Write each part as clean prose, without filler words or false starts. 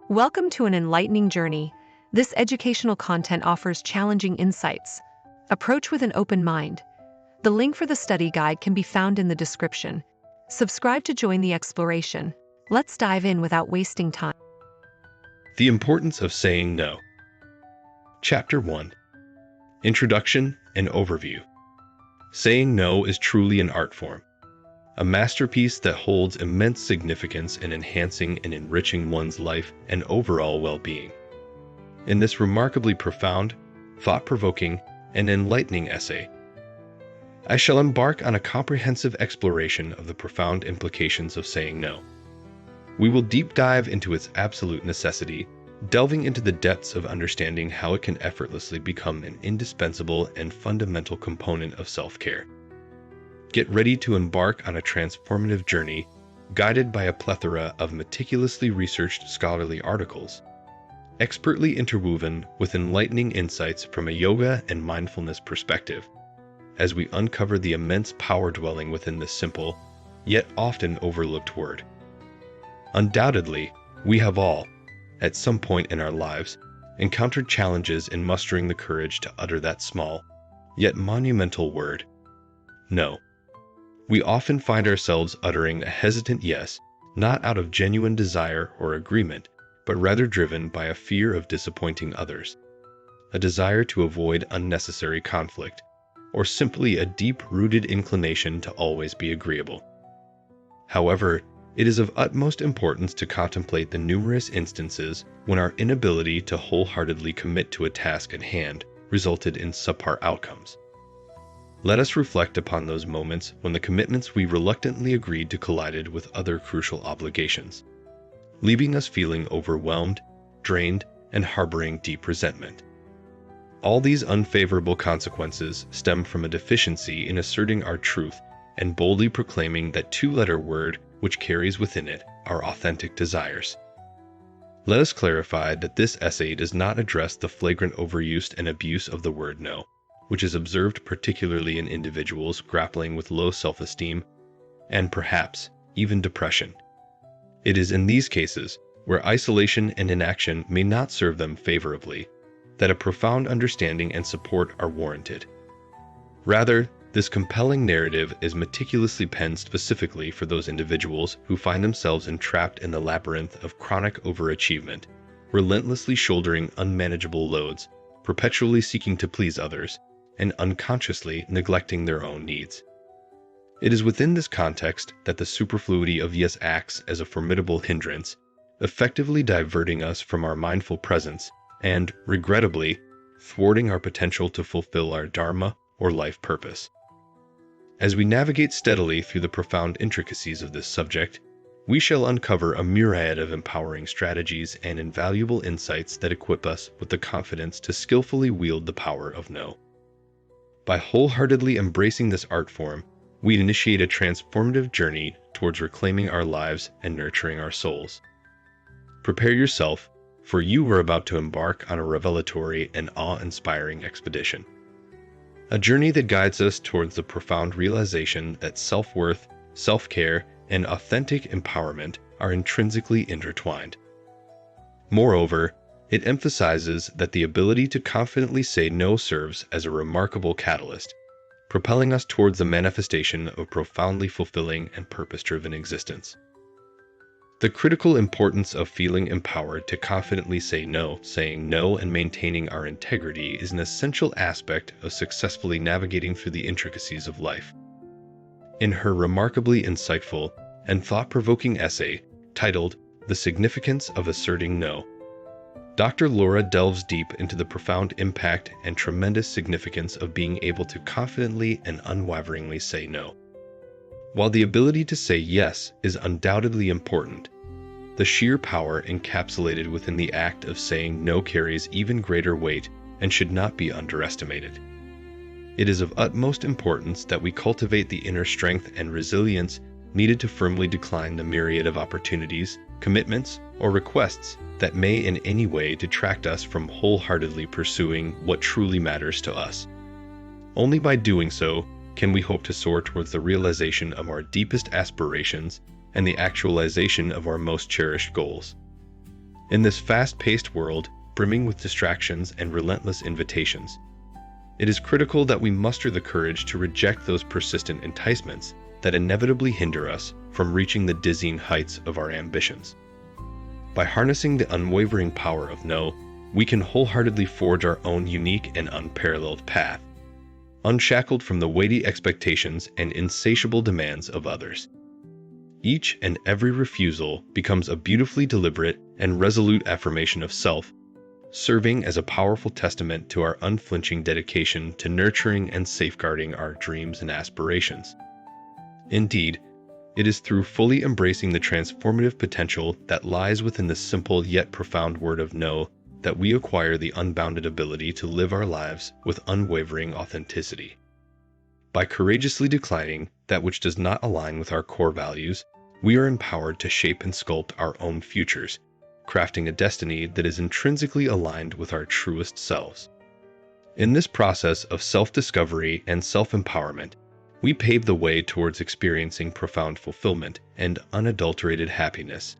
Welcome to an enlightening journey. This educational content offers challenging insights. Approach with an open mind. The link for the study guide can be found in the description. Subscribe to join the exploration. Let's dive in without wasting time. The Importance of Saying No. Chapter 1. Introduction and Overview. Saying no is truly an art form, a masterpiece that holds immense significance in enhancing and enriching one's life and overall well-being. In this remarkably profound, thought-provoking, and enlightening essay, I shall embark on a comprehensive exploration of the profound implications of saying no. We will deep dive into its absolute necessity, delving into the depths of understanding how it can effortlessly become an indispensable and fundamental component of self-care. Get ready to embark on a transformative journey, guided by a plethora of meticulously researched scholarly articles, expertly interwoven with enlightening insights from a yoga and mindfulness perspective, as we uncover the immense power dwelling within this simple, yet often overlooked word. Undoubtedly, we have all, at some point in our lives, encountered challenges in mustering the courage to utter that small, yet monumental word, no. We often find ourselves uttering a hesitant yes, not out of genuine desire or agreement, but rather driven by a fear of disappointing others, a desire to avoid unnecessary conflict, or simply a deep-rooted inclination to always be agreeable. However, it is of utmost importance to contemplate the numerous instances when our inability to wholeheartedly commit to a task at hand resulted in subpar outcomes. Let us reflect upon those moments when the commitments we reluctantly agreed to collided with other crucial obligations, leaving us feeling overwhelmed, drained, and harboring deep resentment. All these unfavorable consequences stem from a deficiency in asserting our truth and boldly proclaiming that two-letter word which carries within it our authentic desires. Let us clarify that this essay does not address the flagrant overuse and abuse of the word no, which is observed particularly in individuals grappling with low self-esteem and perhaps even depression. It is in these cases, where isolation and inaction may not serve them favorably, that a profound understanding and support are warranted. Rather, this compelling narrative is meticulously penned specifically for those individuals who find themselves entrapped in the labyrinth of chronic overachievement, relentlessly shouldering unmanageable loads, perpetually seeking to please others, and unconsciously neglecting their own needs. It is within this context that the superfluity of yes acts as a formidable hindrance, effectively diverting us from our mindful presence and, regrettably, thwarting our potential to fulfill our dharma or life purpose. As we navigate steadily through the profound intricacies of this subject, we shall uncover a myriad of empowering strategies and invaluable insights that equip us with the confidence to skillfully wield the power of no. By wholeheartedly embracing this art form, we initiate a transformative journey towards reclaiming our lives and nurturing our souls. Prepare yourself, for you are about to embark on a revelatory and awe-inspiring expedition. A journey that guides us towards the profound realization that self-worth, self-care, and authentic empowerment are intrinsically intertwined. Moreover, it emphasizes that the ability to confidently say no serves as a remarkable catalyst, propelling us towards the manifestation of profoundly fulfilling and purpose-driven existence. The critical importance of feeling empowered to confidently say no, saying no and maintaining our integrity is an essential aspect of successfully navigating through the intricacies of life. In her remarkably insightful and thought-provoking essay titled The Significance of Asserting No, Dr. Laura delves deep into the profound impact and tremendous significance of being able to confidently and unwaveringly say no. While the ability to say yes is undoubtedly important, the sheer power encapsulated within the act of saying no carries even greater weight and should not be underestimated. It is of utmost importance that we cultivate the inner strength and resilience needed to firmly decline the myriad of opportunities, commitments, or requests that may in any way detract us from wholeheartedly pursuing what truly matters to us. Only by doing so can we hope to soar towards the realization of our deepest aspirations and the actualization of our most cherished goals. In this fast-paced world, brimming with distractions and relentless invitations, it is critical that we muster the courage to reject those persistent enticements that inevitably hinder us from reaching the dizzying heights of our ambitions. By harnessing the unwavering power of no, we can wholeheartedly forge our own unique and unparalleled path, unshackled from the weighty expectations and insatiable demands of others. Each and every refusal becomes a beautifully deliberate and resolute affirmation of self, serving as a powerful testament to our unflinching dedication to nurturing and safeguarding our dreams and aspirations. Indeed, it is through fully embracing the transformative potential that lies within the simple yet profound word of no that we acquire the unbounded ability to live our lives with unwavering authenticity. By courageously declining that which does not align with our core values, we are empowered to shape and sculpt our own futures, crafting a destiny that is intrinsically aligned with our truest selves. In this process of self-discovery and self-empowerment, we pave the way towards experiencing profound fulfillment and unadulterated happiness.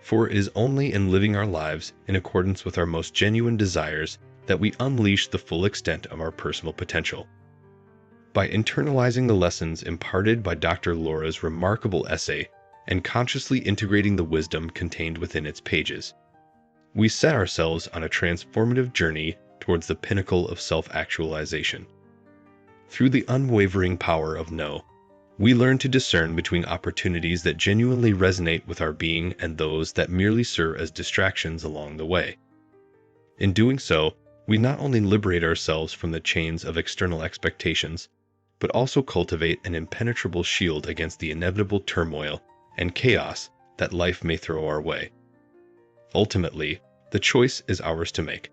For it is only in living our lives in accordance with our most genuine desires that we unleash the full extent of our personal potential. By internalizing the lessons imparted by Dr. Laura's remarkable essay and consciously integrating the wisdom contained within its pages, we set ourselves on a transformative journey towards the pinnacle of self-actualization. Through the unwavering power of no, we learn to discern between opportunities that genuinely resonate with our being and those that merely serve as distractions along the way. In doing so, we not only liberate ourselves from the chains of external expectations, but also cultivate an impenetrable shield against the inevitable turmoil and chaos that life may throw our way. Ultimately, the choice is ours to make.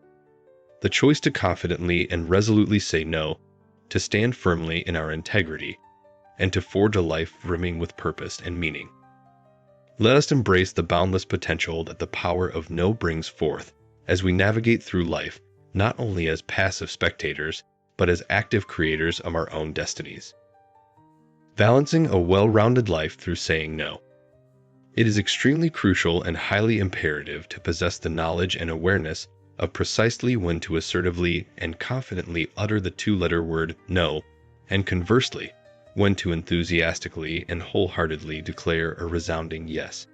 The choice to confidently and resolutely say no, to stand firmly in our integrity, and to forge a life brimming with purpose and meaning. Let us embrace the boundless potential that the power of no brings forth as we navigate through life, not only as passive spectators, but as active creators of our own destinies. Balancing a well-rounded life through saying no. It is extremely crucial and highly imperative to possess the knowledge and awareness of precisely when to assertively and confidently utter the two-letter word no, and conversely, when to enthusiastically and wholeheartedly declare a resounding yes.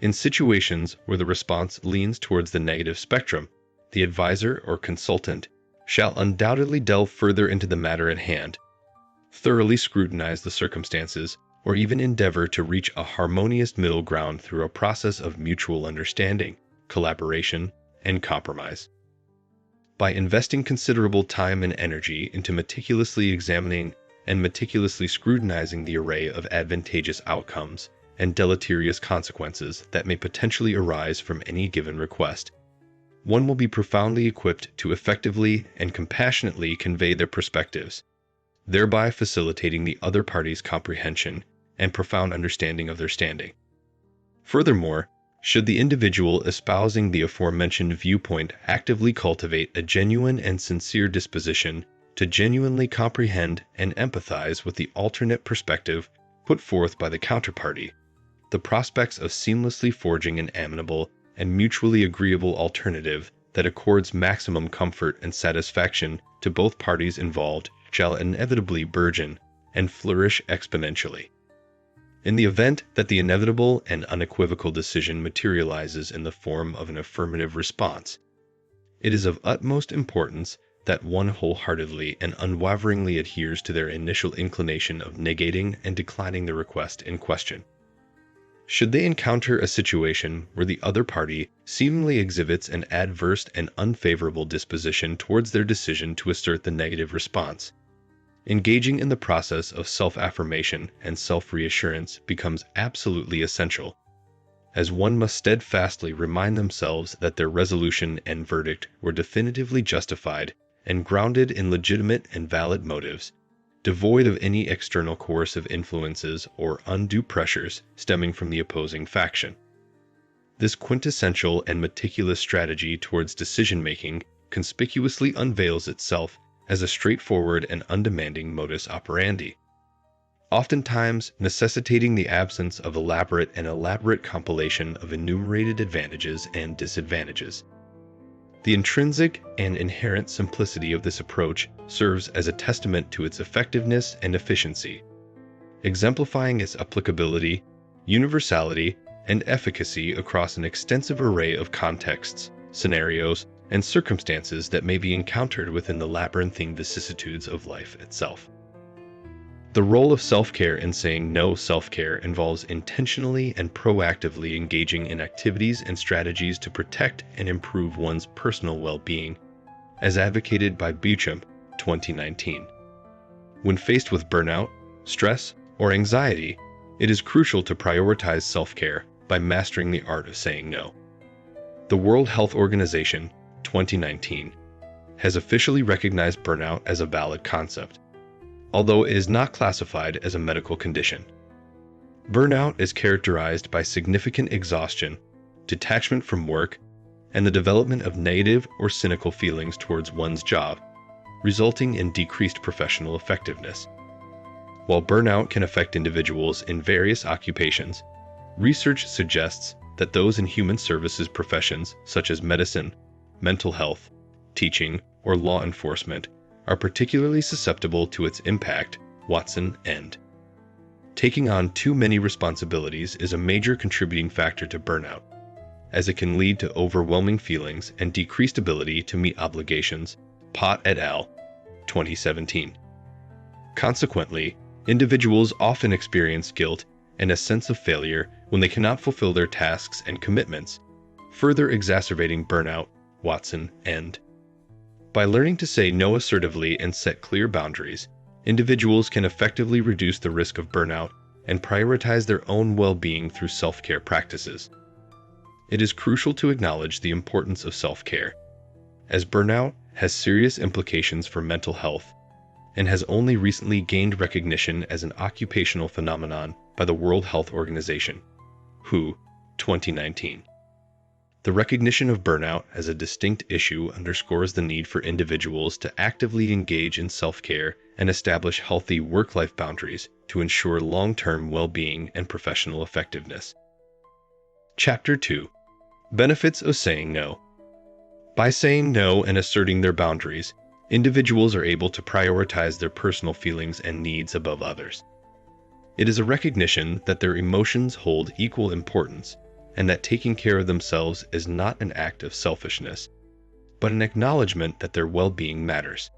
In situations where the response leans towards the negative spectrum, the advisor or consultant shall undoubtedly delve further into the matter at hand, thoroughly scrutinize the circumstances, or even endeavor to reach a harmonious middle ground through a process of mutual understanding, collaboration, and compromise. By investing considerable time and energy into meticulously examining and meticulously scrutinizing the array of advantageous outcomes and deleterious consequences that may potentially arise from any given request, one will be profoundly equipped to effectively and compassionately convey their perspectives, thereby facilitating the other party's comprehension and profound understanding of their standing. Furthermore, should the individual espousing the aforementioned viewpoint actively cultivate a genuine and sincere disposition to genuinely comprehend and empathize with the alternate perspective put forth by the counterparty, the prospects of seamlessly forging an amenable and mutually agreeable alternative that accords maximum comfort and satisfaction to both parties involved shall inevitably burgeon and flourish exponentially. In the event that the inevitable and unequivocal decision materializes in the form of an affirmative response, it is of utmost importance that one wholeheartedly and unwaveringly adheres to their initial inclination of negating and declining the request in question. Should they encounter a situation where the other party seemingly exhibits an adverse and unfavorable disposition towards their decision to assert the negative response, engaging in the process of self-affirmation and self-reassurance becomes absolutely essential, as one must steadfastly remind themselves that their resolution and verdict were definitively justified and grounded in legitimate and valid motives, devoid of any external coercive influences or undue pressures stemming from the opposing faction. This quintessential and meticulous strategy towards decision-making conspicuously unveils itself as a straightforward and undemanding modus operandi. oftentimes necessitating the absence of elaborate compilation of enumerated advantages and disadvantages. The intrinsic and inherent simplicity of this approach serves as a testament to its effectiveness and efficiency, exemplifying its applicability, universality, and efficacy across an extensive array of contexts, scenarios, and circumstances that may be encountered within the labyrinthine vicissitudes of life itself. The role of self-care in saying no. Self-care involves intentionally and proactively engaging in activities and strategies to protect and improve one's personal well-being, as advocated by Beauchamp, 2019. When faced with burnout, stress, or anxiety, it is crucial to prioritize self-care by mastering the art of saying no. The World Health Organization, 2019, has officially recognized burnout as a valid concept, although it is not classified as a medical condition. Burnout is characterized by significant exhaustion, detachment from work, and the development of negative or cynical feelings towards one's job, resulting in decreased professional effectiveness. While burnout can affect individuals in various occupations, research suggests that those in human services professions such as medicine, mental health, teaching, or law enforcement are particularly susceptible to its impact. Watson and taking on too many responsibilities is a major contributing factor to burnout, as it can lead to overwhelming feelings and decreased ability to meet obligations. Pott et al., 2017. Consequently, individuals often experience guilt and a sense of failure when they cannot fulfill their tasks and commitments, further exacerbating burnout. Watson and by learning to say no assertively and set clear boundaries, individuals can effectively reduce the risk of burnout and prioritize their own well-being through self-care practices. It is crucial to acknowledge the importance of self-care, as burnout has serious implications for mental health and has only recently gained recognition as an occupational phenomenon by the World Health Organization, WHO, 2019. The recognition of burnout as a distinct issue underscores the need for individuals to actively engage in self-care and establish healthy work-life boundaries to ensure long-term well-being and professional effectiveness. Chapter 2. Benefits of saying no. By saying no and asserting their boundaries, individuals are able to prioritize their personal feelings and needs above others. It is a recognition that their emotions hold equal importance, and that taking care of themselves is not an act of selfishness, but an acknowledgement that their well-being matters.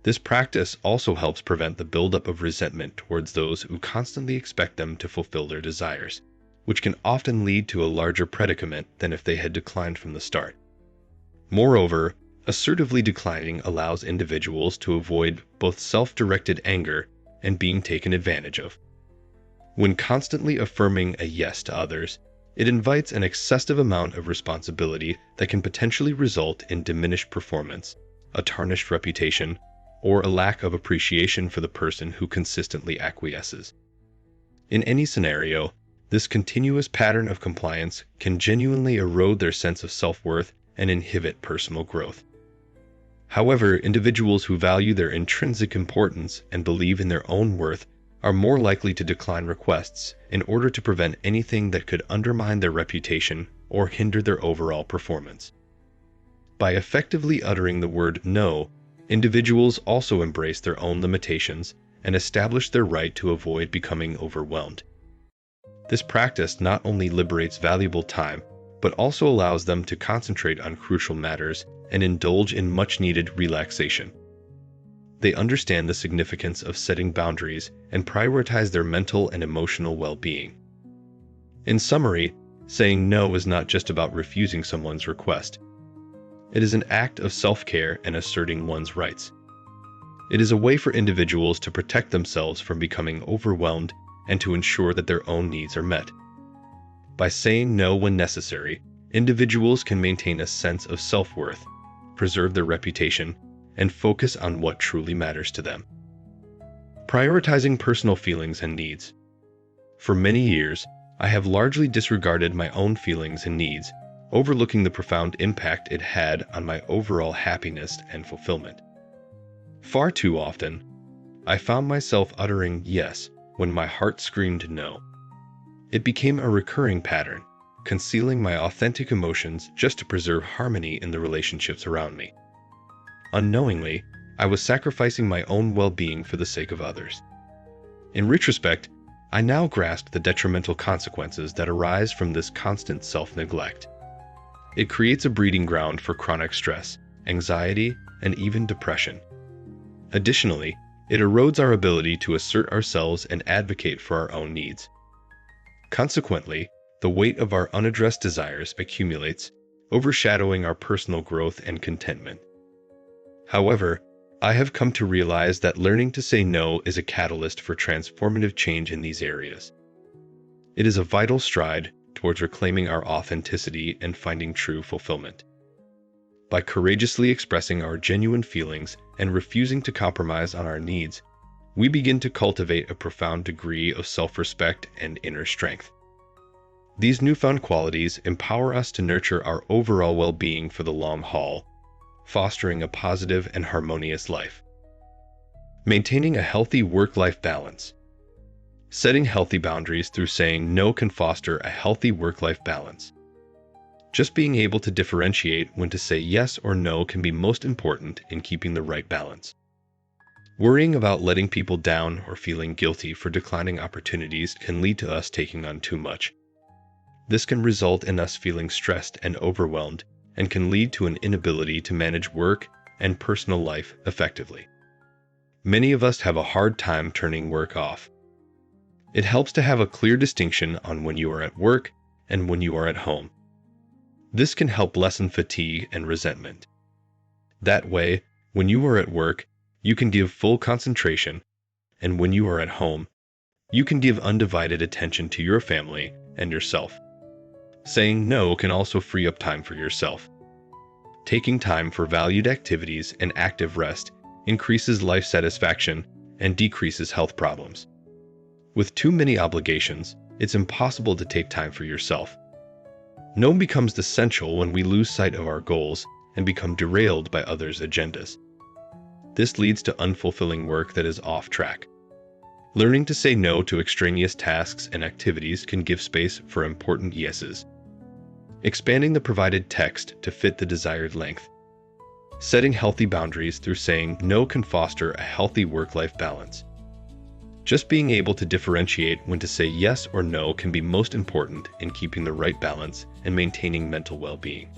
This practice also helps prevent the buildup of resentment towards those who constantly expect them to fulfill their desires, which can often lead to a larger predicament than if they had declined from the start. Moreover, assertively declining allows individuals to avoid both self-directed anger and being taken advantage of. When constantly affirming a yes to others, it invites an excessive amount of responsibility that can potentially result in diminished performance, a tarnished reputation, or a lack of appreciation for the person who consistently acquiesces. In any scenario, this continuous pattern of compliance can genuinely erode their sense of self-worth and inhibit personal growth. However, individuals who value their intrinsic importance and believe in their own worth are more likely to decline requests in order to prevent anything that could undermine their reputation or hinder their overall performance. By effectively uttering the word no, individuals also embrace their own limitations and establish their right to avoid becoming overwhelmed. This practice not only liberates valuable time, but also allows them to concentrate on crucial matters and indulge in much-needed relaxation. They understand the significance of setting boundaries and prioritize their mental and emotional well-being. In summary, saying no is not just about refusing someone's request. It is an act of self-care and asserting one's rights. It is a way for individuals to protect themselves from becoming overwhelmed and to ensure that their own needs are met. By saying no when necessary, individuals can maintain a sense of self-worth, preserve their reputation, and focus on what truly matters to them. Prioritizing personal feelings and needs. For many years, I have largely disregarded my own feelings and needs, overlooking the profound impact it had on my overall happiness and fulfillment. Far too often, I found myself uttering yes when my heart screamed no. It became a recurring pattern, concealing my authentic emotions just to preserve harmony in the relationships around me. Unknowingly, I was sacrificing my own well-being for the sake of others. In retrospect, I now grasp the detrimental consequences that arise from this constant self-neglect. It creates a breeding ground for chronic stress, anxiety, and even depression. Additionally, it erodes our ability to assert ourselves and advocate for our own needs. Consequently, the weight of our unaddressed desires accumulates, overshadowing our personal growth and contentment. However, I have come to realize that learning to say no is a catalyst for transformative change in these areas. It is a vital stride towards reclaiming our authenticity and finding true fulfillment. By courageously expressing our genuine feelings and refusing to compromise on our needs, we begin to cultivate a profound degree of self-respect and inner strength. These newfound qualities empower us to nurture our overall well-being for the long haul, fostering a positive and harmonious life. Maintaining a healthy work-life balance. Setting healthy boundaries through saying no can foster a healthy work-life balance. Just being able to differentiate when to say yes or no can be most important in keeping the right balance. Worrying about letting people down or feeling guilty for declining opportunities can lead to us taking on too much. This can result in us feeling stressed and overwhelmed, and can lead to an inability to manage work and personal life effectively. Many of us have a hard time turning work off. It helps to have a clear distinction on when you are at work and when you are at home. This can help lessen fatigue and resentment. That way, when you are at work, you can give full concentration, and when you are at home, you can give undivided attention to your family and yourself. Saying no can also free up time for yourself. Taking time for valued activities and active rest increases life satisfaction and decreases health problems. With too many obligations, it's impossible to take time for yourself. No becomes essential when we lose sight of our goals and become derailed by others' agendas. This leads to unfulfilling work that is off track. Learning to say no to extraneous tasks and activities can give space for important yeses. Expanding the provided text to fit the desired length. Setting healthy boundaries through saying no can foster a healthy work-life balance. Just being able to differentiate when to say yes or no can be most important in keeping the right balance and maintaining mental well-being.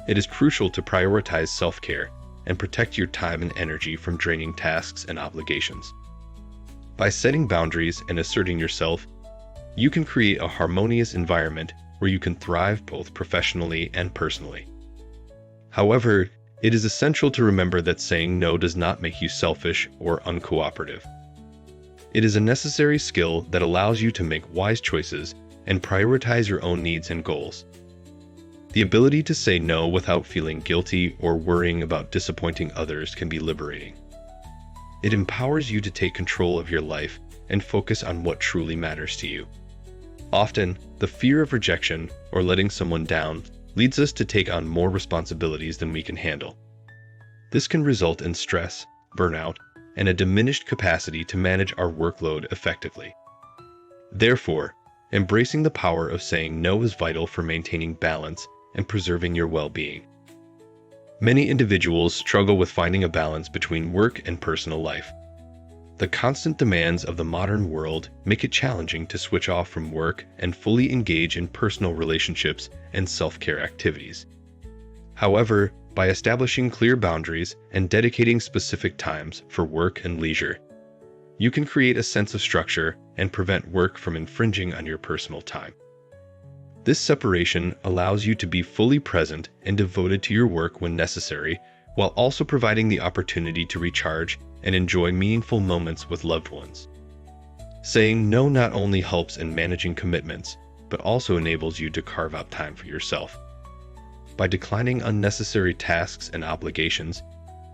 It is crucial to prioritize self-care and protect your time and energy from draining tasks and obligations. By setting boundaries and asserting yourself, you can create a harmonious environment where you can thrive both professionally and personally. However, it is essential to remember that saying no does not make you selfish or uncooperative. It is a necessary skill that allows you to make wise choices and prioritize your own needs and goals. The ability to say no without feeling guilty or worrying about disappointing others can be liberating. It empowers you to take control of your life and focus on what truly matters to you. Often, the fear of rejection or letting someone down leads us to take on more responsibilities than we can handle. This can result in stress, burnout, and a diminished capacity to manage our workload effectively. Therefore, embracing the power of saying no is vital for maintaining balance and preserving your well-being. Many individuals struggle with finding a balance between work and personal life. The constant demands of the modern world make it challenging to switch off from work and fully engage in personal relationships and self-care activities. However, by establishing clear boundaries and dedicating specific times for work and leisure, you can create a sense of structure and prevent work from infringing on your personal time. This separation allows you to be fully present and devoted to your work when necessary, while also providing the opportunity to recharge and enjoy meaningful moments with loved ones. Saying no not only helps in managing commitments, but also enables you to carve out time for yourself. By declining unnecessary tasks and obligations,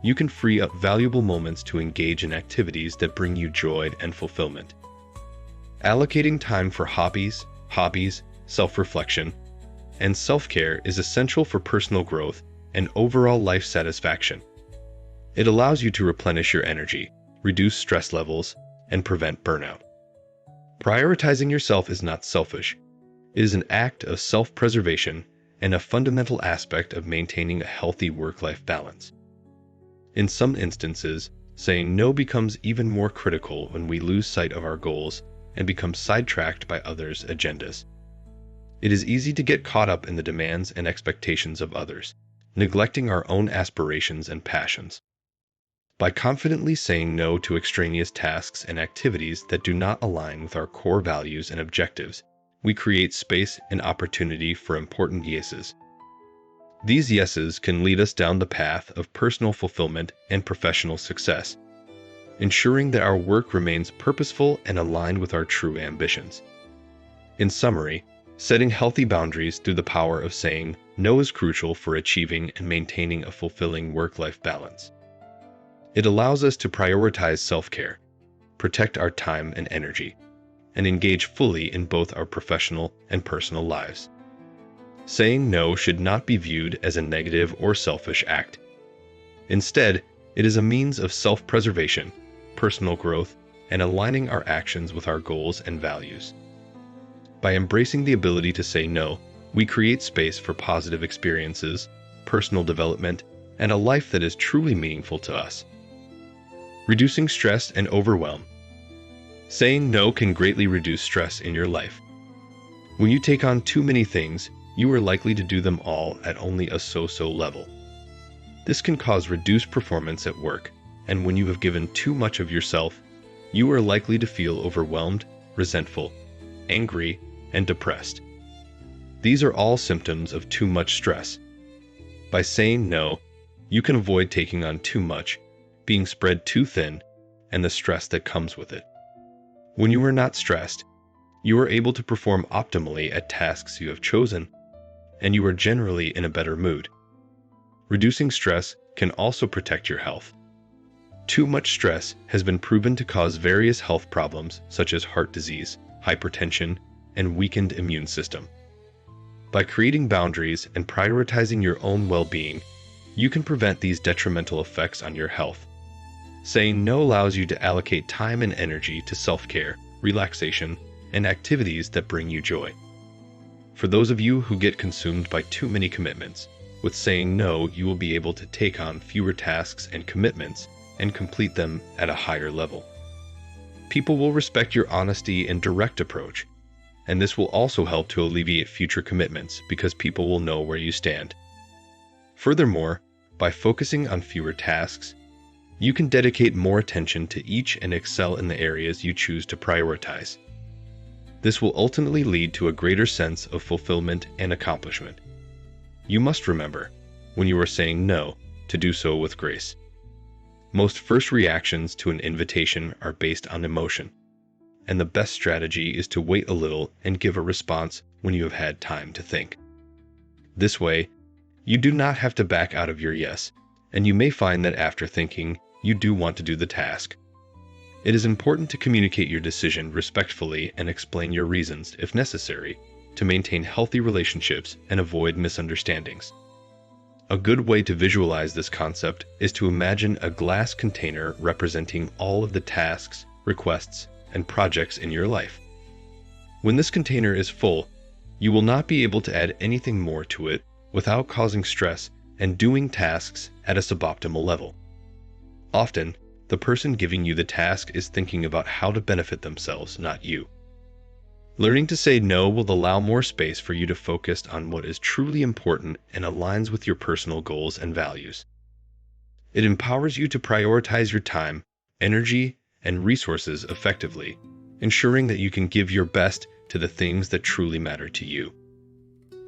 you can free up valuable moments to engage in activities that bring you joy and fulfillment. Allocating time for hobbies, self-reflection, and self-care is essential for personal growth and overall life satisfaction. It allows you to replenish your energy, reduce stress levels, and prevent burnout. Prioritizing yourself is not selfish. It is an act of self-preservation and a fundamental aspect of maintaining a healthy work-life balance. In some instances, saying no becomes even more critical when we lose sight of our goals and become sidetracked by others' agendas. It is easy to get caught up in the demands and expectations of others, neglecting our own aspirations and passions. By confidently saying no to extraneous tasks and activities that do not align with our core values and objectives, we create space and opportunity for important yeses. These yeses can lead us down the path of personal fulfillment and professional success, ensuring that our work remains purposeful and aligned with our true ambitions. In summary, setting healthy boundaries through the power of saying no is crucial for achieving and maintaining a fulfilling work-life balance. It allows us to prioritize self-care, protect our time and energy, and engage fully in both our professional and personal lives. Saying no should not be viewed as a negative or selfish act. Instead, it is a means of self-preservation, personal growth, and aligning our actions with our goals and values. By embracing the ability to say no, we create space for positive experiences, personal development, and a life that is truly meaningful to us. Reducing stress and overwhelm. Saying no can greatly reduce stress in your life. When you take on too many things, you are likely to do them all at only a so-so level. This can cause reduced performance at work, and when you have given too much of yourself, you are likely to feel overwhelmed, resentful, angry, and depressed. These are all symptoms of too much stress. By saying no, you can avoid taking on too much, being spread too thin, and the stress that comes with it. When you are not stressed, you are able to perform optimally at tasks you have chosen, and you are generally in a better mood. Reducing stress can also protect your health. Too much stress has been proven to cause various health problems such as heart disease, hypertension, and weakened immune system. By creating boundaries and prioritizing your own well-being, you can prevent these detrimental effects on your health. Saying no allows you to allocate time and energy to self-care, relaxation, and activities that bring you joy. For those of you who get consumed by too many commitments, with saying no, you will be able to take on fewer tasks and commitments and complete them at a higher level. People will respect your honesty and direct approach, and this will also help to alleviate future commitments because people will know where you stand. Furthermore, by focusing on fewer tasks, you can dedicate more attention to each and excel in the areas you choose to prioritize. This will ultimately lead to a greater sense of fulfillment and accomplishment. You must remember, when you are saying no, to do so with grace. Most first reactions to an invitation are based on emotion, and the best strategy is to wait a little and give a response when you have had time to think. This way, you do not have to back out of your yes, and you may find that after thinking, you do want to do the task. It is important to communicate your decision respectfully and explain your reasons, if necessary, to maintain healthy relationships and avoid misunderstandings. A good way to visualize this concept is to imagine a glass container representing all of the tasks, requests, and projects in your life. When this container is full, you will not be able to add anything more to it without causing stress and doing tasks at a suboptimal level. Often, the person giving you the task is thinking about how to benefit themselves, not you. Learning to say no will allow more space for you to focus on what is truly important and aligns with your personal goals and values. It empowers you to prioritize your time, energy, and resources effectively, ensuring that you can give your best to the things that truly matter to you.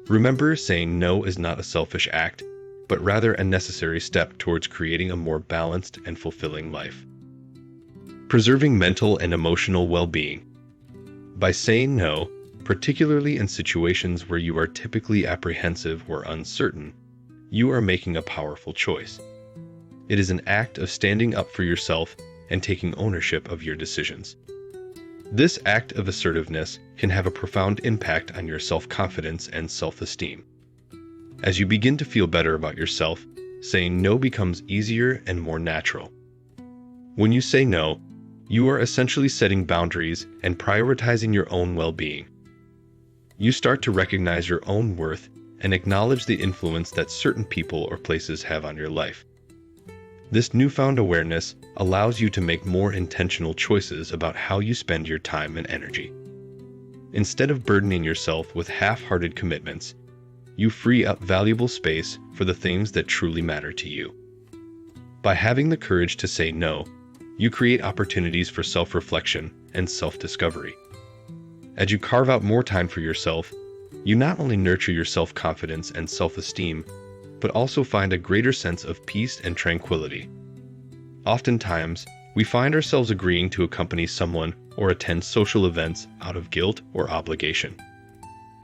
Remember, saying no is not a selfish act, but rather a necessary step towards creating a more balanced and fulfilling life. Preserving mental and emotional well-being. By saying no, particularly in situations where you are typically apprehensive or uncertain, you are making a powerful choice. It is an act of standing up for yourself and taking ownership of your decisions. This act of assertiveness can have a profound impact on your self-confidence and self-esteem. As you begin to feel better about yourself, saying no becomes easier and more natural. When you say no, You are essentially setting boundaries and prioritizing your own well-being. You start to recognize your own worth and acknowledge the influence that certain people or places have on your life. This newfound awareness allows you to make more intentional choices about how you spend your time and energy. Instead of burdening yourself with half-hearted commitments, you free up valuable space for the things that truly matter to you. By having the courage to say no, you create opportunities for self-reflection and self-discovery. As you carve out more time for yourself, you not only nurture your self-confidence and self-esteem, but also find a greater sense of peace and tranquility. Oftentimes, we find ourselves agreeing to accompany someone or attend social events out of guilt or obligation.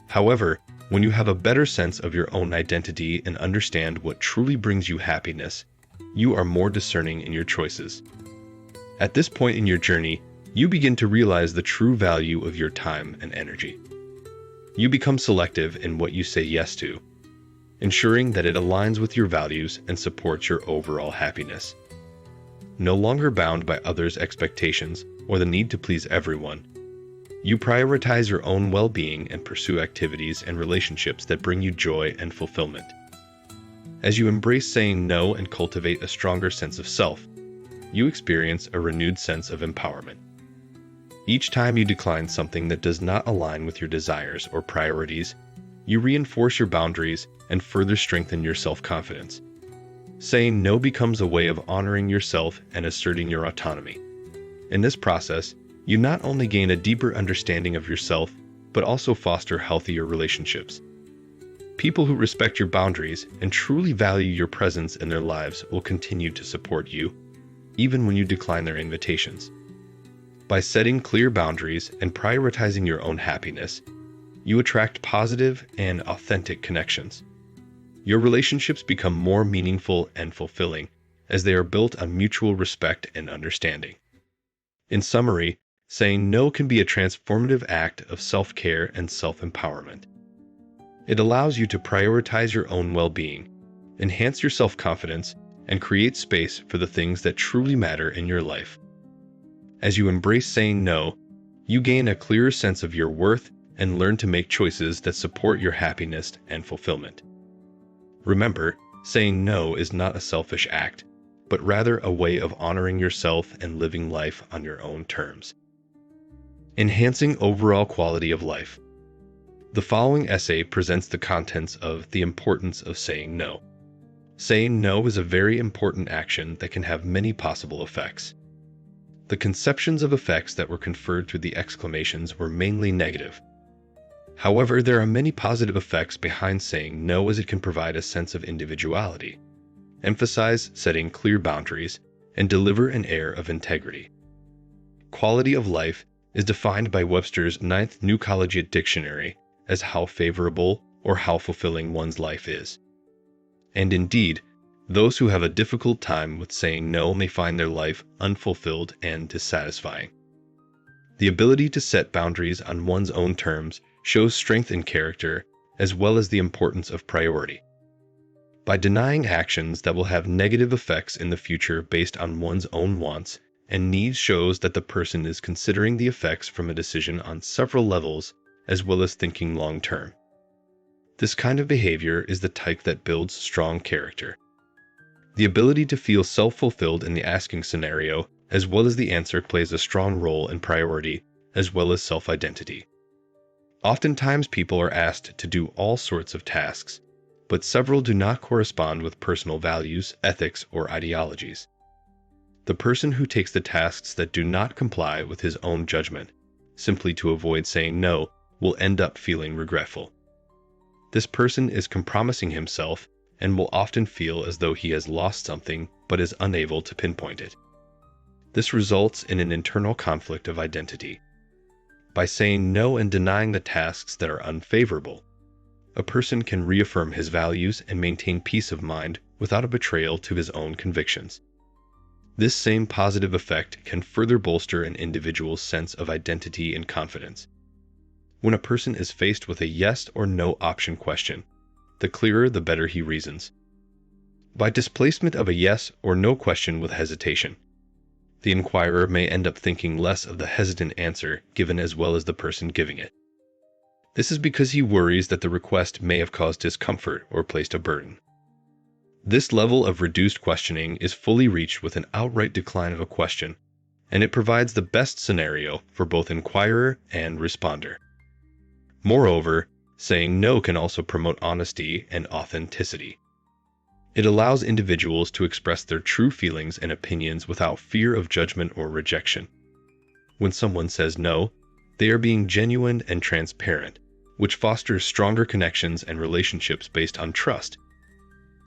However, when you have a better sense of your own identity and understand what truly brings you happiness, you are more discerning in your choices. At this point in your journey, you begin to realize the true value of your time and energy. You become selective in what you say yes to, ensuring that it aligns with your values and supports your overall happiness. No longer bound by others' expectations or the need to please everyone, you prioritize your own well-being and pursue activities and relationships that bring you joy and fulfillment. As you embrace saying no and cultivate a stronger sense of self, you experience a renewed sense of empowerment. Each time you decline something that does not align with your desires or priorities, you reinforce your boundaries and further strengthen your self-confidence. Saying no becomes a way of honoring yourself and asserting your autonomy. In this process, you not only gain a deeper understanding of yourself, but also foster healthier relationships. People who respect your boundaries and truly value your presence in their lives will continue to support you, even when you decline their invitations. By setting clear boundaries and prioritizing your own happiness, you attract positive and authentic connections. Your relationships become more meaningful and fulfilling as they are built on mutual respect and understanding. In summary, saying no can be a transformative act of self-care and self-empowerment. It allows you to prioritize your own well-being, enhance your self-confidence, and create space for the things that truly matter in your life. As you embrace saying no, you gain a clearer sense of your worth and learn to make choices that support your happiness and fulfillment. Remember, saying no is not a selfish act, but rather a way of honoring yourself and living life on your own terms. Enhancing overall quality of life. The following essay presents the contents of The Importance of Saying No. Saying no is a very important action that can have many possible effects. The conceptions of effects that were conferred through the exclamations were mainly negative. However, there are many positive effects behind saying no, as it can provide a sense of individuality, emphasize setting clear boundaries, and deliver an air of integrity. Quality of life is defined by Webster's 9th New Collegiate Dictionary as how favorable or how fulfilling one's life is. And indeed, those who have a difficult time with saying no may find their life unfulfilled and dissatisfying. The ability to set boundaries on one's own terms shows strength in character as well as the importance of priority. By denying actions that will have negative effects in the future based on one's own wants and needs shows that the person is considering the effects from a decision on several levels as well as thinking long-term. This kind of behavior is the type that builds strong character. The ability to feel self-fulfilled in the asking scenario as well as the answer plays a strong role in priority as well as self-identity. Oftentimes people are asked to do all sorts of tasks, but several do not correspond with personal values, ethics, or ideologies. The person who takes the tasks that do not comply with his own judgment, simply to avoid saying no, will end up feeling regretful. This person is compromising himself and will often feel as though he has lost something but is unable to pinpoint it. This results in an internal conflict of identity. By saying no and denying the tasks that are unfavorable, a person can reaffirm his values and maintain peace of mind without a betrayal to his own convictions. This same positive effect can further bolster an individual's sense of identity and confidence. When a person is faced with a yes or no option question, the clearer the better he reasons. By displacement of a yes or no question with hesitation, the inquirer may end up thinking less of the hesitant answer given as well as the person giving it. This is because he worries that the request may have caused discomfort or placed a burden. This level of reduced questioning is fully reached with an outright decline of a question, and it provides the best scenario for both inquirer and responder. Moreover, saying no can also promote honesty and authenticity. It allows individuals to express their true feelings and opinions without fear of judgment or rejection. When someone says no, they are being genuine and transparent, which fosters stronger connections and relationships based on trust.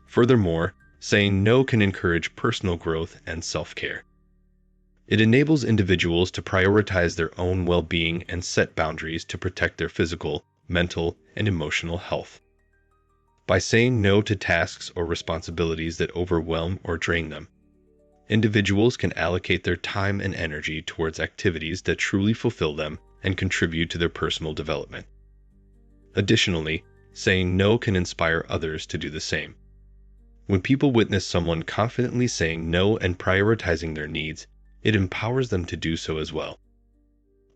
Furthermore, saying no can encourage personal growth and self-care. It enables individuals to prioritize their own well-being and set boundaries to protect their physical, mental, and emotional health. By saying no to tasks or responsibilities that overwhelm or drain them, individuals can allocate their time and energy towards activities that truly fulfill them and contribute to their personal development. Additionally, saying no can inspire others to do the same. When people witness someone confidently saying no and prioritizing their needs, it empowers them to do so as well.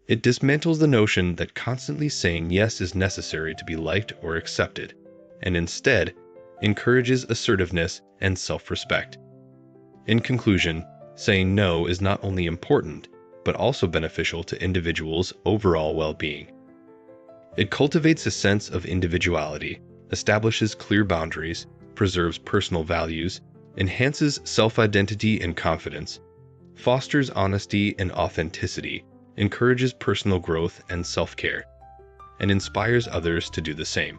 It dismantles the notion that constantly saying yes is necessary to be liked or accepted, and instead encourages assertiveness and self-respect. In conclusion, saying no is not only important, but also beneficial to individuals' overall well-being. It cultivates a sense of individuality, establishes clear boundaries, preserves personal values, enhances self-identity and confidence, fosters honesty and authenticity, encourages personal growth and self-care, and inspires others to do the same.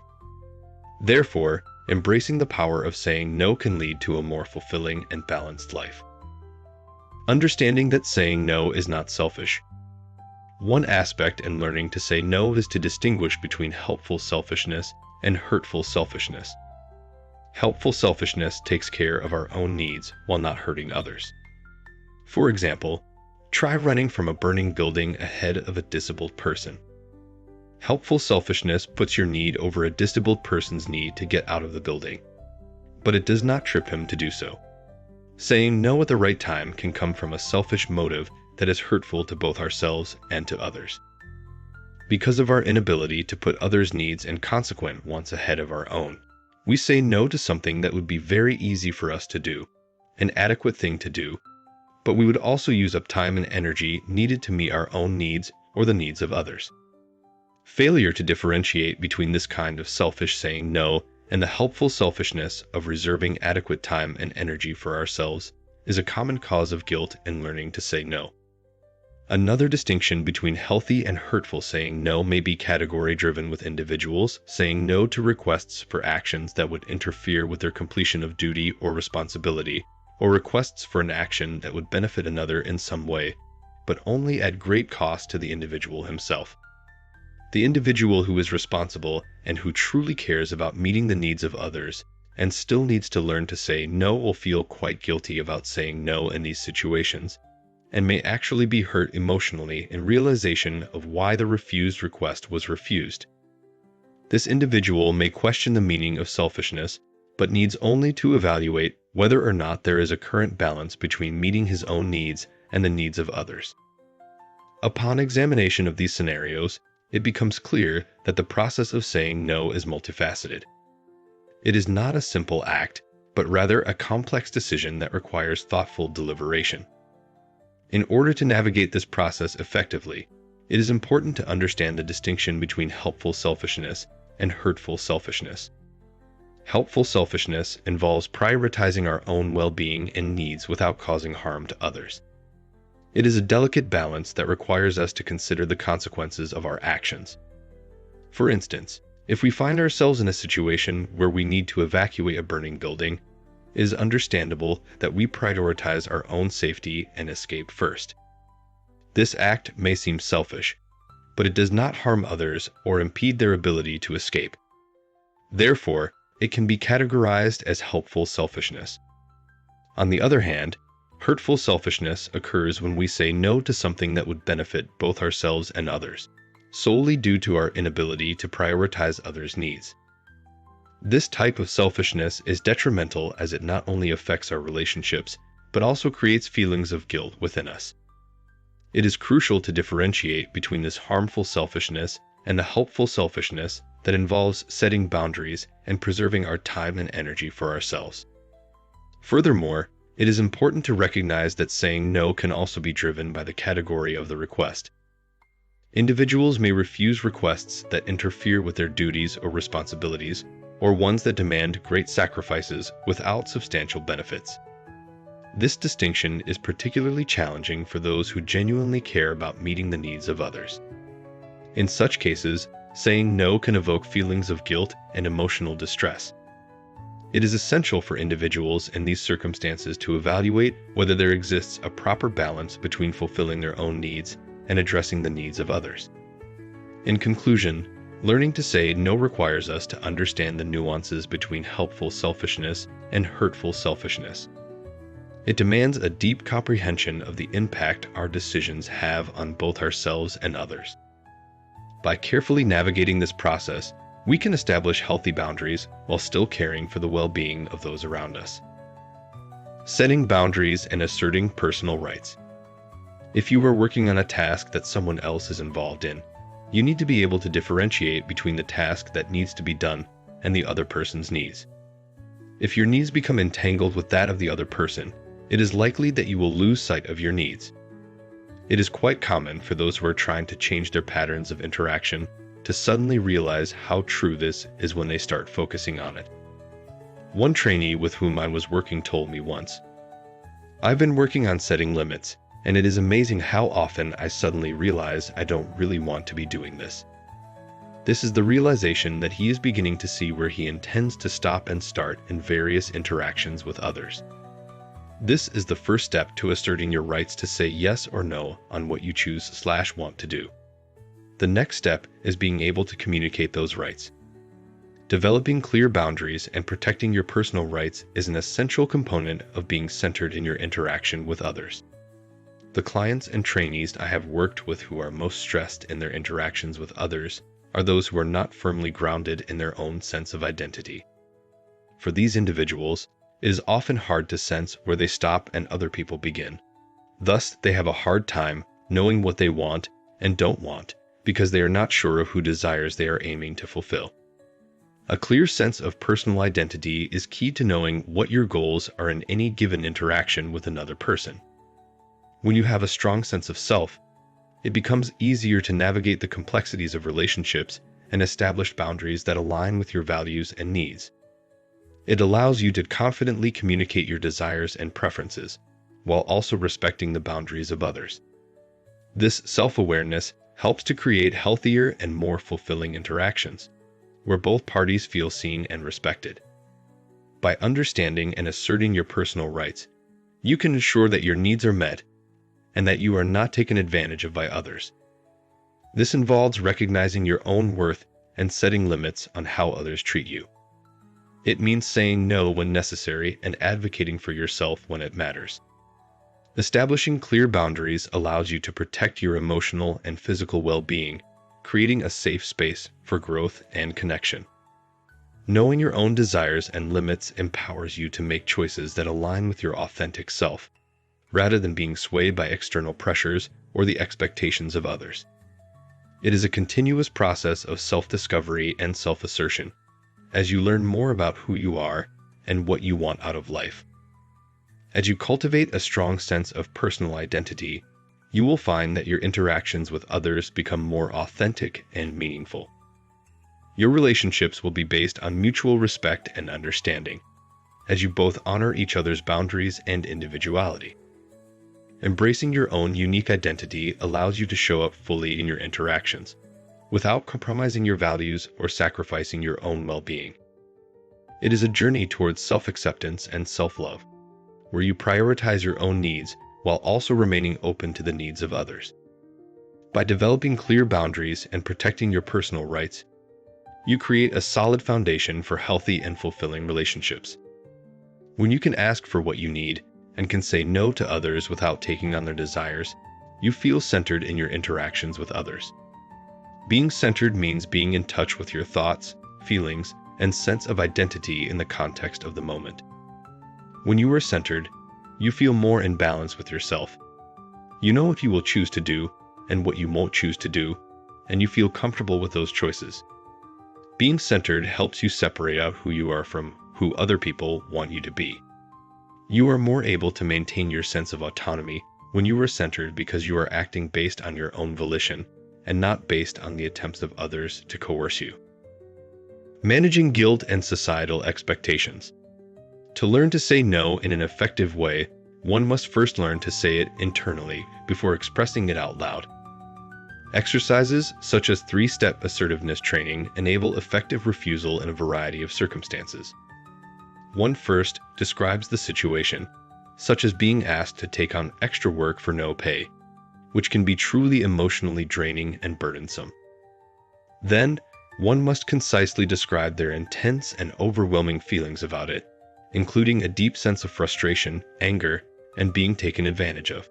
Therefore, embracing the power of saying no can lead to a more fulfilling and balanced life. Understanding that saying no is not selfish. One aspect in learning to say no is to distinguish between helpful selfishness and hurtful selfishness. Helpful selfishness takes care of our own needs while not hurting others. For example, try running from a burning building ahead of a disabled person. Helpful selfishness puts your need over a disabled person's need to get out of the building, but it does not trip him to do so. Saying no at the right time can come from a selfish motive that is hurtful to both ourselves and to others. Because of our inability to put others' needs and consequent wants ahead of our own, we say no to something that would be very easy for us to do, an adequate thing to do, but we would also use up time and energy needed to meet our own needs or the needs of others. Failure to differentiate between this kind of selfish saying no and the helpful selfishness of reserving adequate time and energy for ourselves is a common cause of guilt in learning to say no. Another distinction between healthy and hurtful saying no may be category-driven, with individuals saying no to requests for actions that would interfere with their completion of duty or responsibility, or requests for an action that would benefit another in some way, but only at great cost to the individual himself. The individual who is responsible and who truly cares about meeting the needs of others and still needs to learn to say no will feel quite guilty about saying no in these situations, and may actually be hurt emotionally in realization of why the refused request was refused. This individual may question the meaning of selfishness, but needs only to evaluate whether or not there is a current balance between meeting his own needs and the needs of others. Upon examination of these scenarios, it becomes clear that the process of saying no is multifaceted. It is not a simple act, but rather a complex decision that requires thoughtful deliberation. In order to navigate this process effectively, it is important to understand the distinction between helpful selfishness and hurtful selfishness. Helpful selfishness involves prioritizing our own well-being and needs without causing harm to others. It is a delicate balance that requires us to consider the consequences of our actions. For instance, if we find ourselves in a situation where we need to evacuate a burning building, it is understandable that we prioritize our own safety and escape first. This act may seem selfish, but it does not harm others or impede their ability to escape. Therefore, it can be categorized as helpful selfishness. On the other hand, hurtful selfishness occurs when we say no to something that would benefit both ourselves and others, solely due to our inability to prioritize others' needs. This type of selfishness is detrimental as it not only affects our relationships, but also creates feelings of guilt within us. It is crucial to differentiate between this harmful selfishness and the helpful selfishness that involves setting boundaries and preserving our time and energy for ourselves. Furthermore, it is important to recognize that saying no can also be driven by the category of the request. Individuals may refuse requests that interfere with their duties or responsibilities, or ones that demand great sacrifices without substantial benefits. This distinction is particularly challenging for those who genuinely care about meeting the needs of others. In such cases, saying no can evoke feelings of guilt and emotional distress. It is essential for individuals in these circumstances to evaluate whether there exists a proper balance between fulfilling their own needs and addressing the needs of others. In conclusion, learning to say no requires us to understand the nuances between helpful selfishness and hurtful selfishness. It demands a deep comprehension of the impact our decisions have on both ourselves and others. By carefully navigating this process, we can establish healthy boundaries while still caring for the well-being of those around us. Setting boundaries and asserting personal rights. If you are working on a task that someone else is involved in, you need to be able to differentiate between the task that needs to be done and the other person's needs. If your needs become entangled with that of the other person, it is likely that you will lose sight of your needs. It is quite common for those who are trying to change their patterns of interaction to suddenly realize how true this is when they start focusing on it. One trainee with whom I was working told me once, "I've been working on setting limits, and it is amazing how often I suddenly realize I don't really want to be doing this." This is the realization that he is beginning to see where he intends to stop and start in various interactions with others. This is the first step to asserting your rights to say yes or no on what you choose/want to do. The next step is being able to communicate those rights. Developing clear boundaries and protecting your personal rights is an essential component of being centered in your interaction with others. The clients and trainees I have worked with who are most stressed in their interactions with others are those who are not firmly grounded in their own sense of identity. For these individuals, it is often hard to sense where they stop and other people begin. Thus, they have a hard time knowing what they want and don't want because they are not sure of whose desires they are aiming to fulfill. A clear sense of personal identity is key to knowing what your goals are in any given interaction with another person. When you have a strong sense of self, it becomes easier to navigate the complexities of relationships and establish boundaries that align with your values and needs. It allows you to confidently communicate your desires and preferences, while also respecting the boundaries of others. This self-awareness helps to create healthier and more fulfilling interactions, where both parties feel seen and respected. By understanding and asserting your personal rights, you can ensure that your needs are met and that you are not taken advantage of by others. This involves recognizing your own worth and setting limits on how others treat you. It means saying no when necessary and advocating for yourself when it matters. Establishing clear boundaries allows you to protect your emotional and physical well-being, creating a safe space for growth and connection. Knowing your own desires and limits empowers you to make choices that align with your authentic self, rather than being swayed by external pressures or the expectations of others. It is a continuous process of self-discovery and self-assertion, as you learn more about who you are and what you want out of life. As you cultivate a strong sense of personal identity, you will find that your interactions with others become more authentic and meaningful. Your relationships will be based on mutual respect and understanding, as you both honor each other's boundaries and individuality. Embracing your own unique identity allows you to show up fully in your interactions, without compromising your values or sacrificing your own well-being. It is a journey towards self-acceptance and self-love, where you prioritize your own needs while also remaining open to the needs of others. By developing clear boundaries and protecting your personal rights, you create a solid foundation for healthy and fulfilling relationships. When you can ask for what you need and can say no to others without taking on their desires, you feel centered in your interactions with others. Being centered means being in touch with your thoughts, feelings, and sense of identity in the context of the moment. When you are centered, you feel more in balance with yourself. You know what you will choose to do and what you won't choose to do, and you feel comfortable with those choices. Being centered helps you separate out who you are from who other people want you to be. You are more able to maintain your sense of autonomy when you are centered because you are acting based on your own volition and not based on the attempts of others to coerce you. Managing guilt and societal expectations. To learn to say no in an effective way, one must first learn to say it internally before expressing it out loud. Exercises such as 3-step assertiveness training enable effective refusal in a variety of circumstances. One first describes the situation, such as being asked to take on extra work for no pay, which can be truly emotionally draining and burdensome. Then, one must concisely describe their intense and overwhelming feelings about it, including a deep sense of frustration, anger, and being taken advantage of.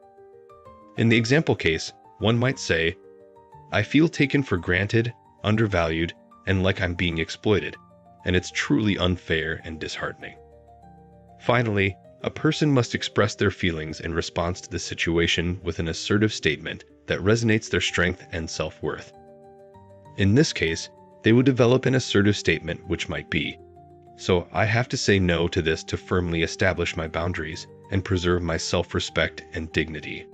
In the example case, one might say, "I feel taken for granted, undervalued, and like I'm being exploited, and it's truly unfair and disheartening." Finally, a person must express their feelings in response to the situation with an assertive statement that resonates their strength and self-worth. In this case, they would develop an assertive statement which might be, "So I have to say no to this to firmly establish my boundaries and preserve my self-respect and dignity,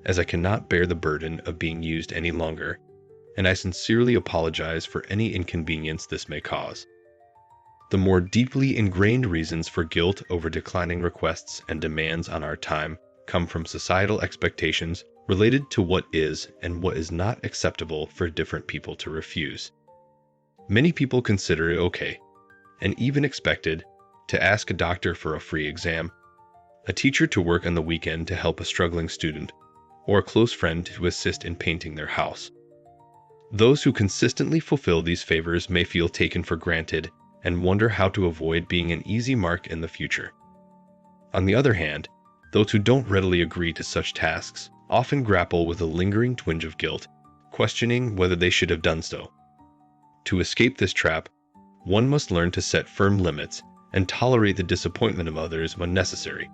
as I cannot bear the burden of being used any longer, and I sincerely apologize for any inconvenience this may cause." The more deeply ingrained reasons for guilt over declining requests and demands on our time come from societal expectations related to what is and what is not acceptable for different people to refuse. Many people consider it okay, and even expected, to ask a doctor for a free exam, a teacher to work on the weekend to help a struggling student, or a close friend to assist in painting their house. Those who consistently fulfill these favors may feel taken for granted and wonder how to avoid being an easy mark in the future. On the other hand, those who don't readily agree to such tasks often grapple with a lingering twinge of guilt, questioning whether they should have done so. To escape this trap, one must learn to set firm limits and tolerate the disappointment of others when necessary.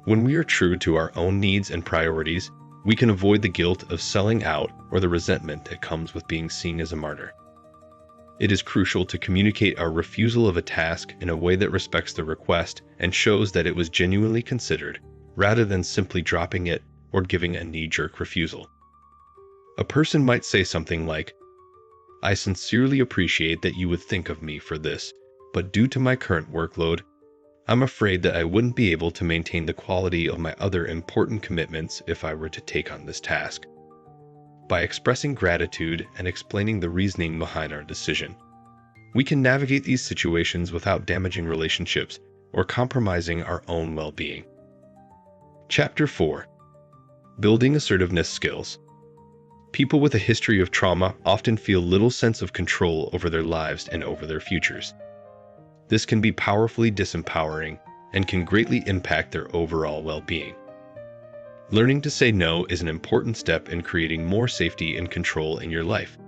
When we are true to our own needs and priorities, we can avoid the guilt of selling out or the resentment that comes with being seen as a martyr. It is crucial to communicate our refusal of a task in a way that respects the request and shows that it was genuinely considered, rather than simply dropping it or giving a knee-jerk refusal. A person might say something like, "I sincerely appreciate that you would think of me for this, but due to my current workload, I'm afraid that I wouldn't be able to maintain the quality of my other important commitments if I were to take on this task." By expressing gratitude and explaining the reasoning behind our decision, we can navigate these situations without damaging relationships or compromising our own well-being. Chapter 4. Building Assertiveness Skills. People with a history of trauma often feel little sense of control over their lives and over their futures. This can be powerfully disempowering and can greatly impact their overall well-being. Learning to say no is an important step in creating more safety and control in your life.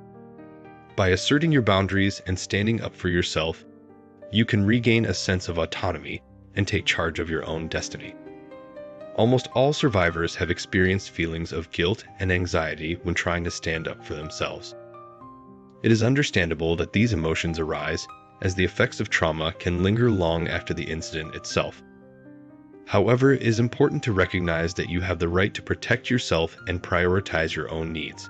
By asserting your boundaries and standing up for yourself, you can regain a sense of autonomy and take charge of your own destiny. Almost all survivors have experienced feelings of guilt and anxiety when trying to stand up for themselves. It is understandable that these emotions arise, as the effects of trauma can linger long after the incident itself. However, it is important to recognize that you have the right to protect yourself and prioritize your own needs.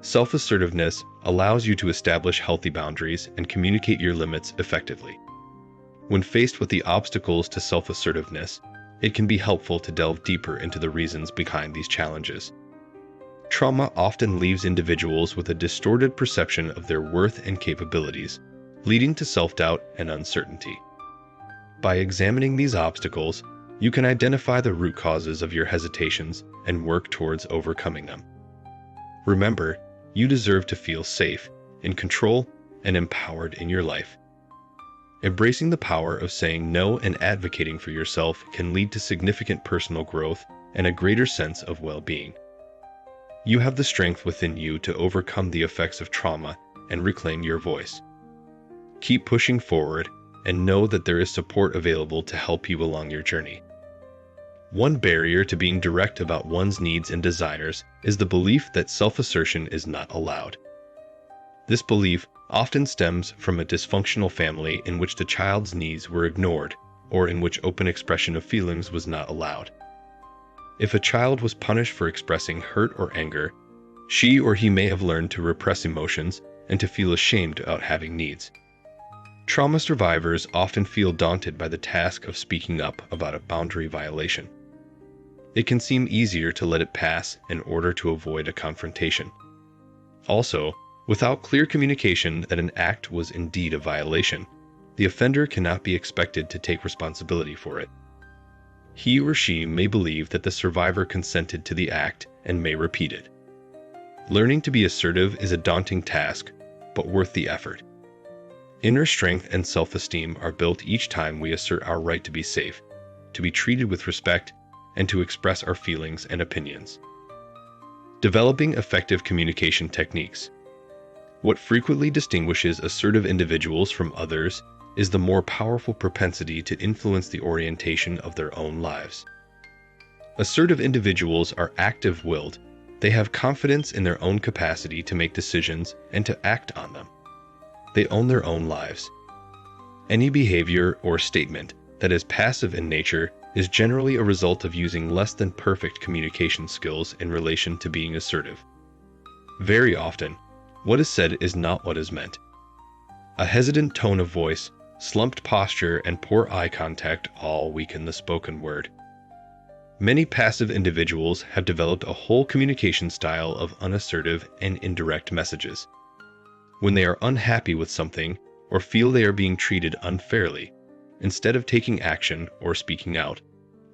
Self-assertiveness allows you to establish healthy boundaries and communicate your limits effectively. When faced with the obstacles to self-assertiveness, it can be helpful to delve deeper into the reasons behind these challenges. Trauma often leaves individuals with a distorted perception of their worth and capabilities, leading to self-doubt and uncertainty. By examining these obstacles, you can identify the root causes of your hesitations and work towards overcoming them. Remember, you deserve to feel safe, in control, and empowered in your life. Embracing the power of saying no and advocating for yourself can lead to significant personal growth and a greater sense of well-being. You have the strength within you to overcome the effects of trauma and reclaim your voice. Keep pushing forward and know that there is support available to help you along your journey. One barrier to being direct about one's needs and desires is the belief that self-assertion is not allowed. This belief often stems from a dysfunctional family in which the child's needs were ignored or in which open expression of feelings was not allowed. If a child was punished for expressing hurt or anger, she or he may have learned to repress emotions and to feel ashamed about having needs. Trauma survivors often feel daunted by the task of speaking up about a boundary violation. It can seem easier to let it pass in order to avoid a confrontation. Also, without clear communication that an act was indeed a violation, the offender cannot be expected to take responsibility for it. He or she may believe that the survivor consented to the act and may repeat it. Learning to be assertive is a daunting task, but worth the effort. Inner strength and self-esteem are built each time we assert our right to be safe, to be treated with respect, and to express our feelings and opinions. Developing effective communication techniques. What frequently distinguishes assertive individuals from others is the more powerful propensity to influence the orientation of their own lives. Assertive individuals are active-willed. They have confidence in their own capacity to make decisions and to act on them. They own their own lives. Any behavior or statement that is passive in nature is generally a result of using less than perfect communication skills in relation to being assertive. Very often, what is said is not what is meant. A hesitant tone of voice, slumped posture, and poor eye contact all weaken the spoken word. Many passive individuals have developed a whole communication style of unassertive and indirect messages. When they are unhappy with something or feel they are being treated unfairly, instead of taking action or speaking out,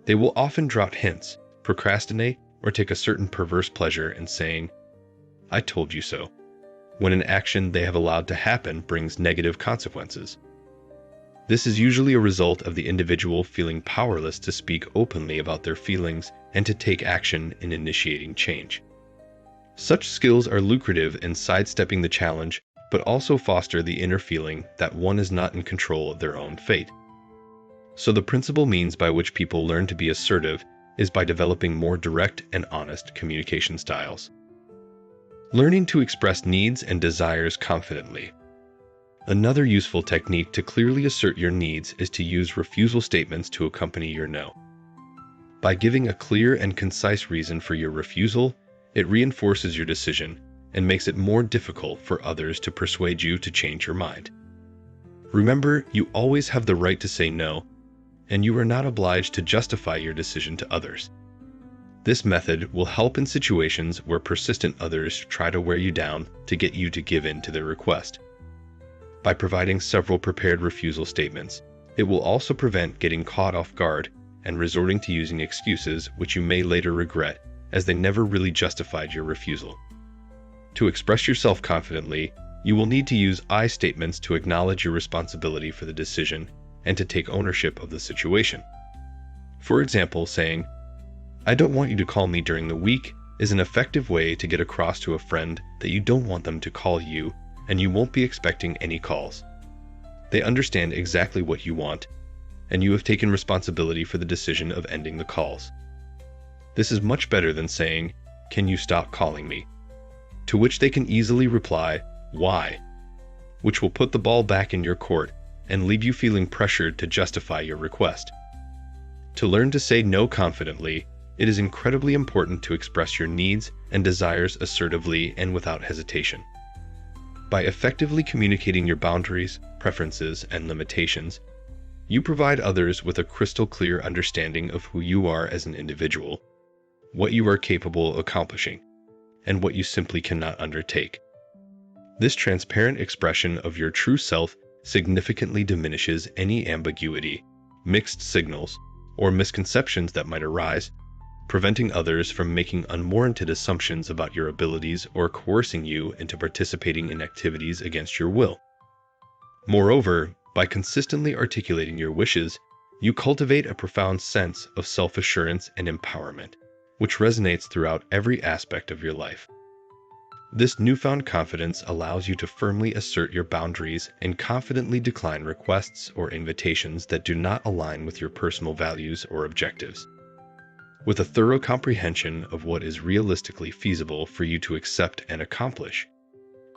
they will often drop hints, procrastinate, or take a certain perverse pleasure in saying, "I told you so," when an action they have allowed to happen brings negative consequences. This is usually a result of the individual feeling powerless to speak openly about their feelings and to take action in initiating change. Such skills are lucrative in sidestepping the challenge, but also foster the inner feeling that one is not in control of their own fate. So the principal means by which people learn to be assertive is by developing more direct and honest communication styles. Learning to express needs and desires confidently. Another useful technique to clearly assert your needs is to use refusal statements to accompany your no. By giving a clear and concise reason for your refusal, it reinforces your decision and makes it more difficult for others to persuade you to change your mind. Remember, you always have the right to say no, and you are not obliged to justify your decision to others. This method will help in situations where persistent others try to wear you down to get you to give in to their request. By providing several prepared refusal statements, it will also prevent getting caught off guard and resorting to using excuses which you may later regret, as they never really justified your refusal. To express yourself confidently, you will need to use I statements to acknowledge your responsibility for the decision and to take ownership of the situation. For example, saying, "I don't want you to call me during the week," is an effective way to get across to a friend that you don't want them to call you and you won't be expecting any calls. They understand exactly what you want, and you have taken responsibility for the decision of ending the calls. This is much better than saying, "Can you stop calling me?" To which they can easily reply, "Why?" which will put the ball back in your court and leave you feeling pressured to justify your request. To learn to say no confidently, it is incredibly important to express your needs and desires assertively and without hesitation. By effectively communicating your boundaries, preferences, and limitations, you provide others with a crystal clear understanding of who you are as an individual, what you are capable of accomplishing, and what you simply cannot undertake. This transparent expression of your true self significantly diminishes any ambiguity, mixed signals, or misconceptions that might arise, preventing others from making unwarranted assumptions about your abilities or coercing you into participating in activities against your will. Moreover, by consistently articulating your wishes, you cultivate a profound sense of self-assurance and empowerment, which resonates throughout every aspect of your life. This newfound confidence allows you to firmly assert your boundaries and confidently decline requests or invitations that do not align with your personal values or objectives. with a thorough comprehension of what is realistically feasible for you to accept and accomplish.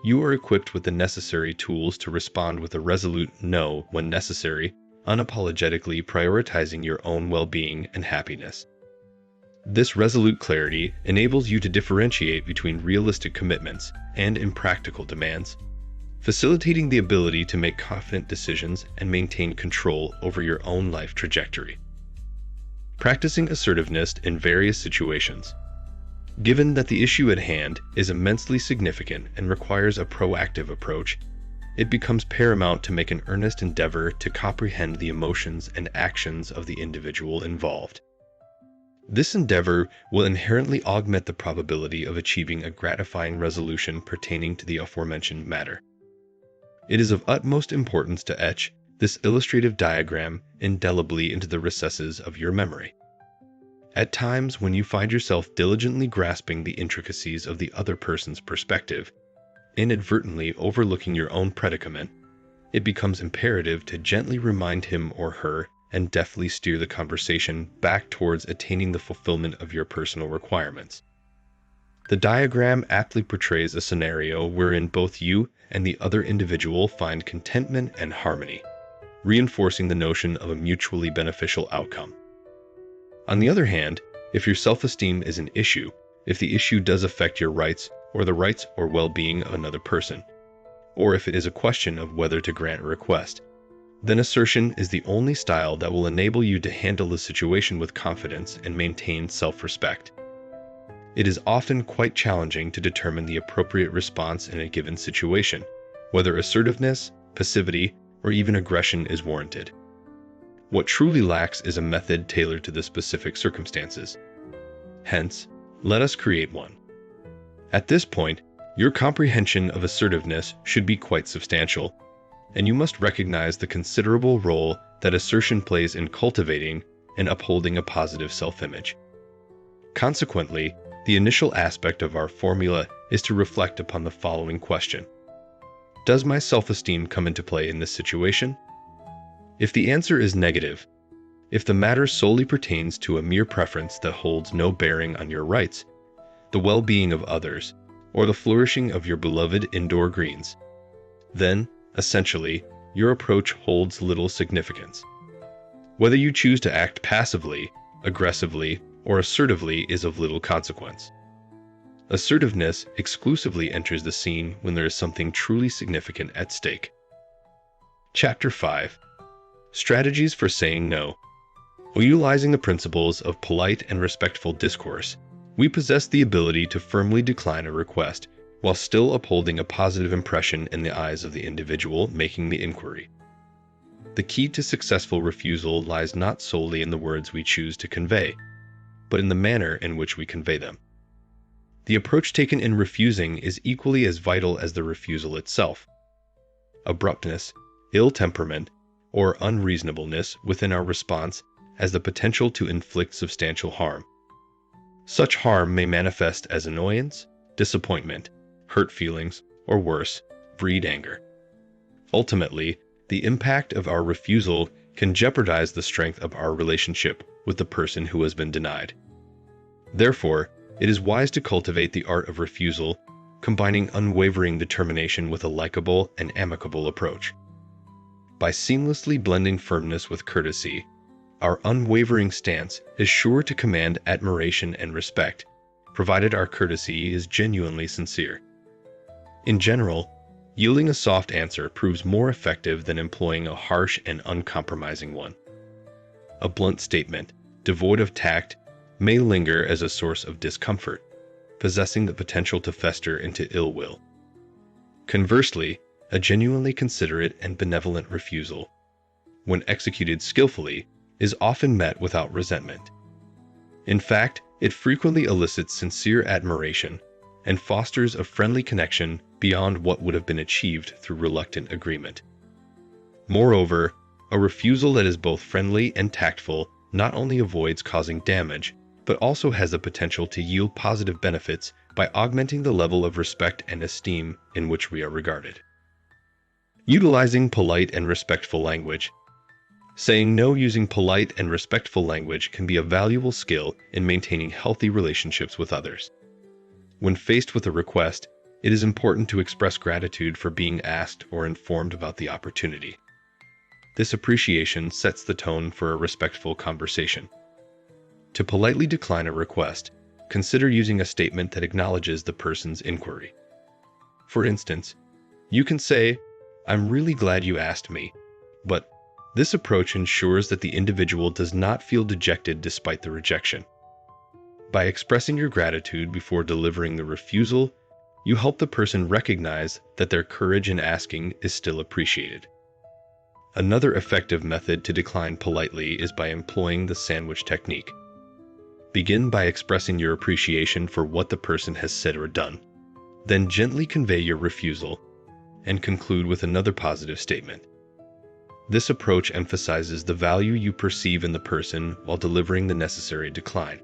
You are equipped with the necessary tools to respond with a resolute no when necessary, unapologetically prioritizing your own well-being and happiness. This resolute clarity enables you to differentiate between realistic commitments and impractical demands, facilitating the ability to make confident decisions and maintain control over your own life trajectory. Practicing assertiveness in various situations. Given that the issue at hand is immensely significant and requires a proactive approach, it becomes paramount to make an earnest endeavor to comprehend the emotions and actions of the individual involved. This endeavor will inherently augment the probability of achieving a gratifying resolution pertaining to the aforementioned matter. It is of utmost importance to etch this illustrative diagram indelibly into the recesses of your memory. At times when you find yourself diligently grasping the intricacies of the other person's perspective, inadvertently overlooking your own predicament, it becomes imperative to gently remind him or her and deftly steer the conversation back towards attaining the fulfillment of your personal requirements. The diagram aptly portrays a scenario wherein both you and the other individual find contentment and harmony, reinforcing the notion of a mutually beneficial outcome. On the other hand, if your self-esteem is an issue, if the issue does affect your rights or the rights or well-being of another person, or if it is a question of whether to grant a request, then assertion is the only style that will enable you to handle the situation with confidence and maintain self-respect. It is often quite challenging to determine the appropriate response in a given situation, whether assertiveness, passivity, or even aggression is warranted. What truly lacks is a method tailored to the specific circumstances. Hence, let us create one. At this point, your comprehension of assertiveness should be quite substantial, and you must recognize the considerable role that assertion plays in cultivating and upholding a positive self-image. Consequently, the initial aspect of our formula is to reflect upon the following question: does my self-esteem come into play in this situation? If the answer is negative, if the matter solely pertains to a mere preference that holds no bearing on your rights, the well-being of others, or the flourishing of your beloved indoor greens, then, essentially, your approach holds little significance. Whether you choose to act passively, aggressively, or assertively is of little consequence. Assertiveness exclusively enters the scene when there is something truly significant at stake. Chapter 5. Strategies for saying no. Utilizing the principles of polite and respectful discourse, we possess the ability to firmly decline a request while still upholding a positive impression in the eyes of the individual making the inquiry. The key to successful refusal lies not solely in the words we choose to convey, but in the manner in which we convey them. The approach taken in refusing is equally as vital as the refusal itself. Abruptness, ill temperament, or unreasonableness within our response has the potential to inflict substantial harm. Such harm may manifest as annoyance, disappointment, hurt feelings, or worse, breed anger. Ultimately, the impact of our refusal can jeopardize the strength of our relationship with the person who has been denied. Therefore, it is wise to cultivate the art of refusal, combining unwavering determination with a likable and amicable approach. By seamlessly blending firmness with courtesy, our unwavering stance is sure to command admiration and respect, provided our courtesy is genuinely sincere. In general, yielding a soft answer proves more effective than employing a harsh and uncompromising one. A blunt statement, devoid of tact, may linger as a source of discomfort, possessing the potential to fester into ill will. Conversely, a genuinely considerate and benevolent refusal, when executed skillfully, is often met without resentment. In fact, it frequently elicits sincere admiration and fosters a friendly connection beyond what would have been achieved through reluctant agreement. Moreover, a refusal that is both friendly and tactful not only avoids causing damage, but also has the potential to yield positive benefits by augmenting the level of respect and esteem in which we are regarded. Utilizing polite and respectful language. Saying no using polite and respectful language can be a valuable skill in maintaining healthy relationships with others. When faced with a request, it is important to express gratitude for being asked or informed about the opportunity. This appreciation sets the tone for a respectful conversation. To politely decline a request, consider using a statement that acknowledges the person's inquiry. For instance, you can say, "I'm really glad you asked me," but this approach ensures that the individual does not feel dejected despite the rejection. By expressing your gratitude before delivering the refusal, you help the person recognize that their courage in asking is still appreciated. Another effective method to decline politely is by employing the sandwich technique. Begin by expressing your appreciation for what the person has said or done. Then gently convey your refusal and conclude with another positive statement. This approach emphasizes the value you perceive in the person while delivering the necessary decline.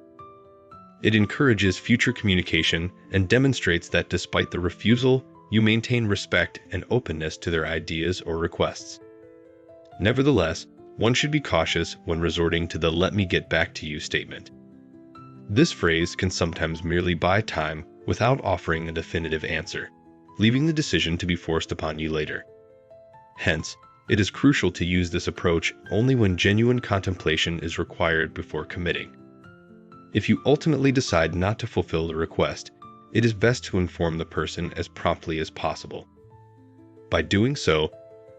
It encourages future communication and demonstrates that despite the refusal, you maintain respect and openness to their ideas or requests. Nevertheless, one should be cautious when resorting to the "let me get back to you" statement. This phrase can sometimes merely buy time without offering a definitive answer, leaving the decision to be forced upon you later. Hence, it is crucial to use this approach only when genuine contemplation is required before committing. If you ultimately decide not to fulfill the request, it is best to inform the person as promptly as possible. By doing so,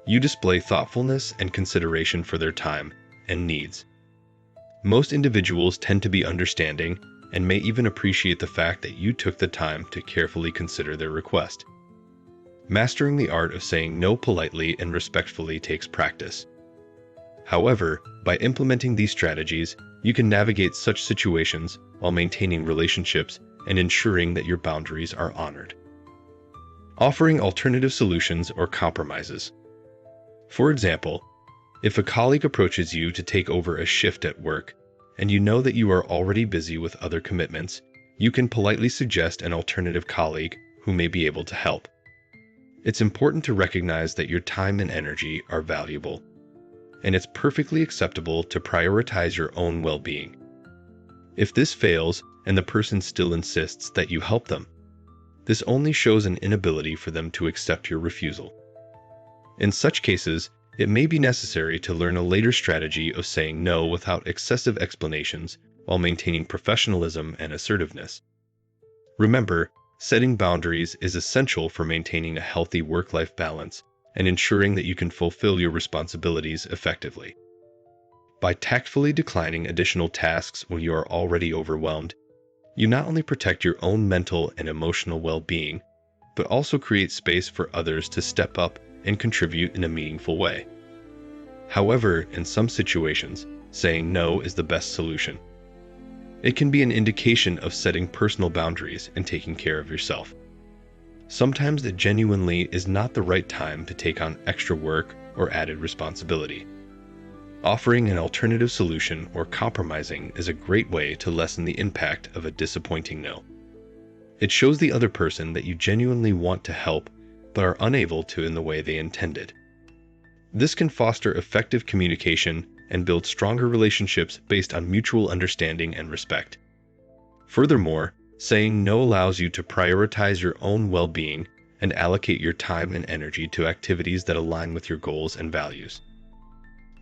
you display thoughtfulness and consideration for their time and needs. Most individuals tend to be understanding and may even appreciate the fact that you took the time to carefully consider their request. Mastering the art of saying no politely and respectfully takes practice. However, by implementing these strategies, you can navigate such situations while maintaining relationships and ensuring that your boundaries are honored. Offering alternative solutions or compromises. For example, if a colleague approaches you to take over a shift at work, and you know that you are already busy with other commitments, you can politely suggest an alternative colleague who may be able to help. It's important to recognize that your time and energy are valuable, and it's perfectly acceptable to prioritize your own well-being. If this fails and the person still insists that you help them, this only shows an inability for them to accept your refusal. In such cases, it may be necessary to learn a later strategy of saying no without excessive explanations while maintaining professionalism and assertiveness. Remember, setting boundaries is essential for maintaining a healthy work-life balance and ensuring that you can fulfill your responsibilities effectively. By tactfully declining additional tasks when you are already overwhelmed, you not only protect your own mental and emotional well-being, but also create space for others to step up and contribute in a meaningful way. However, in some situations, saying no is the best solution. It can be an indication of setting personal boundaries and taking care of yourself. Sometimes it genuinely is not the right time to take on extra work or added responsibility. Offering an alternative solution or compromising is a great way to lessen the impact of a disappointing no. It shows the other person that you genuinely want to help but are unable to in the way they intended. This can foster effective communication and build stronger relationships based on mutual understanding and respect. Furthermore, saying no allows you to prioritize your own well-being and allocate your time and energy to activities that align with your goals and values.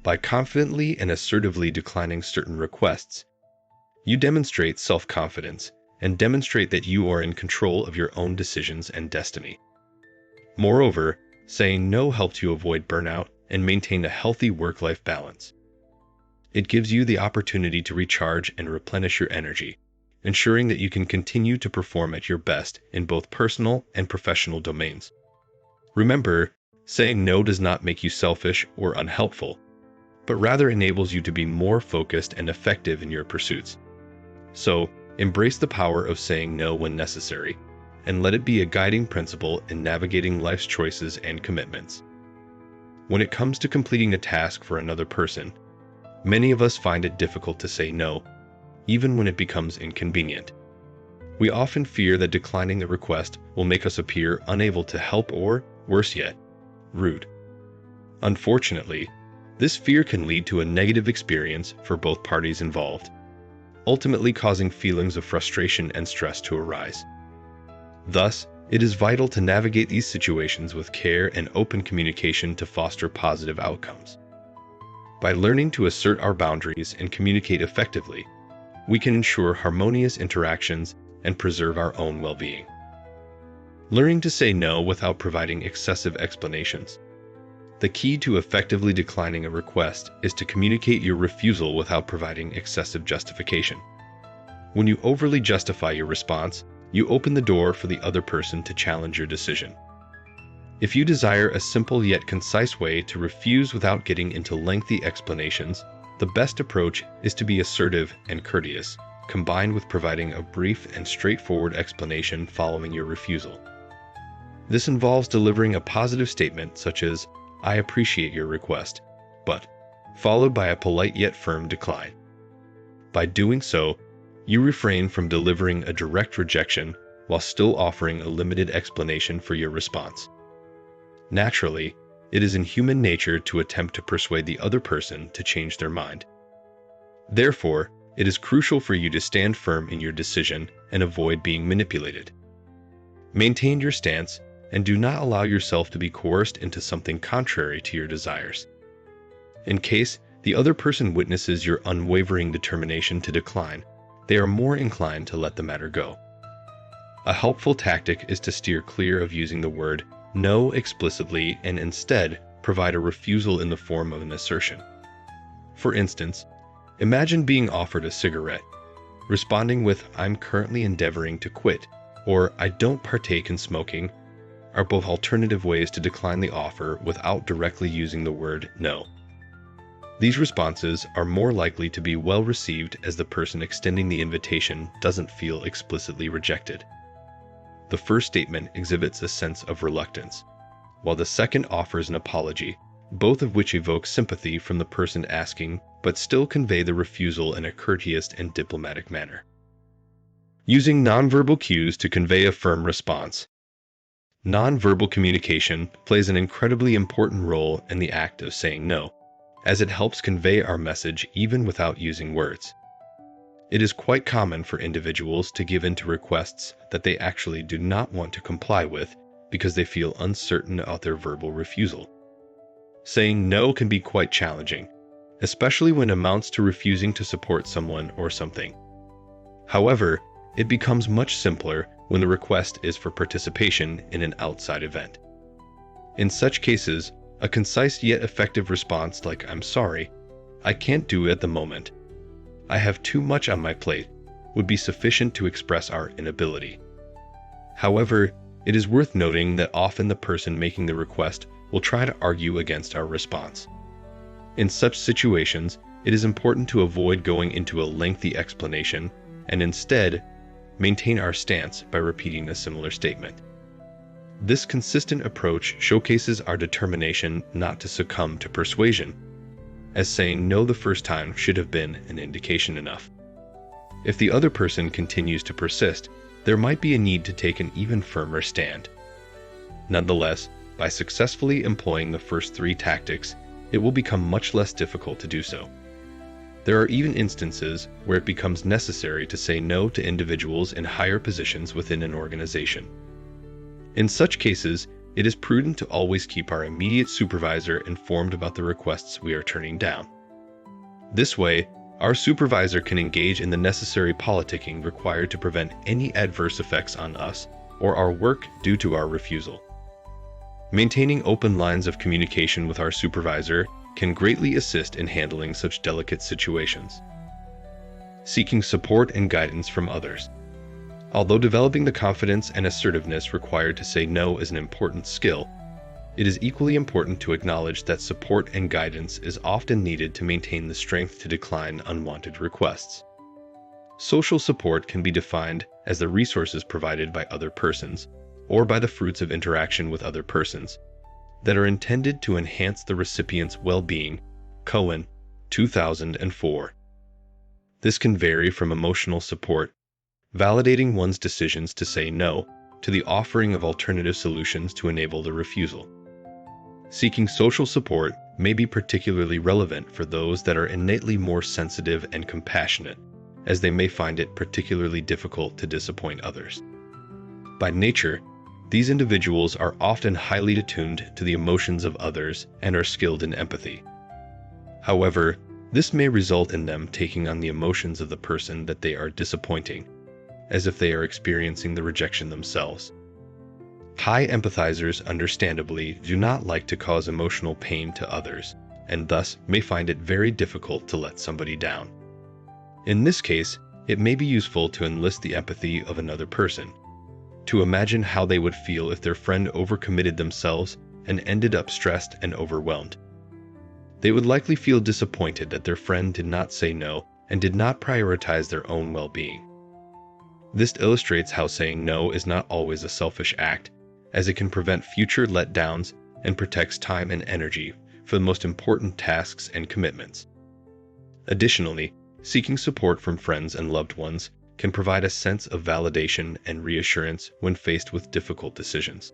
By confidently and assertively declining certain requests, you demonstrate self-confidence and demonstrate that you are in control of your own decisions and destiny. Moreover, saying no helps you avoid burnout and maintain a healthy work-life balance. It gives you the opportunity to recharge and replenish your energy, ensuring that you can continue to perform at your best in both personal and professional domains. Remember, saying no does not make you selfish or unhelpful, but rather enables you to be more focused and effective in your pursuits. So, embrace the power of saying no when necessary, and let it be a guiding principle in navigating life's choices and commitments. When it comes to completing a task for another person, many of us find it difficult to say no, even when it becomes inconvenient. We often fear that declining the request will make us appear unable to help or, worse yet, rude. Unfortunately, This fear can lead to a negative experience for both parties involved, ultimately causing feelings of frustration and stress to arise. Thus, it is vital to navigate these situations with care and open communication to foster positive outcomes. By learning to assert our boundaries and communicate effectively, we can ensure harmonious interactions and preserve our own well-being. Learning to say no without providing excessive explanations. The key to effectively declining a request is to communicate your refusal without providing excessive justification. When you overly justify your response, you open the door for the other person to challenge your decision. If you desire a simple yet concise way to refuse without getting into lengthy explanations, the best approach is to be assertive and courteous, combined with providing a brief and straightforward explanation following your refusal. This involves delivering a positive statement such as, "I appreciate your request, but," followed by a polite yet firm decline. By doing so, you refrain from delivering a direct rejection while still offering a limited explanation for your response. Naturally, it is in human nature to attempt to persuade the other person to change their mind. Therefore, it is crucial for you to stand firm in your decision and avoid being manipulated. Maintain your stance and do not allow yourself to be coerced into something contrary to your desires. In case the other person witnesses your unwavering determination to decline, they are more inclined to let the matter go. A helpful tactic is to steer clear of using the word no explicitly and instead provide a refusal in the form of an assertion. For instance, imagine being offered a cigarette. Responding with "I'm currently endeavoring to quit" or "I don't partake in smoking" are both alternative ways to decline the offer without directly using the word no. These responses are more likely to be well received as the person extending the invitation doesn't feel explicitly rejected. The first statement exhibits a sense of reluctance, while the second offers an apology, both of which evoke sympathy from the person asking but still convey the refusal in a courteous and diplomatic manner. Using nonverbal cues to convey a firm response. Nonverbal communication plays an incredibly important role in the act of saying no, as it helps convey our message even without using words. It is quite common for individuals to give in to requests that they actually do not want to comply with because they feel uncertain about their verbal refusal. Saying no can be quite challenging, especially when it amounts to refusing to support someone or something. However, it becomes much simpler when the request is for participation in an outside event. In such cases, a concise yet effective response like "I'm sorry, I can't do it at the moment, I have too much on my plate" would be sufficient to express our inability. However, it is worth noting that often the person making the request will try to argue against our response. In such situations, it is important to avoid going into a lengthy explanation and instead maintain our stance by repeating a similar statement. This consistent approach showcases our determination not to succumb to persuasion, as saying no the first time should have been an indication enough. If the other person continues to persist, there might be a need to take an even firmer stand. Nonetheless, by successfully employing the first three tactics, it will become much less difficult to do so. There are even instances where it becomes necessary to say no to individuals in higher positions within an organization. In such cases, it is prudent to always keep our immediate supervisor informed about the requests we are turning down. This way, our supervisor can engage in the necessary politicking required to prevent any adverse effects on us or our work due to our refusal. Maintaining open lines of communication with our supervisor can greatly assist in handling such delicate situations. Seeking support and guidance from others. Although developing the confidence and assertiveness required to say no is an important skill, it is equally important to acknowledge that support and guidance is often needed to maintain the strength to decline unwanted requests. Social support can be defined as the resources provided by other persons, or by the fruits of interaction with other persons, that are intended to enhance the recipient's well-being. Cohen, 2004. This can vary from emotional support, validating one's decisions to say no, to the offering of alternative solutions to enable the refusal. seeking social support may be particularly relevant for those that are innately more sensitive and compassionate, as they may find it particularly difficult to disappoint others. By nature, these individuals are often highly attuned to the emotions of others and are skilled in empathy. However, this may result in them taking on the emotions of the person that they are disappointing, as if they are experiencing the rejection themselves. High empathizers, understandably, do not like to cause emotional pain to others, and thus may find it very difficult to let somebody down. In this case, it may be useful to enlist the empathy of another person, to imagine how they would feel if their friend overcommitted themselves and ended up stressed and overwhelmed. They would likely feel disappointed that their friend did not say no and did not prioritize their own well-being. This illustrates how saying no is not always a selfish act, as it can prevent future letdowns and protects time and energy for the most important tasks and commitments. Additionally, seeking support from friends and loved ones can provide a sense of validation and reassurance when faced with difficult decisions.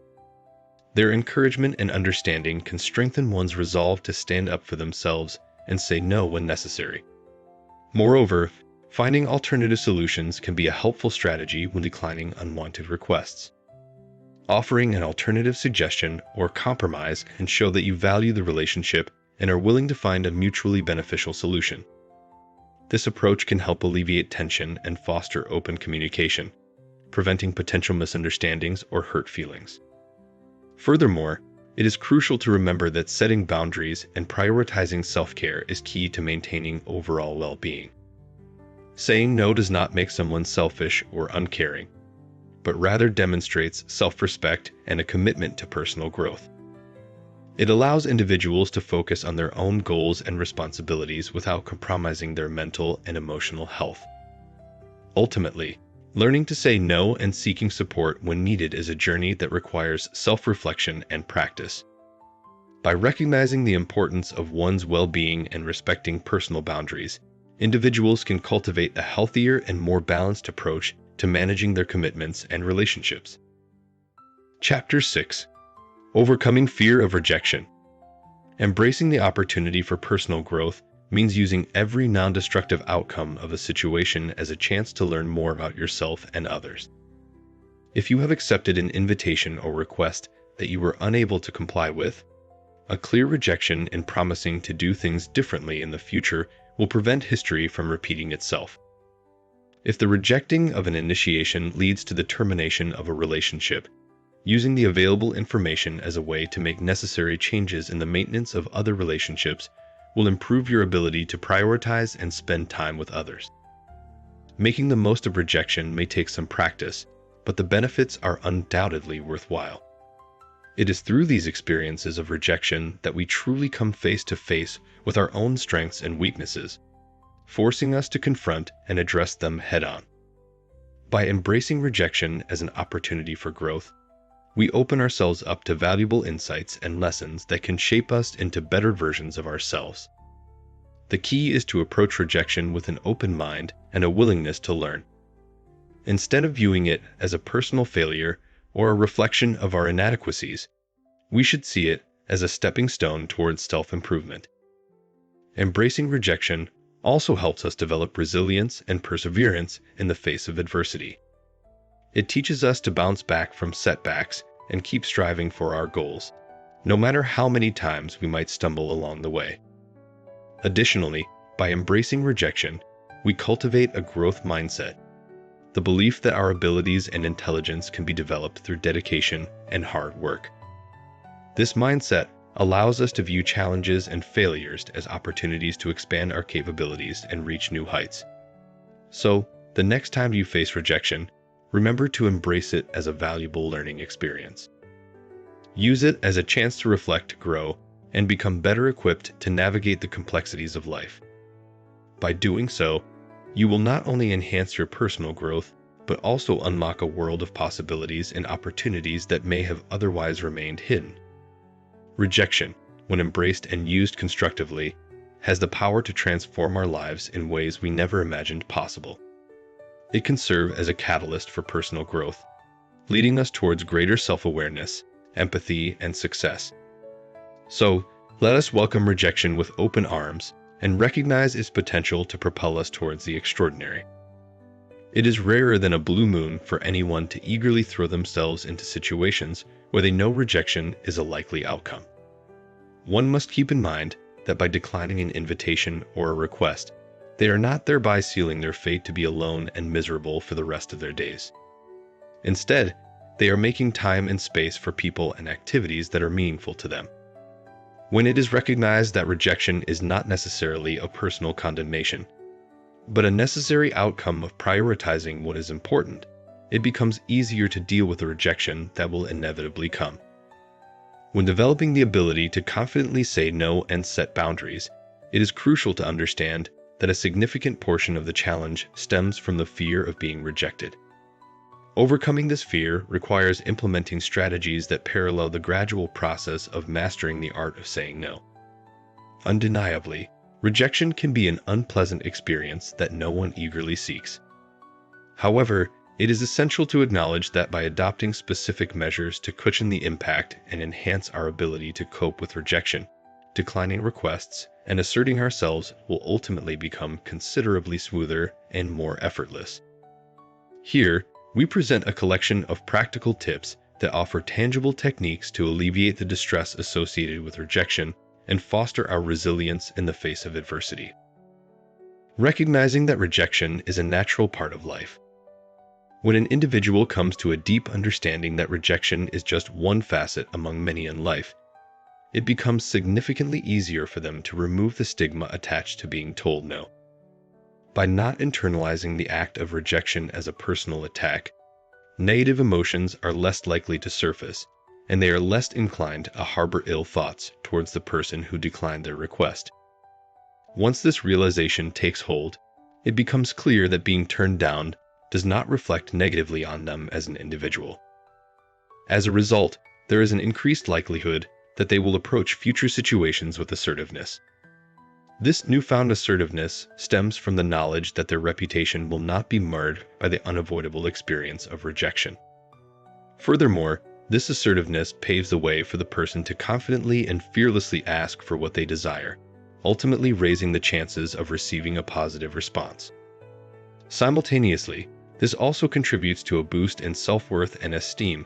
Their encouragement and understanding can strengthen one's resolve to stand up for themselves and say no when necessary. Moreover, finding alternative solutions can be a helpful strategy when declining unwanted requests. Offering an alternative suggestion or compromise can show that you value the relationship and are willing to find a mutually beneficial solution. This approach can help alleviate tension and foster open communication, preventing potential misunderstandings or hurt feelings. Furthermore, it is crucial to remember that setting boundaries and prioritizing self-care is key to maintaining overall well-being. Saying no does not make someone selfish or uncaring, but rather demonstrates self-respect and a commitment to personal growth. It allows individuals to focus on their own goals and responsibilities without compromising their mental and emotional health. Ultimately, learning to say no and seeking support when needed is a journey that requires self-reflection and practice. By recognizing the importance of one's well-being and respecting personal boundaries, individuals can cultivate a healthier and more balanced approach to managing their commitments and relationships. Chapter 6. Overcoming fear of rejection. Embracing the opportunity for personal growth means using every non-destructive outcome of a situation as a chance to learn more about yourself and others. If you have accepted an invitation or request that you were unable to comply with, a clear rejection in promising to do things differently in the future will prevent history from repeating itself. If the rejecting of an initiation leads to the termination of a relationship, using the available information as a way to make necessary changes in the maintenance of other relationships will improve your ability to prioritize and spend time with others. Making the most of rejection may take some practice, but the benefits are undoubtedly worthwhile. It is through these experiences of rejection that we truly come face to face with our own strengths and weaknesses, forcing us to confront and address them head-on. By embracing rejection as an opportunity for growth, we open ourselves up to valuable insights and lessons that can shape us into better versions of ourselves. The key is to approach rejection with an open mind and a willingness to learn. Instead of viewing it as a personal failure or a reflection of our inadequacies, we should see it as a stepping stone towards self-improvement. Embracing rejection also helps us develop resilience and perseverance in the face of adversity. It teaches us to bounce back from setbacks and keep striving for our goals, no matter how many times we might stumble along the way. Additionally, by embracing rejection, we cultivate a growth mindset, the belief that our abilities and intelligence can be developed through dedication and hard work. This mindset allows us to view challenges and failures as opportunities to expand our capabilities and reach new heights. So, the next time you face rejection, remember to embrace it as a valuable learning experience. Use it as a chance to reflect, grow, and become better equipped to navigate the complexities of life. By doing so, you will not only enhance your personal growth, but also unlock a world of possibilities and opportunities that may have otherwise remained hidden. Rejection, when embraced and used constructively, has the power to transform our lives in ways we never imagined possible. It can serve as a catalyst for personal growth, leading us towards greater self-awareness, empathy, and success. So, let us welcome rejection with open arms and recognize its potential to propel us towards the extraordinary. It is rarer than a blue moon for anyone to eagerly throw themselves into situations where they know rejection is a likely outcome. One must keep in mind that by declining an invitation or a request, they are not thereby sealing their fate to be alone and miserable for the rest of their days. Instead, they are making time and space for people and activities that are meaningful to them. When it is recognized that rejection is not necessarily a personal condemnation, but a necessary outcome of prioritizing what is important, it becomes easier to deal with the rejection that will inevitably come. When developing the ability to confidently say no and set boundaries, it is crucial to understand that a significant portion of the challenge stems from the fear of being rejected. Overcoming this fear requires implementing strategies that parallel the gradual process of mastering the art of saying no. Undeniably, rejection can be an unpleasant experience that no one eagerly seeks. However, it is essential to acknowledge that by adopting specific measures to cushion the impact and enhance our ability to cope with rejection, declining requests, and asserting ourselves will ultimately become considerably smoother and more effortless. Here, we present a collection of practical tips that offer tangible techniques to alleviate the distress associated with rejection and foster our resilience in the face of adversity. Recognizing that rejection is a natural part of life. When an individual comes to a deep understanding that rejection is just one facet among many in life, it becomes significantly easier for them to remove the stigma attached to being told no. By not internalizing the act of rejection as a personal attack, negative emotions are less likely to surface, and they are less inclined to harbor ill thoughts towards the person who declined their request. Once this realization takes hold, it becomes clear that being turned down does not reflect negatively on them as an individual. As a result, there is an increased likelihood that they will approach future situations with assertiveness. This newfound assertiveness stems from the knowledge that their reputation will not be marred by the unavoidable experience of rejection. Furthermore, this assertiveness paves the way for the person to confidently and fearlessly ask for what they desire, ultimately raising the chances of receiving a positive response. Simultaneously, this also contributes to a boost in self-worth and esteem,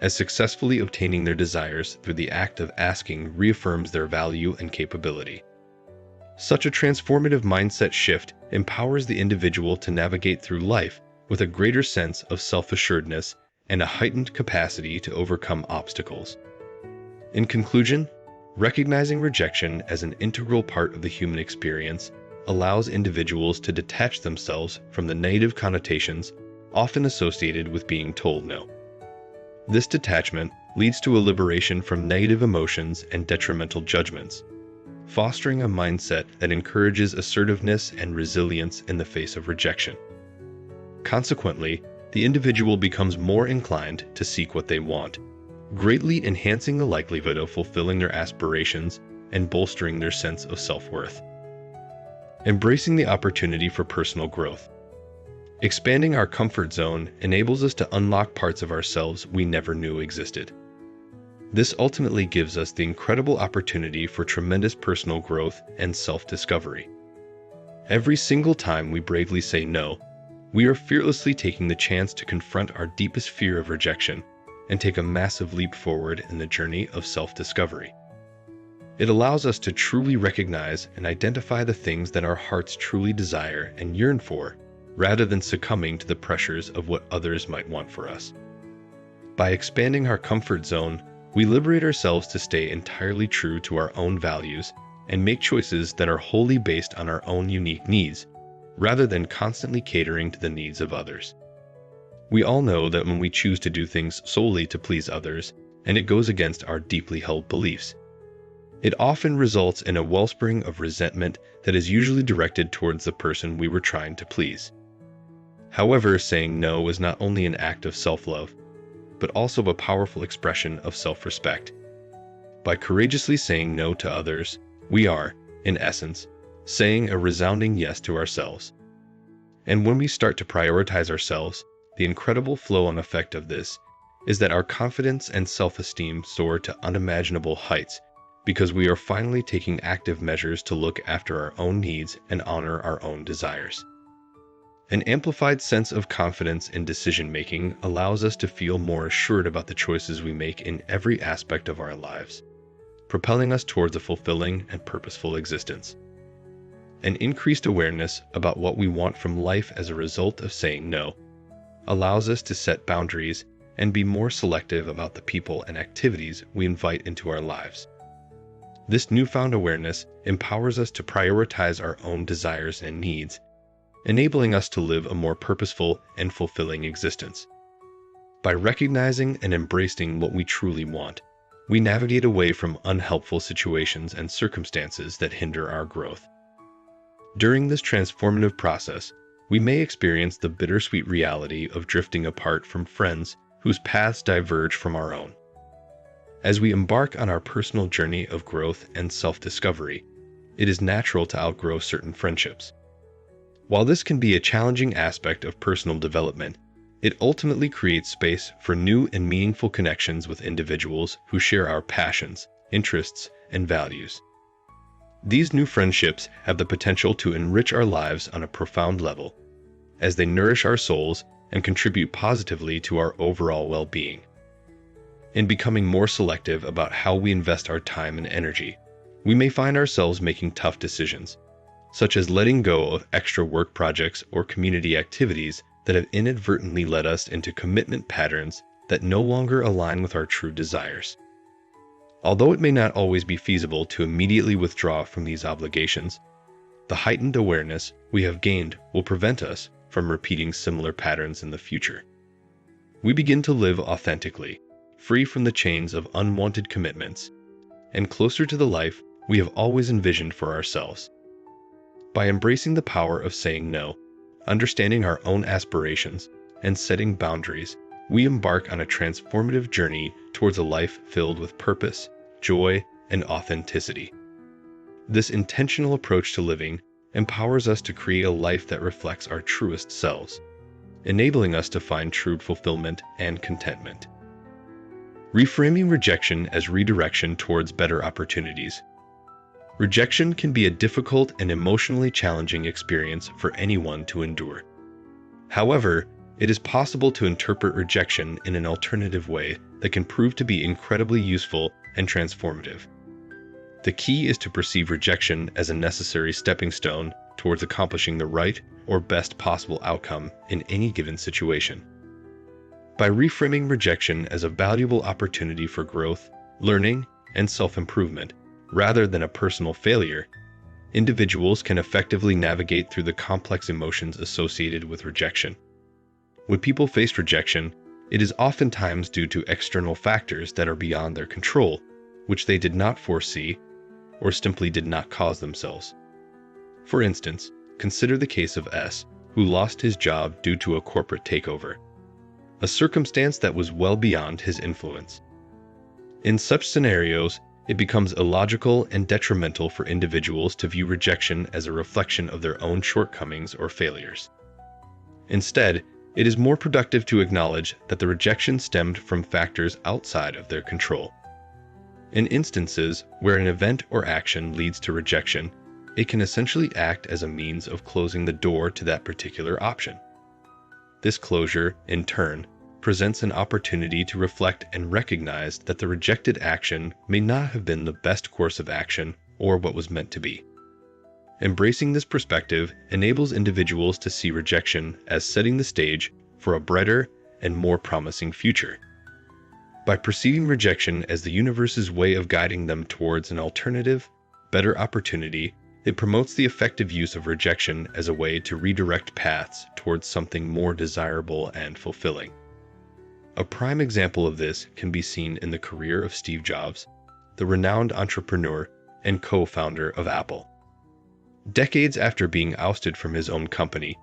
as successfully obtaining their desires through the act of asking reaffirms their value and capability. Such a transformative mindset shift empowers the individual to navigate through life with a greater sense of self-assuredness and a heightened capacity to overcome obstacles. In conclusion, recognizing rejection as an integral part of the human experience allows individuals to detach themselves from the negative connotations often associated with being told no. This detachment leads to a liberation from negative emotions and detrimental judgments, fostering a mindset that encourages assertiveness and resilience in the face of rejection. Consequently, the individual becomes more inclined to seek what they want, greatly enhancing the likelihood of fulfilling their aspirations and bolstering their sense of self-worth. Embracing the opportunity for personal growth. Expanding our comfort zone enables us to unlock parts of ourselves we never knew existed. This ultimately gives us the incredible opportunity for tremendous personal growth and self-discovery. Every single time we bravely say no, we are fearlessly taking the chance to confront our deepest fear of rejection and take a massive leap forward in the journey of self-discovery. It allows us to truly recognize and identify the things that our hearts truly desire and yearn for, rather than succumbing to the pressures of what others might want for us. By expanding our comfort zone, we liberate ourselves to stay entirely true to our own values and make choices that are wholly based on our own unique needs, rather than constantly catering to the needs of others. We all know that when we choose to do things solely to please others, and it goes against our deeply held beliefs, it often results in a wellspring of resentment that is usually directed towards the person we were trying to please. However, saying no is not only an act of self-love, but also a powerful expression of self-respect. By courageously saying no to others, we are, in essence, saying a resounding yes to ourselves. And when we start to prioritize ourselves, the incredible flow-on effect of this is that our confidence and self-esteem soar to unimaginable heights because we are finally taking active measures to look after our own needs and honor our own desires. An amplified sense of confidence in decision-making allows us to feel more assured about the choices we make in every aspect of our lives, propelling us towards a fulfilling and purposeful existence. An increased awareness about what we want from life as a result of saying no allows us to set boundaries and be more selective about the people and activities we invite into our lives. This newfound awareness empowers us to prioritize our own desires and needs, enabling us to live a more purposeful and fulfilling existence. By recognizing and embracing what we truly want, we navigate away from unhelpful situations and circumstances that hinder our growth. During this transformative process, we may experience the bittersweet reality of drifting apart from friends whose paths diverge from our own. As we embark on our personal journey of growth and self-discovery, it is natural to outgrow certain friendships. While this can be a challenging aspect of personal development, it ultimately creates space for new and meaningful connections with individuals who share our passions, interests, and values. These new friendships have the potential to enrich our lives on a profound level, as they nourish our souls and contribute positively to our overall well-being. In becoming more selective about how we invest our time and energy, we may find ourselves making tough decisions, such as letting go of extra work projects or community activities that have inadvertently led us into commitment patterns that no longer align with our true desires. Although it may not always be feasible to immediately withdraw from these obligations, the heightened awareness we have gained will prevent us from repeating similar patterns in the future. We begin to live authentically, free from the chains of unwanted commitments, and closer to the life we have always envisioned for ourselves. By embracing the power of saying no, understanding our own aspirations, and setting boundaries, we embark on a transformative journey towards a life filled with purpose, joy, and authenticity. This intentional approach to living empowers us to create a life that reflects our truest selves, enabling us to find true fulfillment and contentment. Reframing rejection as redirection towards better opportunities. Rejection can be a difficult and emotionally challenging experience for anyone to endure. However, it is possible to interpret rejection in an alternative way that can prove to be incredibly useful and transformative. The key is to perceive rejection as a necessary stepping stone towards accomplishing the right or best possible outcome in any given situation. By reframing rejection as a valuable opportunity for growth, learning, and self-improvement, rather than a personal failure, individuals can effectively navigate through the complex emotions associated with rejection. When people face rejection, it is oftentimes due to external factors that are beyond their control, which they did not foresee or simply did not cause themselves. For instance, consider the case of S, who lost his job due to a corporate takeover, a circumstance that was well beyond his influence. In such scenarios, it becomes illogical and detrimental for individuals to view rejection as a reflection of their own shortcomings or failures. Instead, it is more productive to acknowledge that the rejection stemmed from factors outside of their control. In instances where an event or action leads to rejection, it can essentially act as a means of closing the door to that particular option. This closure, in turn, presents an opportunity to reflect and recognize that the rejected action may not have been the best course of action or what was meant to be. Embracing this perspective enables individuals to see rejection as setting the stage for a brighter and more promising future. By perceiving rejection as the universe's way of guiding them towards an alternative, better opportunity, it promotes the effective use of rejection as a way to redirect paths towards something more desirable and fulfilling. A prime example of this can be seen in the career of Steve Jobs, the renowned entrepreneur and co-founder of Apple. Decades after being ousted from his own company,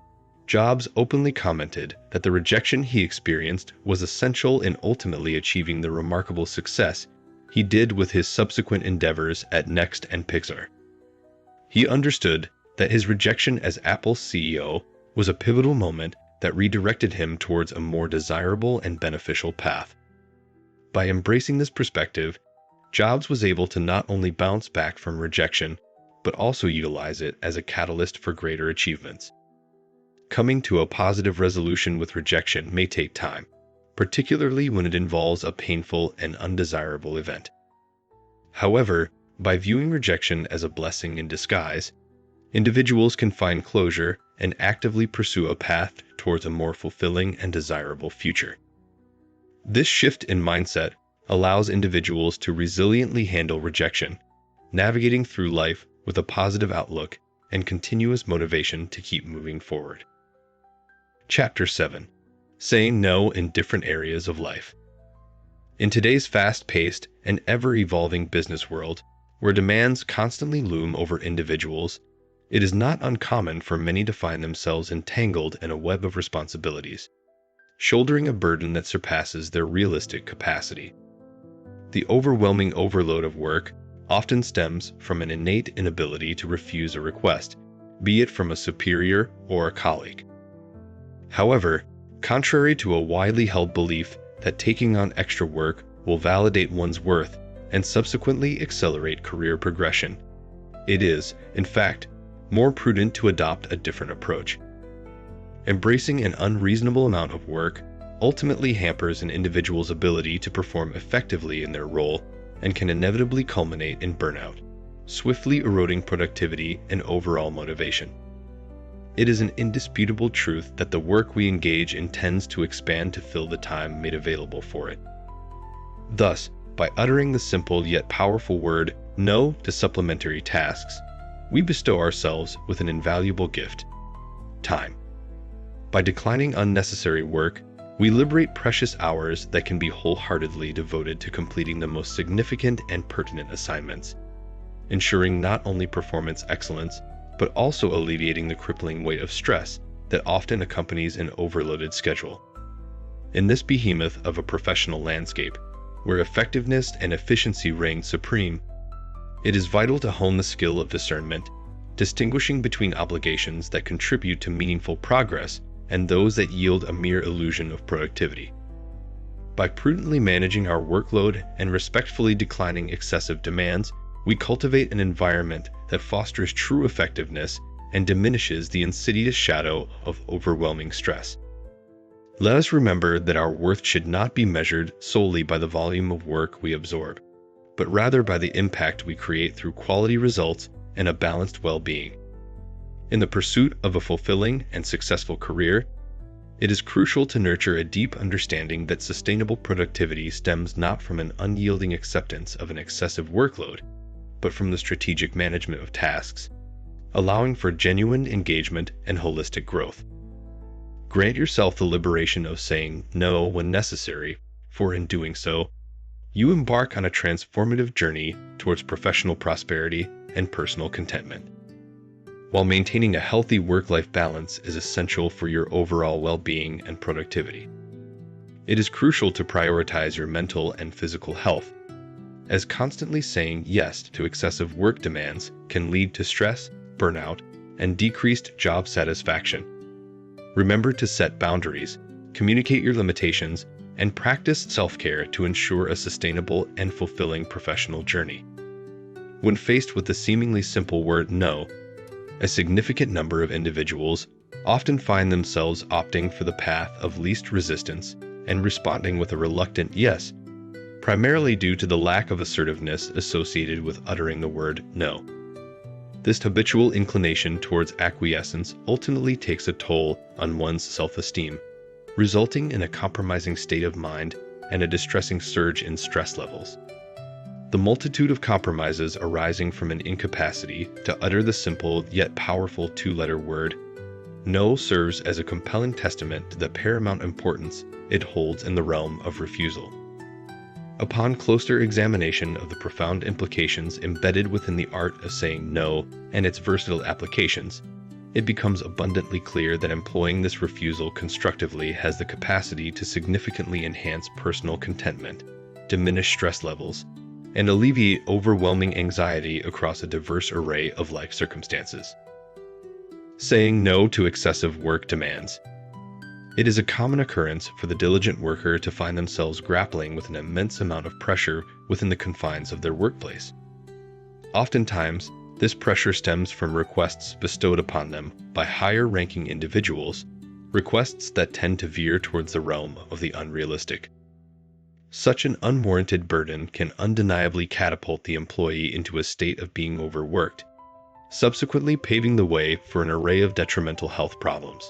Jobs openly commented that the rejection he experienced was essential in ultimately achieving the remarkable success he did with his subsequent endeavors at Next and Pixar. He understood that his rejection as Apple's CEO was a pivotal moment that redirected him towards a more desirable and beneficial path. By embracing this perspective, Jobs was able to not only bounce back from rejection, but also utilize it as a catalyst for greater achievements. Coming to a positive resolution with rejection may take time, particularly when it involves a painful and undesirable event. However, by viewing rejection as a blessing in disguise, individuals can find closure and actively pursue a path towards a more fulfilling and desirable future. This shift in mindset allows individuals to resiliently handle rejection, navigating through life with a positive outlook and continuous motivation to keep moving forward. Chapter 7. Saying No in Different Areas of Life. In today's fast-paced and ever-evolving business world, where demands constantly loom over individuals, it is not uncommon for many to find themselves entangled in a web of responsibilities, shouldering a burden that surpasses their realistic capacity. The overwhelming overload of work often stems from an innate inability to refuse a request, be it from a superior or a colleague. However, contrary to a widely held belief that taking on extra work will validate one's worth and subsequently accelerate career progression, it is, in fact, more prudent to adopt a different approach. Embracing an unreasonable amount of work ultimately hampers an individual's ability to perform effectively in their role and can inevitably culminate in burnout, swiftly eroding productivity and overall motivation. It is an indisputable truth that the work we engage in tends to expand to fill the time made available for it. Thus, by uttering the simple yet powerful word "no" to supplementary tasks, we bestow ourselves with an invaluable gift: time. By declining unnecessary work, we liberate precious hours that can be wholeheartedly devoted to completing the most significant and pertinent assignments, ensuring not only performance excellence, but also alleviating the crippling weight of stress that often accompanies an overloaded schedule. In this behemoth of a professional landscape, where effectiveness and efficiency reign supreme, it is vital to hone the skill of discernment, distinguishing between obligations that contribute to meaningful progress and those that yield a mere illusion of productivity. By prudently managing our workload and respectfully declining excessive demands, we cultivate an environment that fosters true effectiveness and diminishes the insidious shadow of overwhelming stress. Let us remember that our worth should not be measured solely by the volume of work we absorb, but rather by the impact we create through quality results and a balanced well-being. In the pursuit of a fulfilling and successful career, it is crucial to nurture a deep understanding that sustainable productivity stems not from an unyielding acceptance of an excessive workload, but from the strategic management of tasks, allowing for genuine engagement and holistic growth. Grant yourself the liberation of saying no when necessary, for in doing so, you embark on a transformative journey towards professional prosperity and personal contentment. While maintaining a healthy work-life balance is essential for your overall well-being and productivity, it is crucial to prioritize your mental and physical health, as constantly saying yes to excessive work demands can lead to stress, burnout, and decreased job satisfaction. Remember to set boundaries, communicate your limitations, and practice self-care to ensure a sustainable and fulfilling professional journey. When faced with the seemingly simple word "no," a significant number of individuals often find themselves opting for the path of least resistance and responding with a reluctant yes, primarily due to the lack of assertiveness associated with uttering the word "no." This habitual inclination towards acquiescence ultimately takes a toll on one's self-esteem, resulting in a compromising state of mind and a distressing surge in stress levels. The multitude of compromises arising from an incapacity to utter the simple yet powerful two-letter word "no" serves as a compelling testament to the paramount importance it holds in the realm of refusal. Upon closer examination of the profound implications embedded within the art of saying no and its versatile applications, it becomes abundantly clear that employing this refusal constructively has the capacity to significantly enhance personal contentment, diminish stress levels, and alleviate overwhelming anxiety across a diverse array of life circumstances. Saying no to excessive work demands. It is a common occurrence for the diligent worker to find themselves grappling with an immense amount of pressure within the confines of their workplace. Oftentimes, this pressure stems from requests bestowed upon them by higher-ranking individuals, requests that tend to veer towards the realm of the unrealistic. Such an unwarranted burden can undeniably catapult the employee into a state of being overworked, subsequently paving the way for an array of detrimental health problems.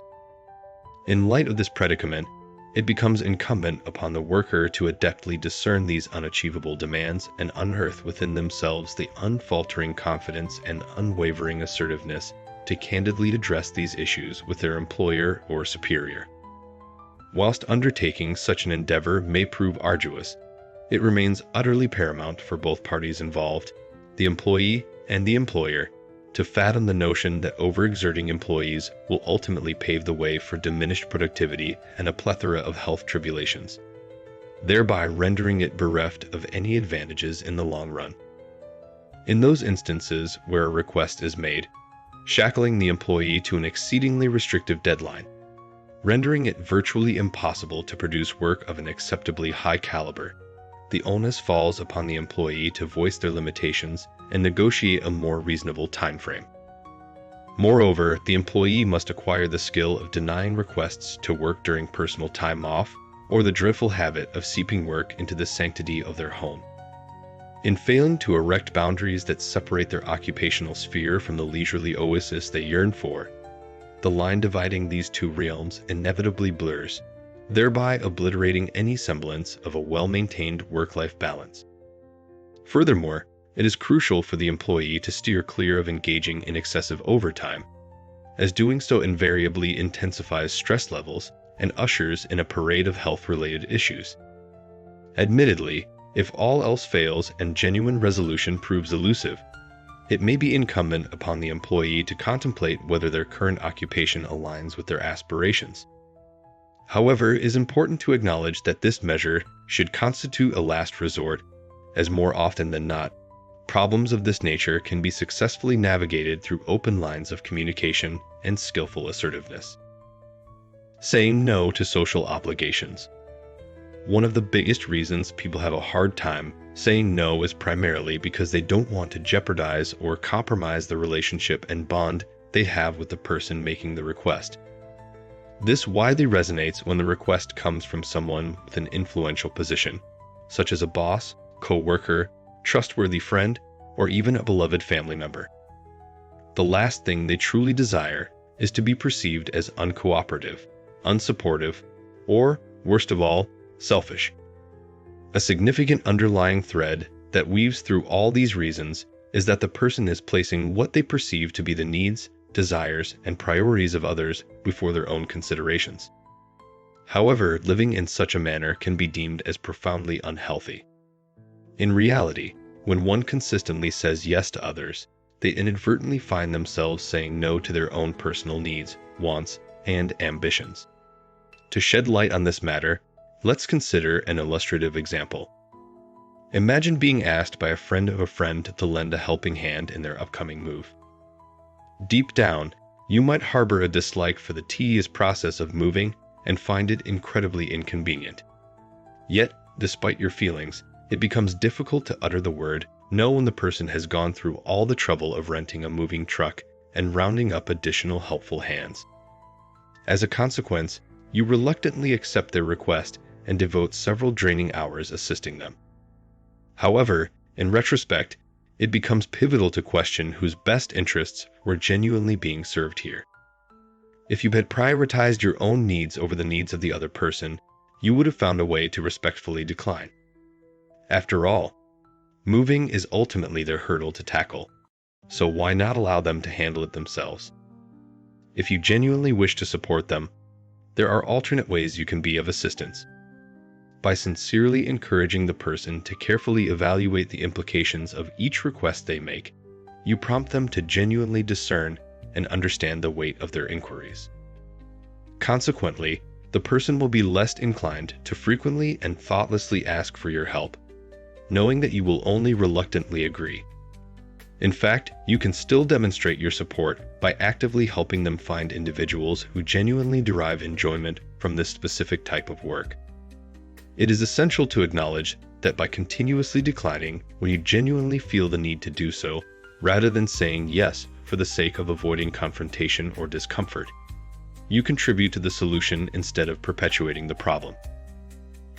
In light of this predicament, it becomes incumbent upon the worker to adeptly discern these unachievable demands and unearth within themselves the unfaltering confidence and unwavering assertiveness to candidly address these issues with their employer or superior. Whilst undertaking such an endeavor may prove arduous, it remains utterly paramount for both parties involved, the employee and the employer, to fathom the notion that overexerting employees will ultimately pave the way for diminished productivity and a plethora of health tribulations, thereby rendering it bereft of any advantages in the long run. In those instances where a request is made, shackling the employee to an exceedingly restrictive deadline, rendering it virtually impossible to produce work of an acceptably high caliber, the onus falls upon the employee to voice their limitations and negotiate a more reasonable time frame. Moreover, the employee must acquire the skill of denying requests to work during personal time off or the dreadful habit of seeping work into the sanctity of their home. In failing to erect boundaries that separate their occupational sphere from the leisurely oasis they yearn for, the line dividing these two realms inevitably blurs, thereby obliterating any semblance of a well-maintained work-life balance. Furthermore, it is crucial for the employee to steer clear of engaging in excessive overtime, as doing so invariably intensifies stress levels and ushers in a parade of health-related issues. Admittedly, if all else fails and genuine resolution proves elusive, it may be incumbent upon the employee to contemplate whether their current occupation aligns with their aspirations. However, it is important to acknowledge that this measure should constitute a last resort, as more often than not, problems of this nature can be successfully navigated through open lines of communication and skillful assertiveness. Saying no to social obligations. One of the biggest reasons people have a hard time saying no is primarily because they don't want to jeopardize or compromise the relationship and bond they have with the person making the request. This widely resonates when the request comes from someone with an influential position, such as a boss, co-worker, trustworthy friend, or even a beloved family member. The last thing they truly desire is to be perceived as uncooperative, unsupportive, or, worst of all, selfish. A significant underlying thread that weaves through all these reasons is that the person is placing what they perceive to be the needs, desires, and priorities of others before their own considerations. However, living in such a manner can be deemed as profoundly unhealthy. In reality, when one consistently says yes to others, they inadvertently find themselves saying no to their own personal needs, wants, and ambitions. To shed light on this matter, let's consider an illustrative example. Imagine being asked by a friend of a friend to lend a helping hand in their upcoming move. Deep down, you might harbor a dislike for the tedious process of moving and find it incredibly inconvenient. Yet, despite your feelings, it becomes difficult to utter the word no when the person has gone through all the trouble of renting a moving truck and rounding up additional helpful hands. As a consequence, you reluctantly accept their request and devote several draining hours assisting them. However, in retrospect, it becomes pivotal to question whose best interests were genuinely being served here. If you had prioritized your own needs over the needs of the other person, you would have found a way to respectfully decline. After all, moving is ultimately their hurdle to tackle, so why not allow them to handle it themselves? If you genuinely wish to support them, there are alternate ways you can be of assistance. By sincerely encouraging the person to carefully evaluate the implications of each request they make, you prompt them to genuinely discern and understand the weight of their inquiries. Consequently, the person will be less inclined to frequently and thoughtlessly ask for your help, knowing that you will only reluctantly agree. In fact, you can still demonstrate your support by actively helping them find individuals who genuinely derive enjoyment from this specific type of work. It is essential to acknowledge that by continuously declining when you genuinely feel the need to do so, rather than saying yes for the sake of avoiding confrontation or discomfort, you contribute to the solution instead of perpetuating the problem.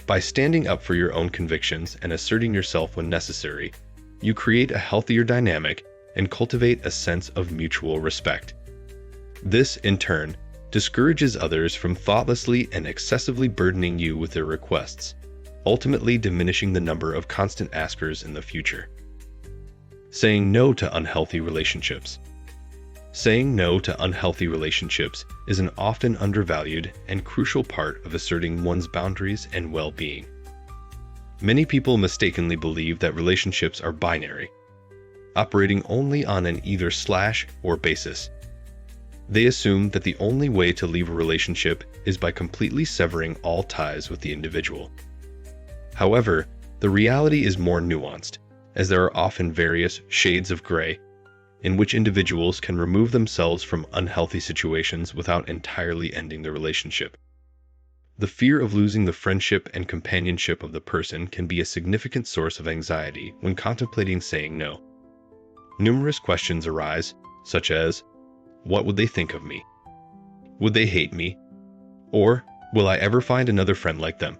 By standing up for your own convictions and asserting yourself when necessary, you create a healthier dynamic and cultivate a sense of mutual respect. This, in turn, discourages others from thoughtlessly and excessively burdening you with their requests, ultimately diminishing the number of constant askers in the future. Saying no to unhealthy relationships. Saying no to unhealthy relationships is an often undervalued and crucial part of asserting one's boundaries and well-being. Many people mistakenly believe that relationships are binary, operating only on an either/or basis. They assume that the only way to leave a relationship is by completely severing all ties with the individual. However, the reality is more nuanced, as there are often various shades of gray in which individuals can remove themselves from unhealthy situations without entirely ending the relationship. The fear of losing the friendship and companionship of the person can be a significant source of anxiety when contemplating saying no. Numerous questions arise, such as, what would they think of me? Would they hate me? Or, will I ever find another friend like them?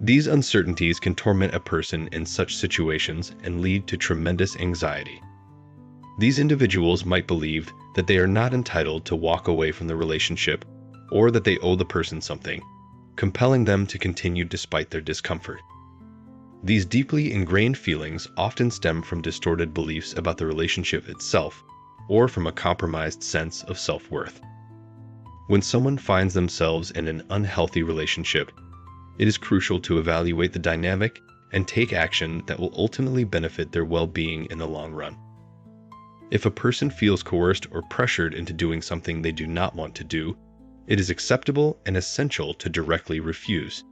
These uncertainties can torment a person in such situations and lead to tremendous anxiety. These individuals might believe that they are not entitled to walk away from the relationship or that they owe the person something, compelling them to continue despite their discomfort. These deeply ingrained feelings often stem from distorted beliefs about the relationship itself or from a compromised sense of self-worth. When someone finds themselves in an unhealthy relationship, it is crucial to evaluate the dynamic and take action that will ultimately benefit their well-being in the long run. If a person feels coerced or pressured into doing something they do not want to do, it is acceptable and essential to directly refuse.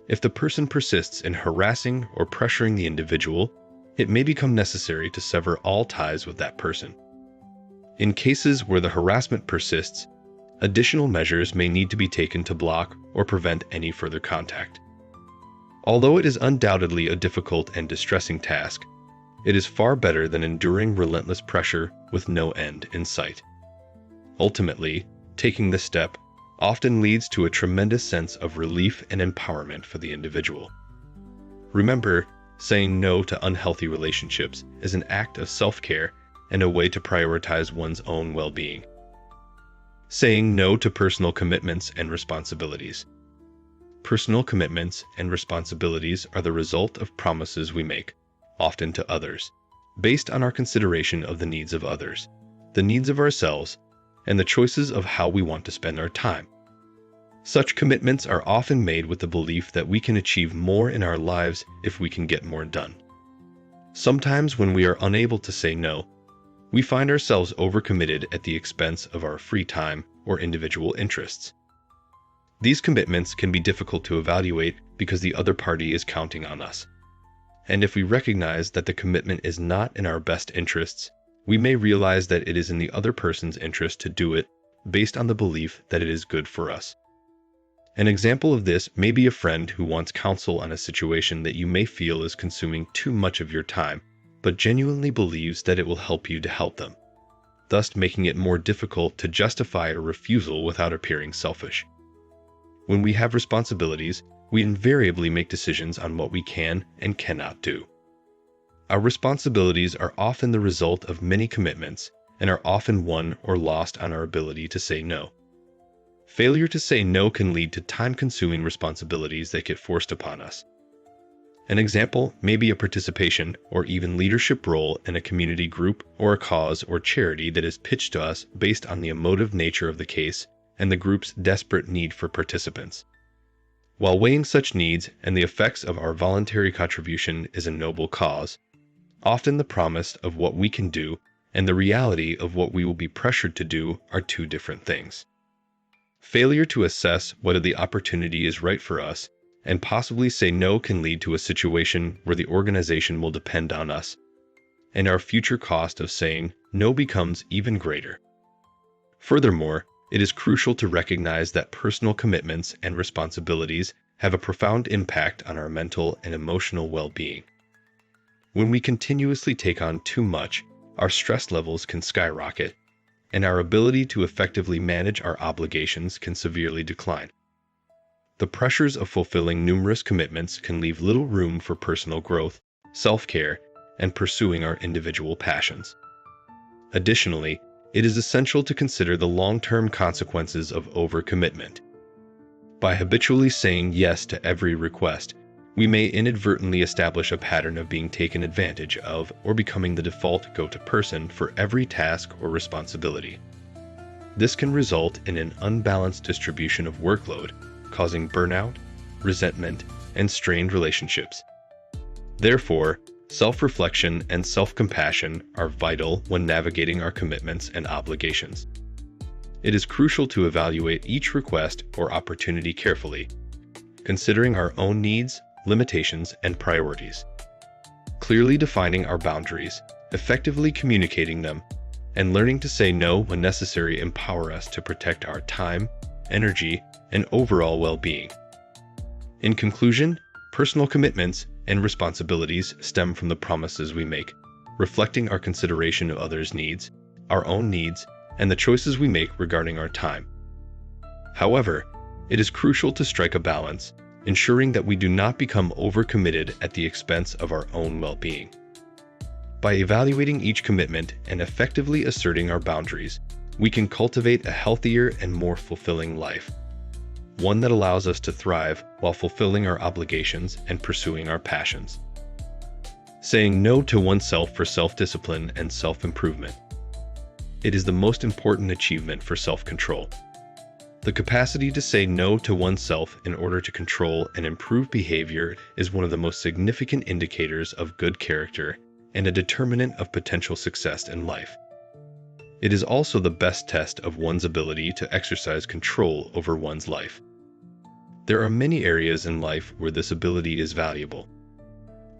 If the person persists in harassing or pressuring the individual, it may become necessary to sever all ties with that person. In cases where the harassment persists, additional measures may need to be taken to block or prevent any further contact. Although it is undoubtedly a difficult and distressing task, it is far better than enduring relentless pressure with no end in sight. Ultimately, taking this step often leads to a tremendous sense of relief and empowerment for the individual. Remember, saying no to unhealthy relationships is an act of self-care and a way to prioritize one's own well-being. Saying no to personal commitments and responsibilities. Personal commitments and responsibilities are the result of promises we make, often to others, based on our consideration of the needs of others, the needs of ourselves, and the choices of how we want to spend our time. Such commitments are often made with the belief that we can achieve more in our lives if we can get more done. Sometimes when we are unable to say no, we find ourselves overcommitted at the expense of our free time or individual interests. These commitments can be difficult to evaluate because the other party is counting on us. And if we recognize that the commitment is not in our best interests, we may realize that it is in the other person's interest to do it based on the belief that it is good for us. An example of this may be a friend who wants counsel on a situation that you may feel is consuming too much of your time, but genuinely believes that it will help you to help them, thus making it more difficult to justify a refusal without appearing selfish. When we have responsibilities, we invariably make decisions on what we can and cannot do. Our responsibilities are often the result of many commitments and are often won or lost on our ability to say no. Failure to say no can lead to time-consuming responsibilities that get forced upon us. An example may be a participation or even leadership role in a community group or a cause or charity that is pitched to us based on the emotive nature of the case and the group's desperate need for participants. While weighing such needs and the effects of our voluntary contribution is a noble cause, often the promise of what we can do and the reality of what we will be pressured to do are two different things. Failure to assess whether the opportunity is right for us and possibly say no can lead to a situation where the organization will depend on us, and our future cost of saying no becomes even greater. Furthermore, it is crucial to recognize that personal commitments and responsibilities have a profound impact on our mental and emotional well-being. When we continuously take on too much, our stress levels can skyrocket, and our ability to effectively manage our obligations can severely decline. The pressures of fulfilling numerous commitments can leave little room for personal growth, self-care, and pursuing our individual passions. Additionally, it is essential to consider the long-term consequences of overcommitment. By habitually saying yes to every request, we may inadvertently establish a pattern of being taken advantage of or becoming the default go-to person for every task or responsibility. This can result in an unbalanced distribution of workload, causing burnout, resentment, and strained relationships. Therefore, self-reflection and self-compassion are vital when navigating our commitments and obligations. It is crucial to evaluate each request or opportunity carefully, considering our own needs, limitations, and priorities. Clearly defining our boundaries, effectively communicating them, and learning to say no when necessary empower us to protect our time, energy, and overall well-being. In conclusion, personal commitments and responsibilities stem from the promises we make, reflecting our consideration of others' needs, our own needs, and the choices we make regarding our time. However, it is crucial to strike a balance, ensuring that we do not become overcommitted at the expense of our own well-being. By evaluating each commitment and effectively asserting our boundaries, we can cultivate a healthier and more fulfilling life, one that allows us to thrive while fulfilling our obligations and pursuing our passions. Saying no to oneself for self-discipline and self-improvement. It is the most important achievement for self-control. The capacity to say no to oneself in order to control and improve behavior is one of the most significant indicators of good character and a determinant of potential success in life. It is also the best test of one's ability to exercise control over one's life. There are many areas in life where this ability is valuable.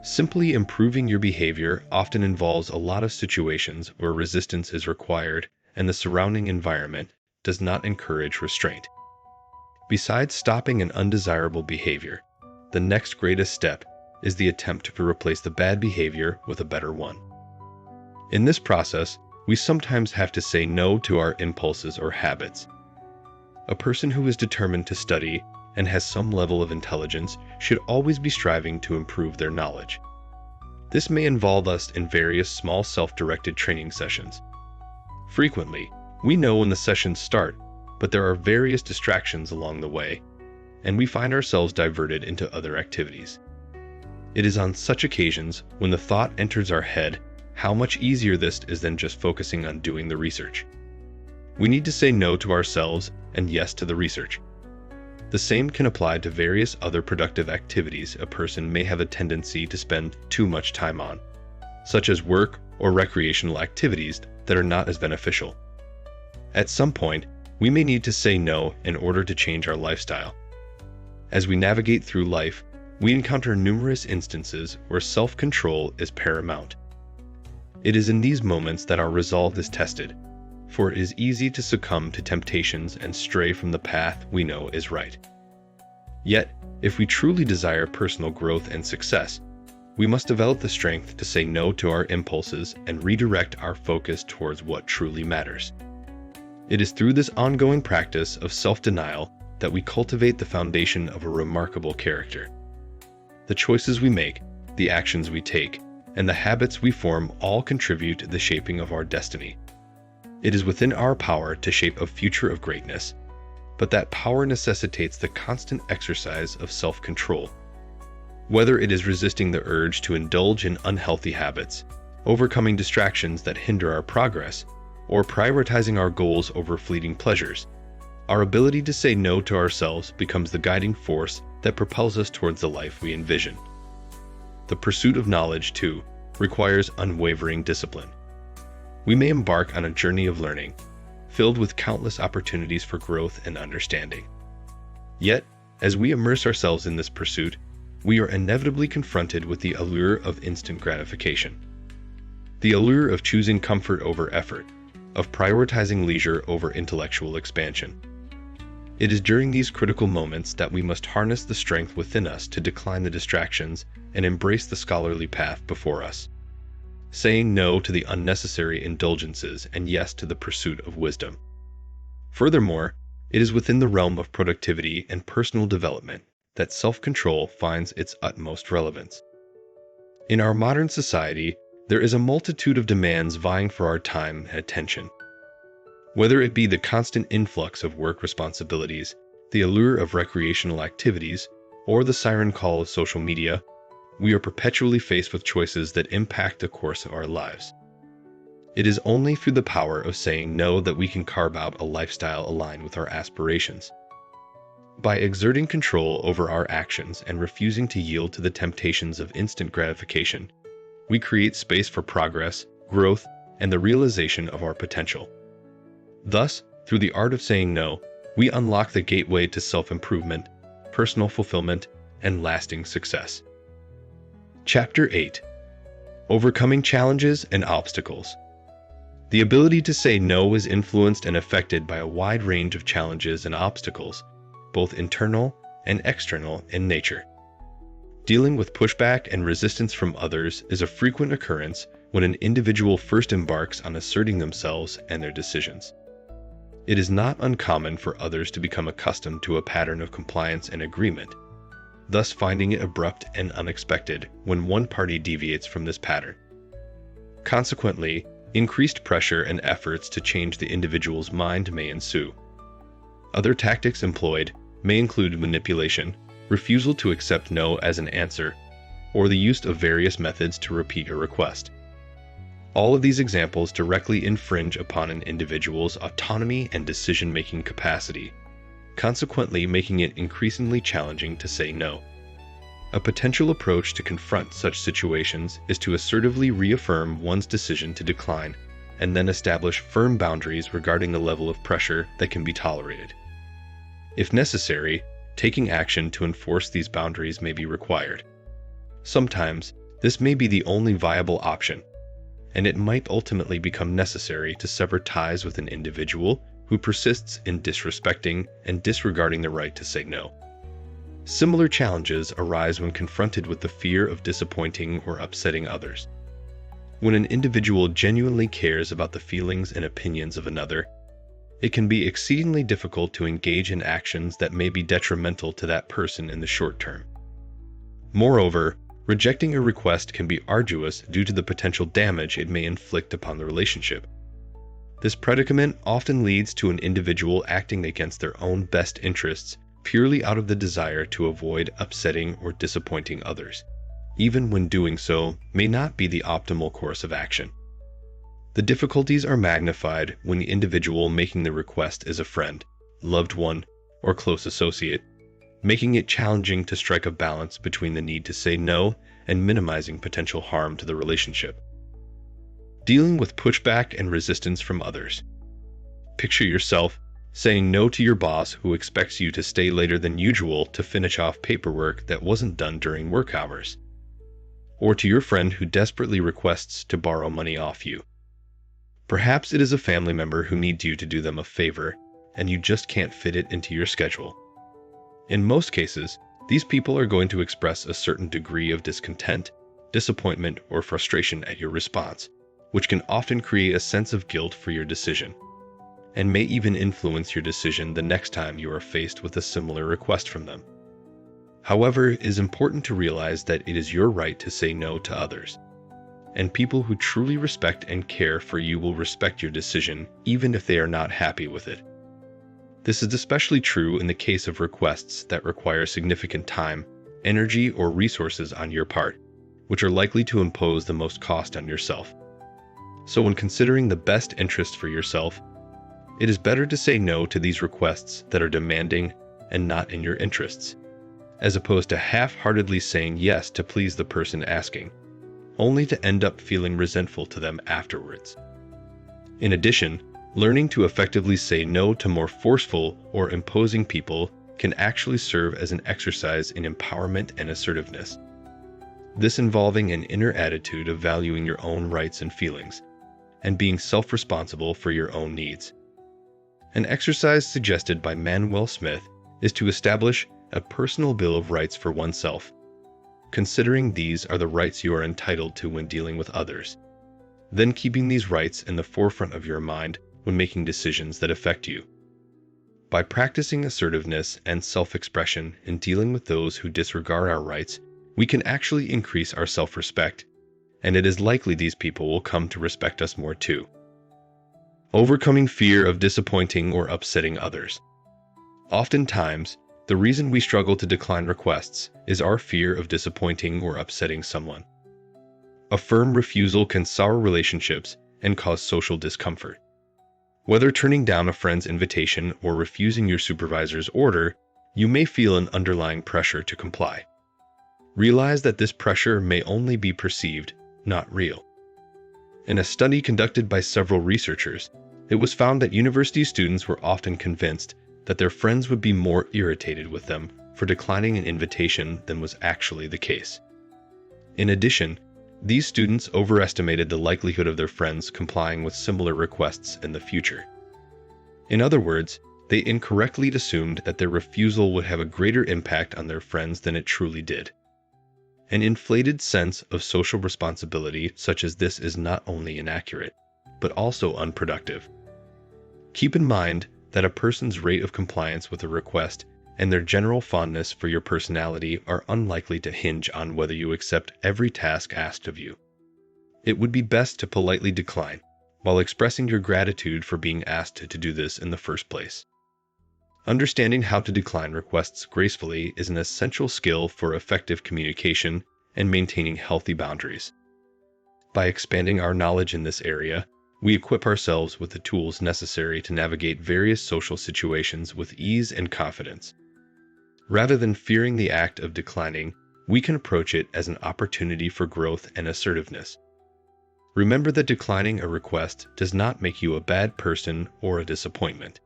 Simply improving your behavior often involves a lot of situations where resistance is required and the surrounding environment does not encourage restraint. Besides stopping an undesirable behavior, the next greatest step is the attempt to replace the bad behavior with a better one. In this process, we sometimes have to say no to our impulses or habits. A person who is determined to study and has some level of intelligence should always be striving to improve their knowledge. This may involve us in various small self-directed training sessions. Frequently, we know when the sessions start, but there are various distractions along the way, and we find ourselves diverted into other activities. It is on such occasions when the thought enters our head how much easier this is than just focusing on doing the research. We need to say no to ourselves and yes to the research. The same can apply to various other productive activities a person may have a tendency to spend too much time on, such as work or recreational activities that are not as beneficial. At some point, we may need to say no in order to change our lifestyle. As we navigate through life, we encounter numerous instances where self-control is paramount. It is in these moments that our resolve is tested, for it is easy to succumb to temptations and stray from the path we know is right. Yet, if we truly desire personal growth and success, we must develop the strength to say no to our impulses and redirect our focus towards what truly matters. It is through this ongoing practice of self-denial that we cultivate the foundation of a remarkable character. The choices we make, the actions we take, and the habits we form all contribute to the shaping of our destiny. It is within our power to shape a future of greatness, but that power necessitates the constant exercise of self-control. Whether it is resisting the urge to indulge in unhealthy habits, overcoming distractions that hinder our progress, or prioritizing our goals over fleeting pleasures, our ability to say no to ourselves becomes the guiding force that propels us towards the life we envision. The pursuit of knowledge, too, requires unwavering discipline. We may embark on a journey of learning, filled with countless opportunities for growth and understanding. Yet, as we immerse ourselves in this pursuit, we are inevitably confronted with the allure of instant gratification. The allure of choosing comfort over effort, of prioritizing leisure over intellectual expansion. It is during these critical moments that we must harness the strength within us to decline the distractions and embrace the scholarly path before us, saying no to the unnecessary indulgences and yes to the pursuit of wisdom. Furthermore, it is within the realm of productivity and personal development that self-control finds its utmost relevance. In our modern society, there is a multitude of demands vying for our time and attention. Whether it be the constant influx of work responsibilities, the allure of recreational activities, or the siren call of social media, we are perpetually faced with choices that impact the course of our lives. It is only through the power of saying no that we can carve out a lifestyle aligned with our aspirations. By exerting control over our actions and refusing to yield to the temptations of instant gratification, we create space for progress, growth, and the realization of our potential. Thus, through the art of saying no, we unlock the gateway to self-improvement, personal fulfillment, and lasting success. Chapter 8. Overcoming Challenges and Obstacles. The ability to say no is influenced and affected by a wide range of challenges and obstacles, both internal and external in nature. Dealing with pushback and resistance from others is a frequent occurrence when an individual first embarks on asserting themselves and their decisions. It is not uncommon for others to become accustomed to a pattern of compliance and agreement, thus finding it abrupt and unexpected when one party deviates from this pattern. Consequently, increased pressure and efforts to change the individual's mind may ensue. Other tactics employed may include manipulation, refusal to accept no as an answer, or the use of various methods to repeat a request. All of these examples directly infringe upon an individual's autonomy and decision-making capacity, consequently making it increasingly challenging to say no. A potential approach to confront such situations is to assertively reaffirm one's decision to decline, and then establish firm boundaries regarding the level of pressure that can be tolerated. If necessary, taking action to enforce these boundaries may be required. Sometimes, this may be the only viable option, and it might ultimately become necessary to sever ties with an individual who persists in disrespecting and disregarding the right to say no. Similar challenges arise when confronted with the fear of disappointing or upsetting others. When an individual genuinely cares about the feelings and opinions of another, it can be exceedingly difficult to engage in actions that may be detrimental to that person in the short term. Moreover, rejecting a request can be arduous due to the potential damage it may inflict upon the relationship. This predicament often leads to an individual acting against their own best interests purely out of the desire to avoid upsetting or disappointing others, even when doing so may not be the optimal course of action. The difficulties are magnified when the individual making the request is a friend, loved one, or close associate, making it challenging to strike a balance between the need to say no and minimizing potential harm to the relationship. Dealing with pushback and resistance from others. Picture yourself saying no to your boss who expects you to stay later than usual to finish off paperwork that wasn't done during work hours, or to your friend who desperately requests to borrow money off you. Perhaps it is a family member who needs you to do them a favor, and you just can't fit it into your schedule. In most cases, these people are going to express a certain degree of discontent, disappointment, or frustration at your response, which can often create a sense of guilt for your decision, and may even influence your decision the next time you are faced with a similar request from them. However, it is important to realize that it is your right to say no to others, and people who truly respect and care for you will respect your decision even if they are not happy with it. This is especially true in the case of requests that require significant time, energy, or resources on your part, which are likely to impose the most cost on yourself. So when considering the best interest for yourself, it is better to say no to these requests that are demanding and not in your interests, as opposed to half-heartedly saying yes to please the person asking, only to end up feeling resentful to them afterwards. In addition, learning to effectively say no to more forceful or imposing people can actually serve as an exercise in empowerment and assertiveness. this involving an inner attitude of valuing your own rights and feelings, and being self-responsible for your own needs. An exercise suggested by Manuel Smith is to establish a personal bill of rights for oneself, considering these are the rights you are entitled to when dealing with others, then keeping these rights in the forefront of your mind when making decisions that affect you. By practicing assertiveness and self-expression in dealing with those who disregard our rights, we can actually increase our self-respect, and it is likely these people will come to respect us more too. Overcoming fear of disappointing or upsetting others. Oftentimes, the reason we struggle to decline requests is our fear of disappointing or upsetting someone. A firm refusal can sour relationships and cause social discomfort. Whether turning down a friend's invitation or refusing your supervisor's order, you may feel an underlying pressure to comply. Realize that this pressure may only be perceived, not real. In a study conducted by several researchers, it was found that university students were often convinced that their friends would be more irritated with them for declining an invitation than was actually the case. In addition, these students overestimated the likelihood of their friends complying with similar requests in the future. In other words, they incorrectly assumed that their refusal would have a greater impact on their friends than it truly did. An inflated sense of social responsibility such as this is not only inaccurate, but also unproductive. Keep in mind that a person's rate of compliance with a request and their general fondness for your personality are unlikely to hinge on whether you accept every task asked of you. It would be best to politely decline, while expressing your gratitude for being asked to do this in the first place. Understanding how to decline requests gracefully is an essential skill for effective communication and maintaining healthy boundaries. By expanding our knowledge in this area, we equip ourselves with the tools necessary to navigate various social situations with ease and confidence. Rather than fearing the act of declining, we can approach it as an opportunity for growth and assertiveness. Remember that declining a request does not make you a bad person or a disappointment.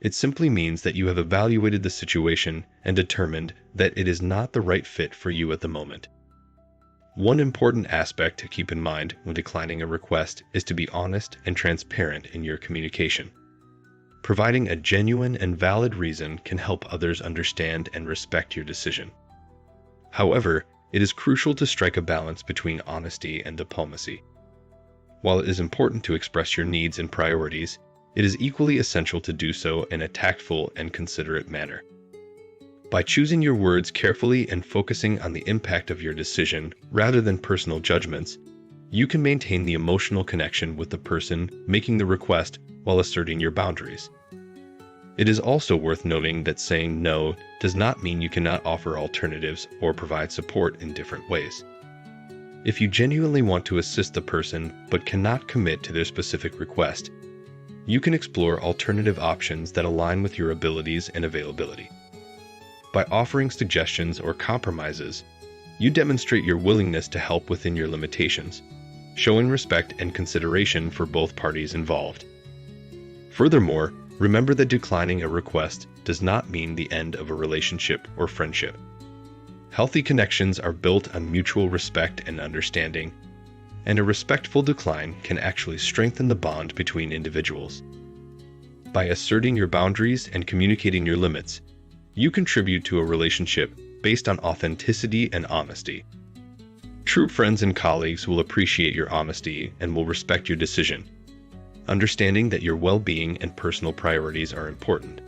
It simply means that you have evaluated the situation and determined that it is not the right fit for you at the moment. One important aspect to keep in mind when declining a request is to be honest and transparent in your communication. Providing a genuine and valid reason can help others understand and respect your decision. However, it is crucial to strike a balance between honesty and diplomacy. While it is important to express your needs and priorities, it is equally essential to do so in a tactful and considerate manner. By choosing your words carefully and focusing on the impact of your decision rather than personal judgments, you can maintain the emotional connection with the person making the request while asserting your boundaries. It is also worth noting that saying no does not mean you cannot offer alternatives or provide support in different ways. If you genuinely want to assist the person but cannot commit to their specific request, you can explore alternative options that align with your abilities and availability. By offering suggestions or compromises, you demonstrate your willingness to help within your limitations, showing respect and consideration for both parties involved. Furthermore, remember that declining a request does not mean the end of a relationship or friendship. Healthy connections are built on mutual respect and understanding, and a respectful decline can actually strengthen the bond between individuals. By asserting your boundaries and communicating your limits, you contribute to a relationship based on authenticity and honesty. True friends and colleagues will appreciate your honesty and will respect your decision, understanding that your well-being and personal priorities are important.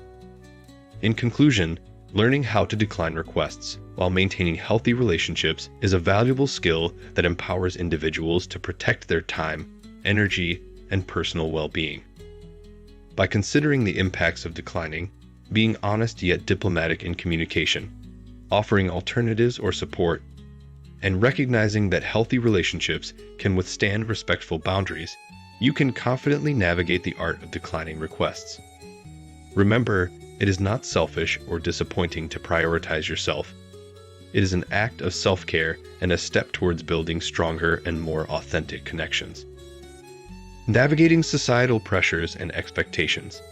In conclusion, learning how to decline requests while maintaining healthy relationships is a valuable skill that empowers individuals to protect their time, energy, and personal well-being. By considering the impacts of declining, being honest yet diplomatic in communication, offering alternatives or support, and recognizing that healthy relationships can withstand respectful boundaries, you can confidently navigate the art of declining requests. Remember, it is not selfish or disappointing to prioritize yourself. It is an act of self-care and a step towards building stronger and more authentic connections. Navigating societal pressures and expectations.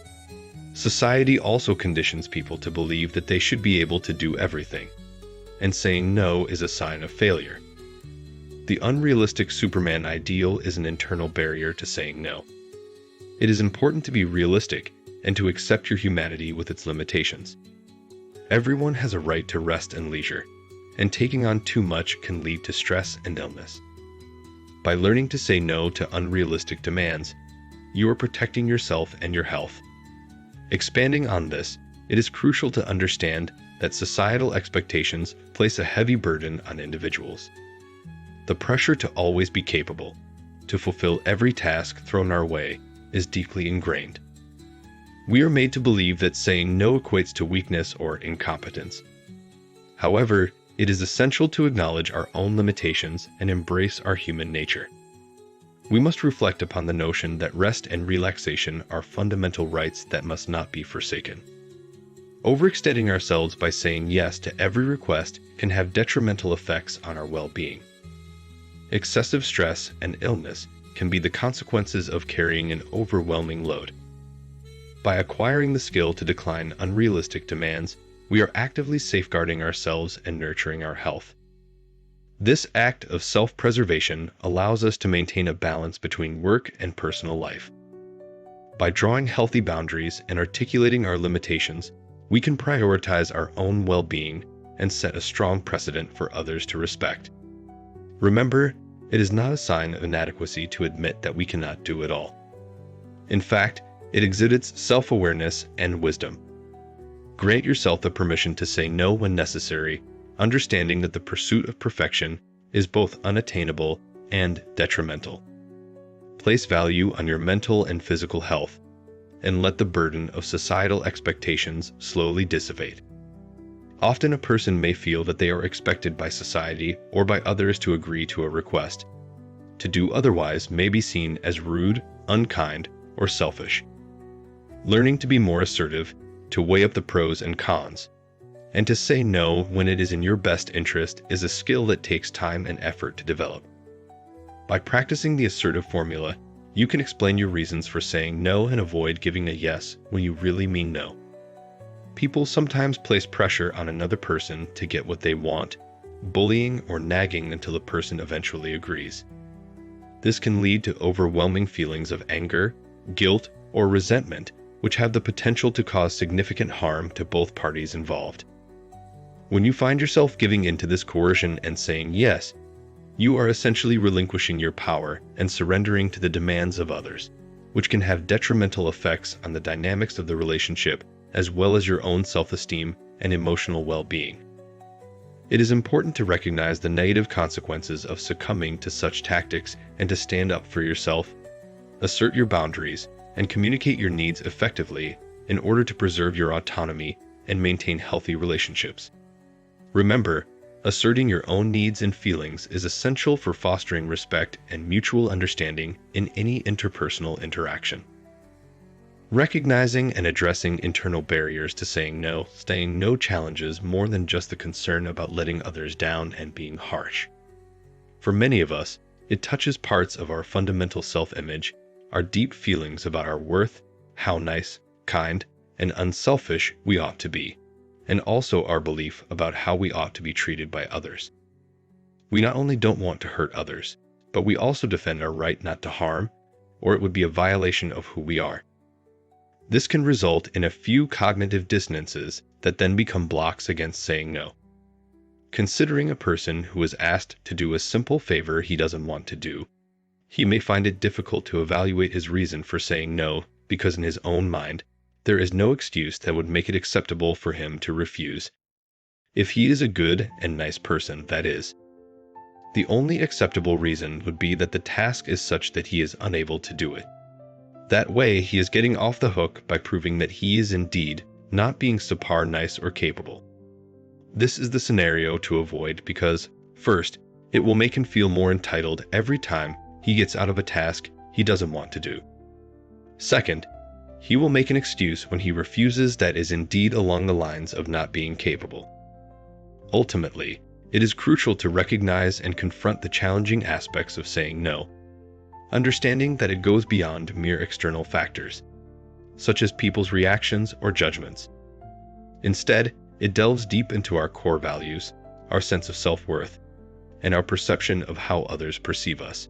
Society also conditions people to believe that they should be able to do everything, and saying no is a sign of failure. The unrealistic Superman ideal is an internal barrier to saying no. It is important to be realistic and to accept your humanity with its limitations. Everyone has a right to rest and leisure, and taking on too much can lead to stress and illness. By learning to say no to unrealistic demands, you are protecting yourself and your health. Expanding on this, it is crucial to understand that societal expectations place a heavy burden on individuals. The pressure to always be capable, to fulfill every task thrown our way, is deeply ingrained. We are made to believe that saying no equates to weakness or incompetence. However, it is essential to acknowledge our own limitations and embrace our human nature. We must reflect upon the notion that rest and relaxation are fundamental rights that must not be forsaken. Overextending ourselves by saying yes to every request can have detrimental effects on our well-being. Excessive stress and illness can be the consequences of carrying an overwhelming load. By acquiring the skill to decline unrealistic demands, we are actively safeguarding ourselves and nurturing our health. This act of self-preservation allows us to maintain a balance between work and personal life. By drawing healthy boundaries and articulating our limitations, we can prioritize our own well-being and set a strong precedent for others to respect. Remember, it is not a sign of inadequacy to admit that we cannot do it all. In fact, it exhibits self-awareness and wisdom. Grant yourself the permission to say no when necessary, understanding that the pursuit of perfection is both unattainable and detrimental. Place value on your mental and physical health, and let the burden of societal expectations slowly dissipate. Often a person may feel that they are expected by society or by others to agree to a request. To do otherwise may be seen as rude, unkind, or selfish. Learning to be more assertive, to weigh up the pros and cons, and to say no when it is in your best interest is a skill that takes time and effort to develop. By practicing the assertive formula, you can explain your reasons for saying no and avoid giving a yes when you really mean no. People sometimes place pressure on another person to get what they want, bullying or nagging until the person eventually agrees. This can lead to overwhelming feelings of anger, guilt, or resentment, which have the potential to cause significant harm to both parties involved. When you find yourself giving in to this coercion and saying yes, you are essentially relinquishing your power and surrendering to the demands of others, which can have detrimental effects on the dynamics of the relationship as well as your own self-esteem and emotional well-being. It is important to recognize the negative consequences of succumbing to such tactics and to stand up for yourself, assert your boundaries, and communicate your needs effectively in order to preserve your autonomy and maintain healthy relationships. Remember, asserting your own needs and feelings is essential for fostering respect and mutual understanding in any interpersonal interaction. Recognizing and addressing internal barriers to saying no challenges more than just the concern about letting others down and being harsh. For many of us, it touches parts of our fundamental self-image, our deep feelings about our worth, how nice, kind, and unselfish we ought to be, and also our belief about how we ought to be treated by others. We not only don't want to hurt others, but we also defend our right not to harm, or it would be a violation of who we are. This can result in a few cognitive dissonances that then become blocks against saying no. Considering a person who is asked to do a simple favor he doesn't want to do, he may find it difficult to evaluate his reason for saying no because in his own mind, there is no excuse that would make it acceptable for him to refuse. If he is a good and nice person, that is. The only acceptable reason would be that the task is such that he is unable to do it. That way, he is getting off the hook by proving that he is indeed not being subpar nice or capable. This is the scenario to avoid because, first, it will make him feel more entitled every time he gets out of a task he doesn't want to do. Second, he will make an excuse when he refuses that is indeed along the lines of not being capable. Ultimately, it is crucial to recognize and confront the challenging aspects of saying no, understanding that it goes beyond mere external factors, such as people's reactions or judgments. Instead, it delves deep into our core values, our sense of self-worth, and our perception of how others perceive us.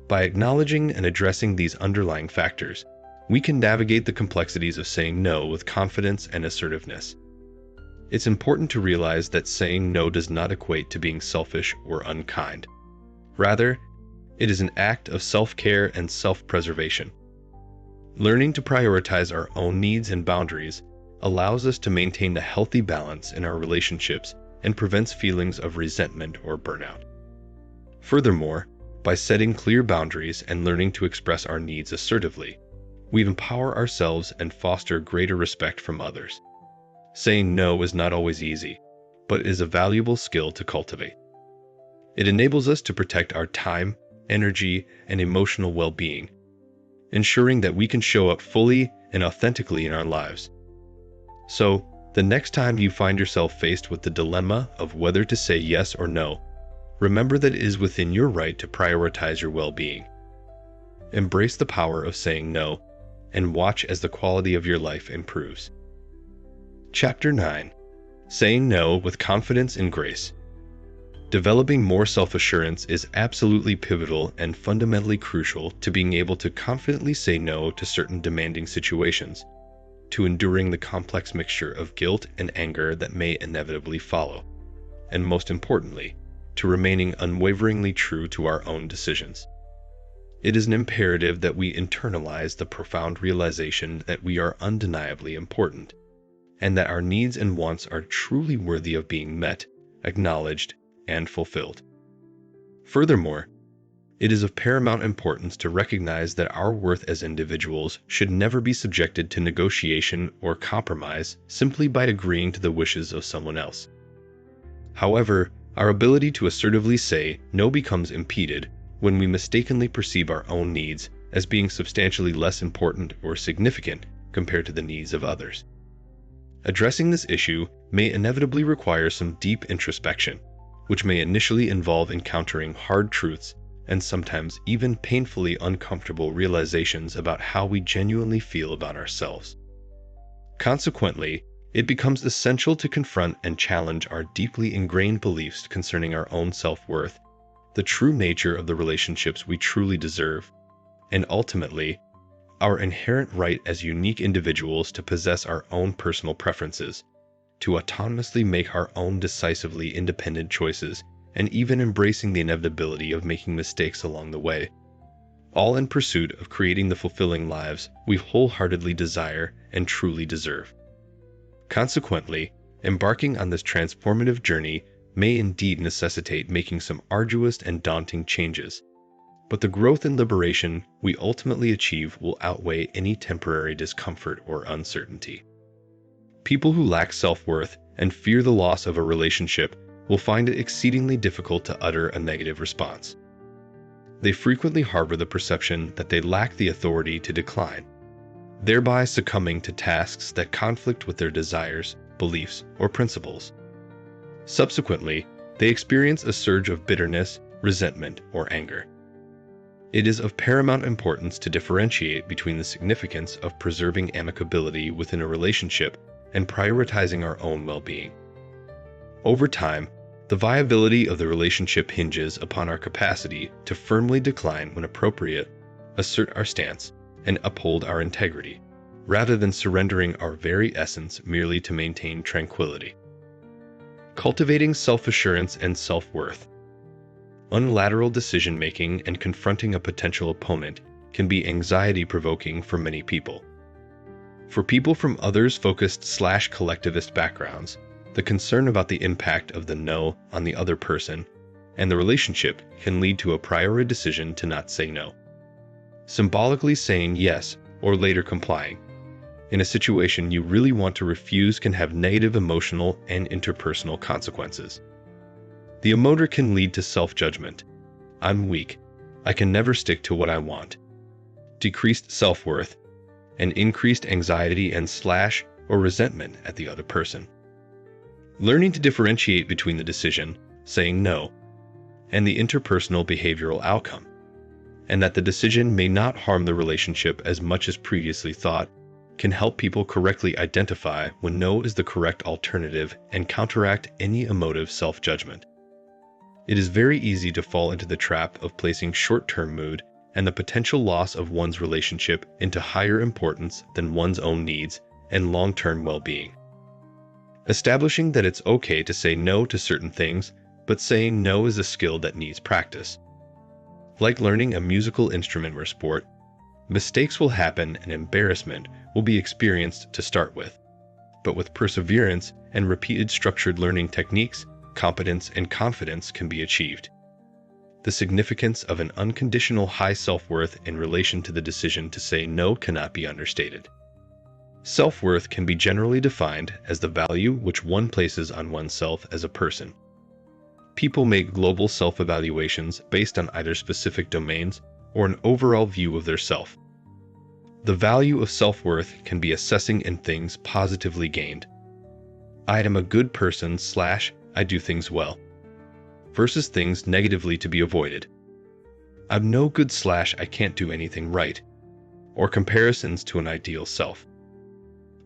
By acknowledging and addressing these underlying factors, we can navigate the complexities of saying no with confidence and assertiveness. It's important to realize that saying no does not equate to being selfish or unkind. Rather, it is an act of self-care and self-preservation. Learning to prioritize our own needs and boundaries allows us to maintain a healthy balance in our relationships and prevents feelings of resentment or burnout. Furthermore, by setting clear boundaries and learning to express our needs assertively, we empower ourselves and foster greater respect from others. Saying no is not always easy, but is a valuable skill to cultivate. It enables us to protect our time, energy, and emotional well-being, ensuring that we can show up fully and authentically in our lives. So, the next time you find yourself faced with the dilemma of whether to say yes or no, remember that it is within your right to prioritize your well-being. Embrace the power of saying no, and watch as the quality of your life improves. Chapter 9. Saying no with confidence and grace. Developing more self-assurance is absolutely pivotal and fundamentally crucial to being able to confidently say no to certain demanding situations, to enduring the complex mixture of guilt and anger that may inevitably follow, and most importantly, to remaining unwaveringly true to our own decisions. It is an imperative that we internalize the profound realization that we are undeniably important, and that our needs and wants are truly worthy of being met, acknowledged, and fulfilled. Furthermore, it is of paramount importance to recognize that our worth as individuals should never be subjected to negotiation or compromise simply by agreeing to the wishes of someone else. However, our ability to assertively say no becomes impeded when we mistakenly perceive our own needs as being substantially less important or significant compared to the needs of others. Addressing this issue may inevitably require some deep introspection, which may initially involve encountering hard truths and sometimes even painfully uncomfortable realizations about how we genuinely feel about ourselves. Consequently, it becomes essential to confront and challenge our deeply ingrained beliefs concerning our own self-worth, the true nature of the relationships we truly deserve, and ultimately, our inherent right as unique individuals to possess our own personal preferences, to autonomously make our own decisively independent choices, and even embracing the inevitability of making mistakes along the way, all in pursuit of creating the fulfilling lives we wholeheartedly desire and truly deserve. Consequently, embarking on this transformative journey may indeed necessitate making some arduous and daunting changes, but the growth and liberation we ultimately achieve will outweigh any temporary discomfort or uncertainty. People who lack self-worth and fear the loss of a relationship will find it exceedingly difficult to utter a negative response. They frequently harbor the perception that they lack the authority to decline, thereby succumbing to tasks that conflict with their desires, beliefs, or principles. Subsequently, they experience a surge of bitterness, resentment, or anger. It is of paramount importance to differentiate between the significance of preserving amicability within a relationship and prioritizing our own well-being. Over time, the viability of the relationship hinges upon our capacity to firmly decline when appropriate, assert our stance, and uphold our integrity, rather than surrendering our very essence merely to maintain tranquility. Cultivating self-assurance and self-worth. Unilateral decision-making and confronting a potential opponent can be anxiety-provoking for many people. For people from others-focused/collectivist backgrounds, the concern about the impact of the no on the other person and the relationship can lead to a priori decision to not say no. Symbolically saying yes or later complying in a situation you really want to refuse can have negative emotional and interpersonal consequences. The emoter can lead to self-judgment. I'm weak. I can never stick to what I want. Decreased self-worth, and increased anxiety and/or resentment at the other person. Learning to differentiate between the decision, saying no, and the interpersonal behavioral outcome, and that the decision may not harm the relationship as much as previously thought, can help people correctly identify when no is the correct alternative and counteract any emotive self-judgment. It is very easy to fall into the trap of placing short-term mood and the potential loss of one's relationship into higher importance than one's own needs and long-term well-being. Establishing that it's okay to say no to certain things, but saying no is a skill that needs practice. Like learning a musical instrument or sport, mistakes will happen and embarrassment will be experienced to start with. But with perseverance and repeated structured learning techniques, competence and confidence can be achieved. The significance of an unconditional high self-worth in relation to the decision to say no cannot be understated. Self-worth can be generally defined as the value which one places on oneself as a person. People make global self-evaluations based on either specific domains or an overall view of their self. The value of self-worth can be assessing in things positively gained. I am a good person / I do things well, versus things negatively to be avoided. I'm no good / I can't do anything right, or comparisons to an ideal self.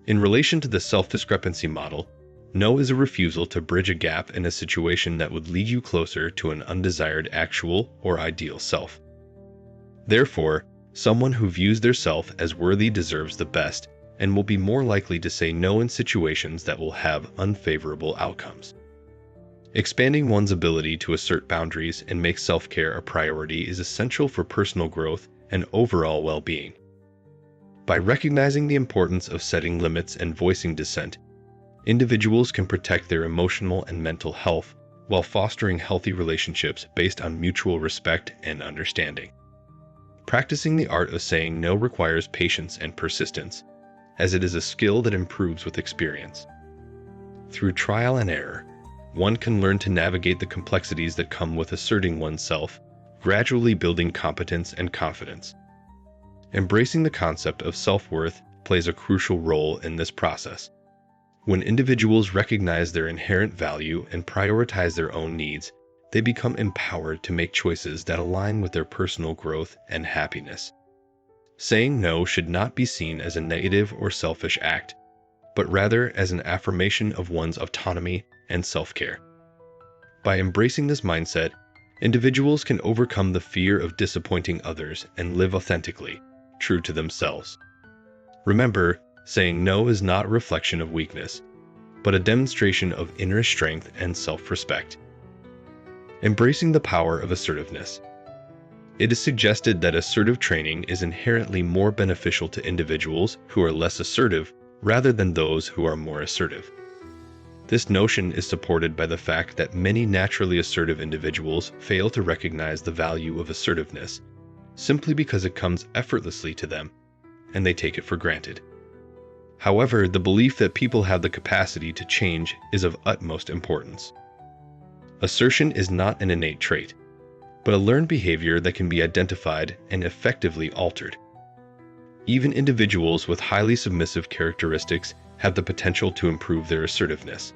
In relation to the self-discrepancy model, no is a refusal to bridge a gap in a situation that would lead you closer to an undesired actual or ideal self. Therefore, someone who views their self as worthy deserves the best and will be more likely to say no in situations that will have unfavorable outcomes. Expanding one's ability to assert boundaries and make self-care a priority is essential for personal growth and overall well-being. By recognizing the importance of setting limits and voicing dissent, individuals can protect their emotional and mental health while fostering healthy relationships based on mutual respect and understanding. Practicing the art of saying no requires patience and persistence, as it is a skill that improves with experience. Through trial and error, one can learn to navigate the complexities that come with asserting oneself, gradually building competence and confidence. Embracing the concept of self-worth plays a crucial role in this process. When individuals recognize their inherent value and prioritize their own needs, they become empowered to make choices that align with their personal growth and happiness. Saying no should not be seen as a negative or selfish act, but rather as an affirmation of one's autonomy and self-care. By embracing this mindset, individuals can overcome the fear of disappointing others and live authentically, true to themselves. Remember, saying no is not a reflection of weakness, but a demonstration of inner strength and self-respect. Embracing the power of assertiveness. It is suggested that assertive training is inherently more beneficial to individuals who are less assertive rather than those who are more assertive. This notion is supported by the fact that many naturally assertive individuals fail to recognize the value of assertiveness, simply because it comes effortlessly to them, and they take it for granted. However, the belief that people have the capacity to change is of utmost importance. Assertion is not an innate trait, but a learned behavior that can be identified and effectively altered. Even individuals with highly submissive characteristics have the potential to improve their assertiveness.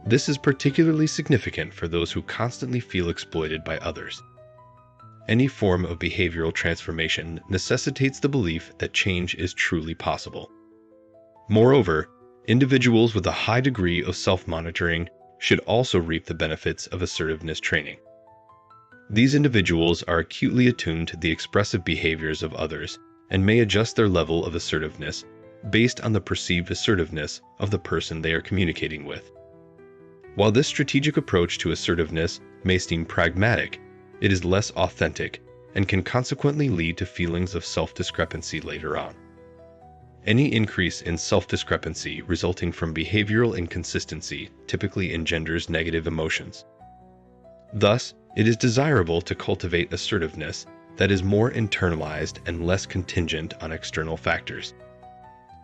This is particularly significant for those who constantly feel exploited by others. Any form of behavioral transformation necessitates the belief that change is truly possible. Moreover, individuals with a high degree of self-monitoring should also reap the benefits of assertiveness training. These individuals are acutely attuned to the expressive behaviors of others and may adjust their level of assertiveness based on the perceived assertiveness of the person they are communicating with. While this strategic approach to assertiveness may seem pragmatic, it is less authentic and can consequently lead to feelings of self-discrepancy later on. Any increase in self-discrepancy resulting from behavioral inconsistency typically engenders negative emotions. Thus, it is desirable to cultivate assertiveness that is more internalized and less contingent on external factors.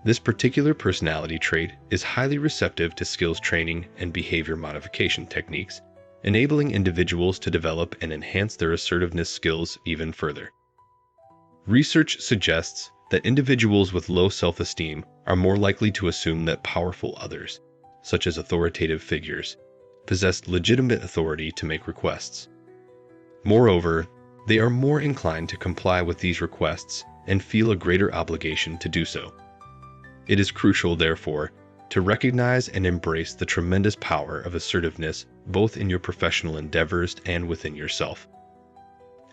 This particular personality trait is highly receptive to skills training and behavior modification techniques, enabling individuals to develop and enhance their assertiveness skills even further. Research suggests that individuals with low self-esteem are more likely to assume that powerful others, such as authoritative figures, possess legitimate authority to make requests. Moreover, they are more inclined to comply with these requests and feel a greater obligation to do so. It is crucial, therefore, to recognize and embrace the tremendous power of assertiveness both in your professional endeavors and within yourself.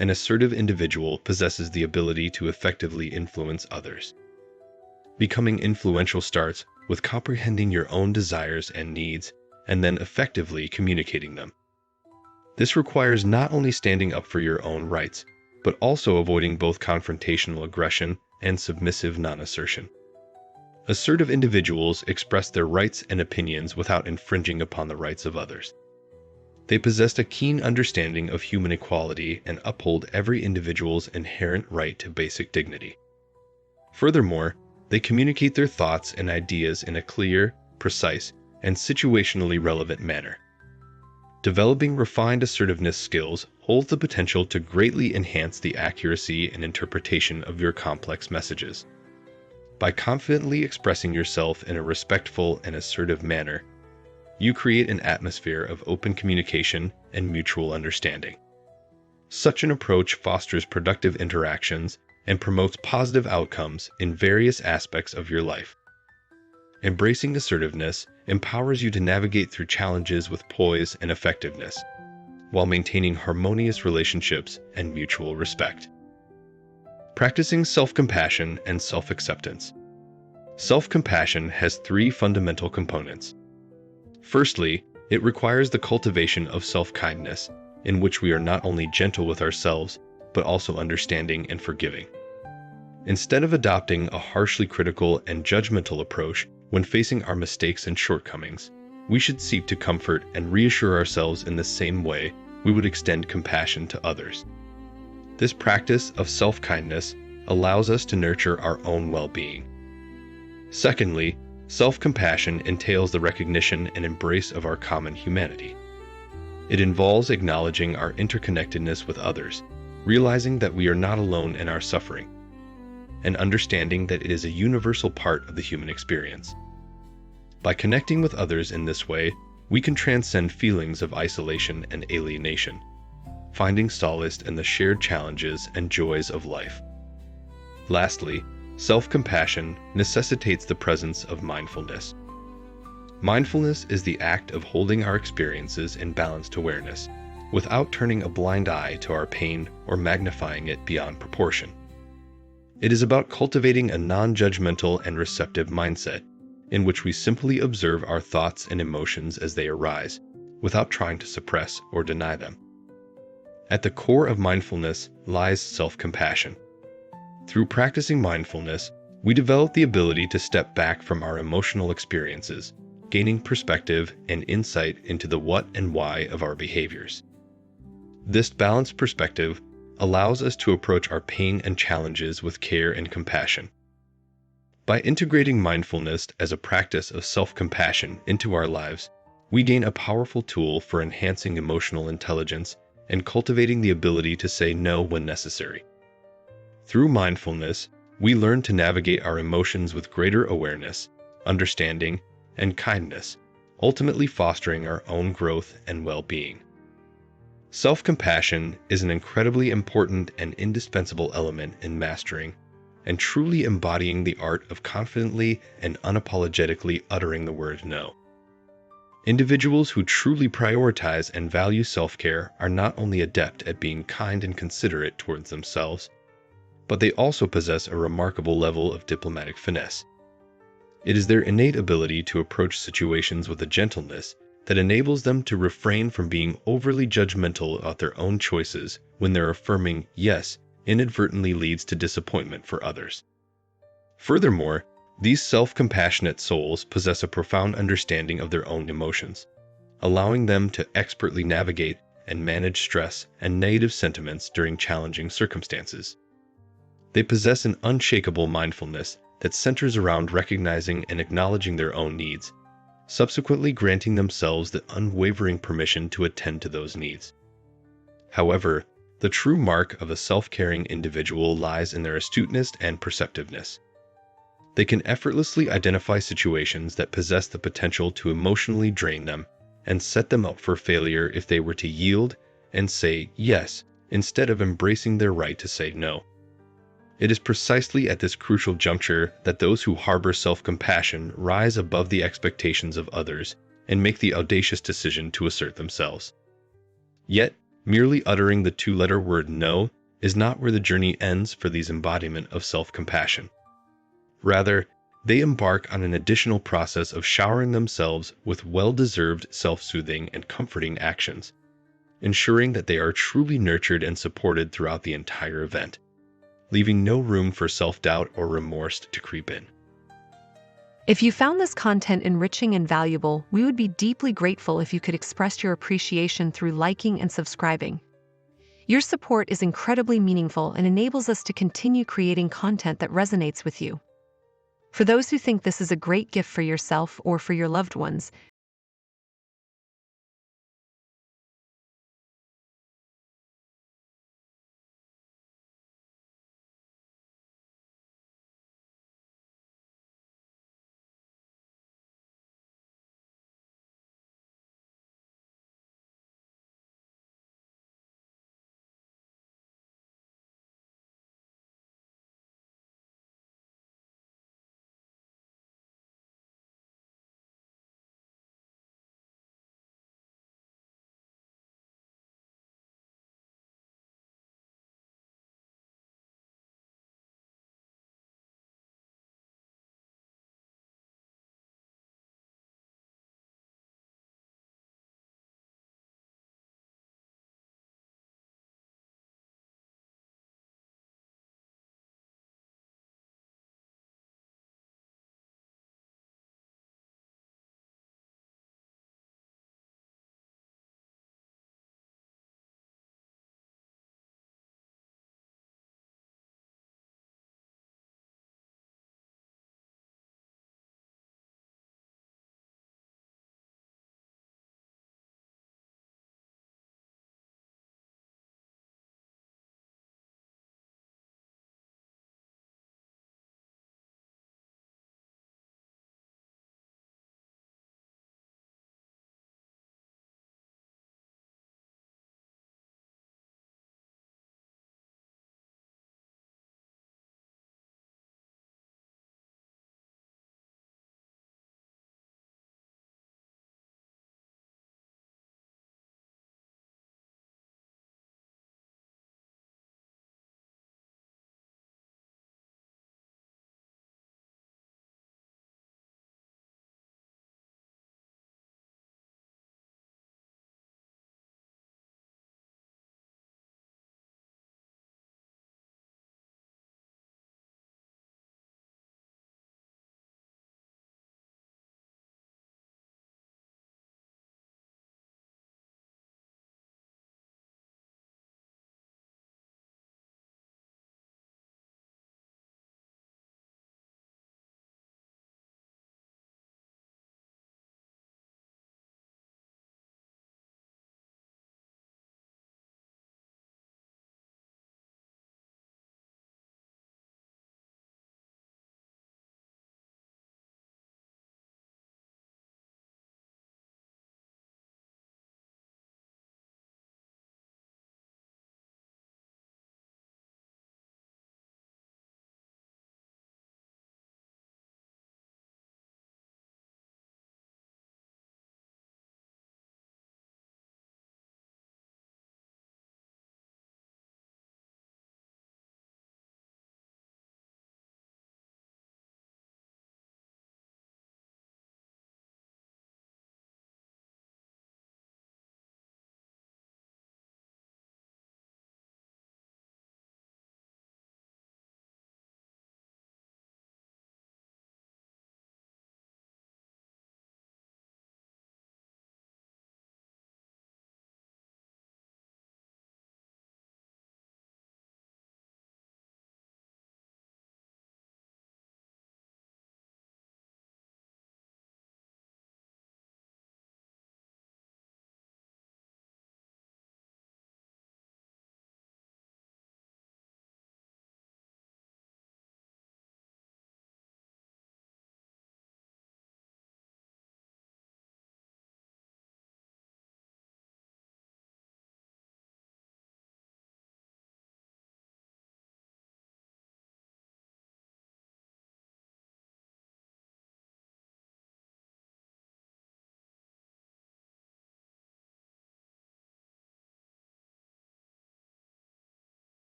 An assertive individual possesses the ability to effectively influence others. Becoming influential starts with comprehending your own desires and needs and then effectively communicating them. This requires not only standing up for your own rights, but also avoiding both confrontational aggression and submissive non-assertion. Assertive individuals express their rights and opinions without infringing upon the rights of others. They possess a keen understanding of human equality and uphold every individual's inherent right to basic dignity. Furthermore, they communicate their thoughts and ideas in a clear, precise, and situationally relevant manner. Developing refined assertiveness skills holds the potential to greatly enhance the accuracy and interpretation of your complex messages. By confidently expressing yourself in a respectful and assertive manner, you create an atmosphere of open communication and mutual understanding. Such an approach fosters productive interactions and promotes positive outcomes in various aspects of your life. Embracing assertiveness empowers you to navigate through challenges with poise and effectiveness, while maintaining harmonious relationships and mutual respect. Practicing self-compassion and self-acceptance. Self-compassion has three fundamental components. Firstly, it requires the cultivation of self-kindness, in which we are not only gentle with ourselves, but also understanding and forgiving. Instead of adopting a harshly critical and judgmental approach when facing our mistakes and shortcomings, we should seek to comfort and reassure ourselves in the same way we would extend compassion to others. This practice of self-kindness allows us to nurture our own well-being. Secondly, self-compassion entails the recognition and embrace of our common humanity. It involves acknowledging our interconnectedness with others, realizing that we are not alone in our suffering, and understanding that it is a universal part of the human experience. By connecting with others in this way, we can transcend feelings of isolation and alienation, finding solace in the shared challenges and joys of life. Lastly, self-compassion necessitates the presence of mindfulness. Mindfulness is the act of holding our experiences in balanced awareness, without turning a blind eye to our pain or magnifying it beyond proportion. It is about cultivating a non-judgmental and receptive mindset, in which we simply observe our thoughts and emotions as they arise, without trying to suppress or deny them. At the core of mindfulness lies self-compassion. Through practicing mindfulness, we develop the ability to step back from our emotional experiences, gaining perspective and insight into the what and why of our behaviors. This balanced perspective allows us to approach our pain and challenges with care and compassion. By integrating mindfulness as a practice of self-compassion into our lives, we gain a powerful tool for enhancing emotional intelligence and cultivating the ability to say no when necessary. Through mindfulness, we learn to navigate our emotions with greater awareness, understanding, and kindness, ultimately fostering our own growth and well-being. Self-compassion is an incredibly important and indispensable element in mastering and truly embodying the art of confidently and unapologetically uttering the word no. Individuals who truly prioritize and value self-care are not only adept at being kind and considerate towards themselves, but they also possess a remarkable level of diplomatic finesse. It is their innate ability to approach situations with a gentleness that enables them to refrain from being overly judgmental about their own choices when their affirming yes inadvertently leads to disappointment for others. Furthermore, these self-compassionate souls possess a profound understanding of their own emotions, allowing them to expertly navigate and manage stress and negative sentiments during challenging circumstances. They possess an unshakable mindfulness that centers around recognizing and acknowledging their own needs, subsequently granting themselves the unwavering permission to attend to those needs. However, the true mark of a self-caring individual lies in their astuteness and perceptiveness. They can effortlessly identify situations that possess the potential to emotionally drain them and set them up for failure if they were to yield and say yes instead of embracing their right to say no. It is precisely at this crucial juncture that those who harbor self-compassion rise above the expectations of others and make the audacious decision to assert themselves. Yet, merely uttering the two-letter word no is not where the journey ends for these embodiment of self-compassion. Rather, they embark on an additional process of showering themselves with well-deserved self-soothing and comforting actions, ensuring that they are truly nurtured and supported throughout the entire event, leaving no room for self-doubt or remorse to creep in. If you found this content enriching and valuable, we would be deeply grateful if you could express your appreciation through liking and subscribing. Your support is incredibly meaningful and enables us to continue creating content that resonates with you. For those who think this is a great gift for yourself or for your loved ones,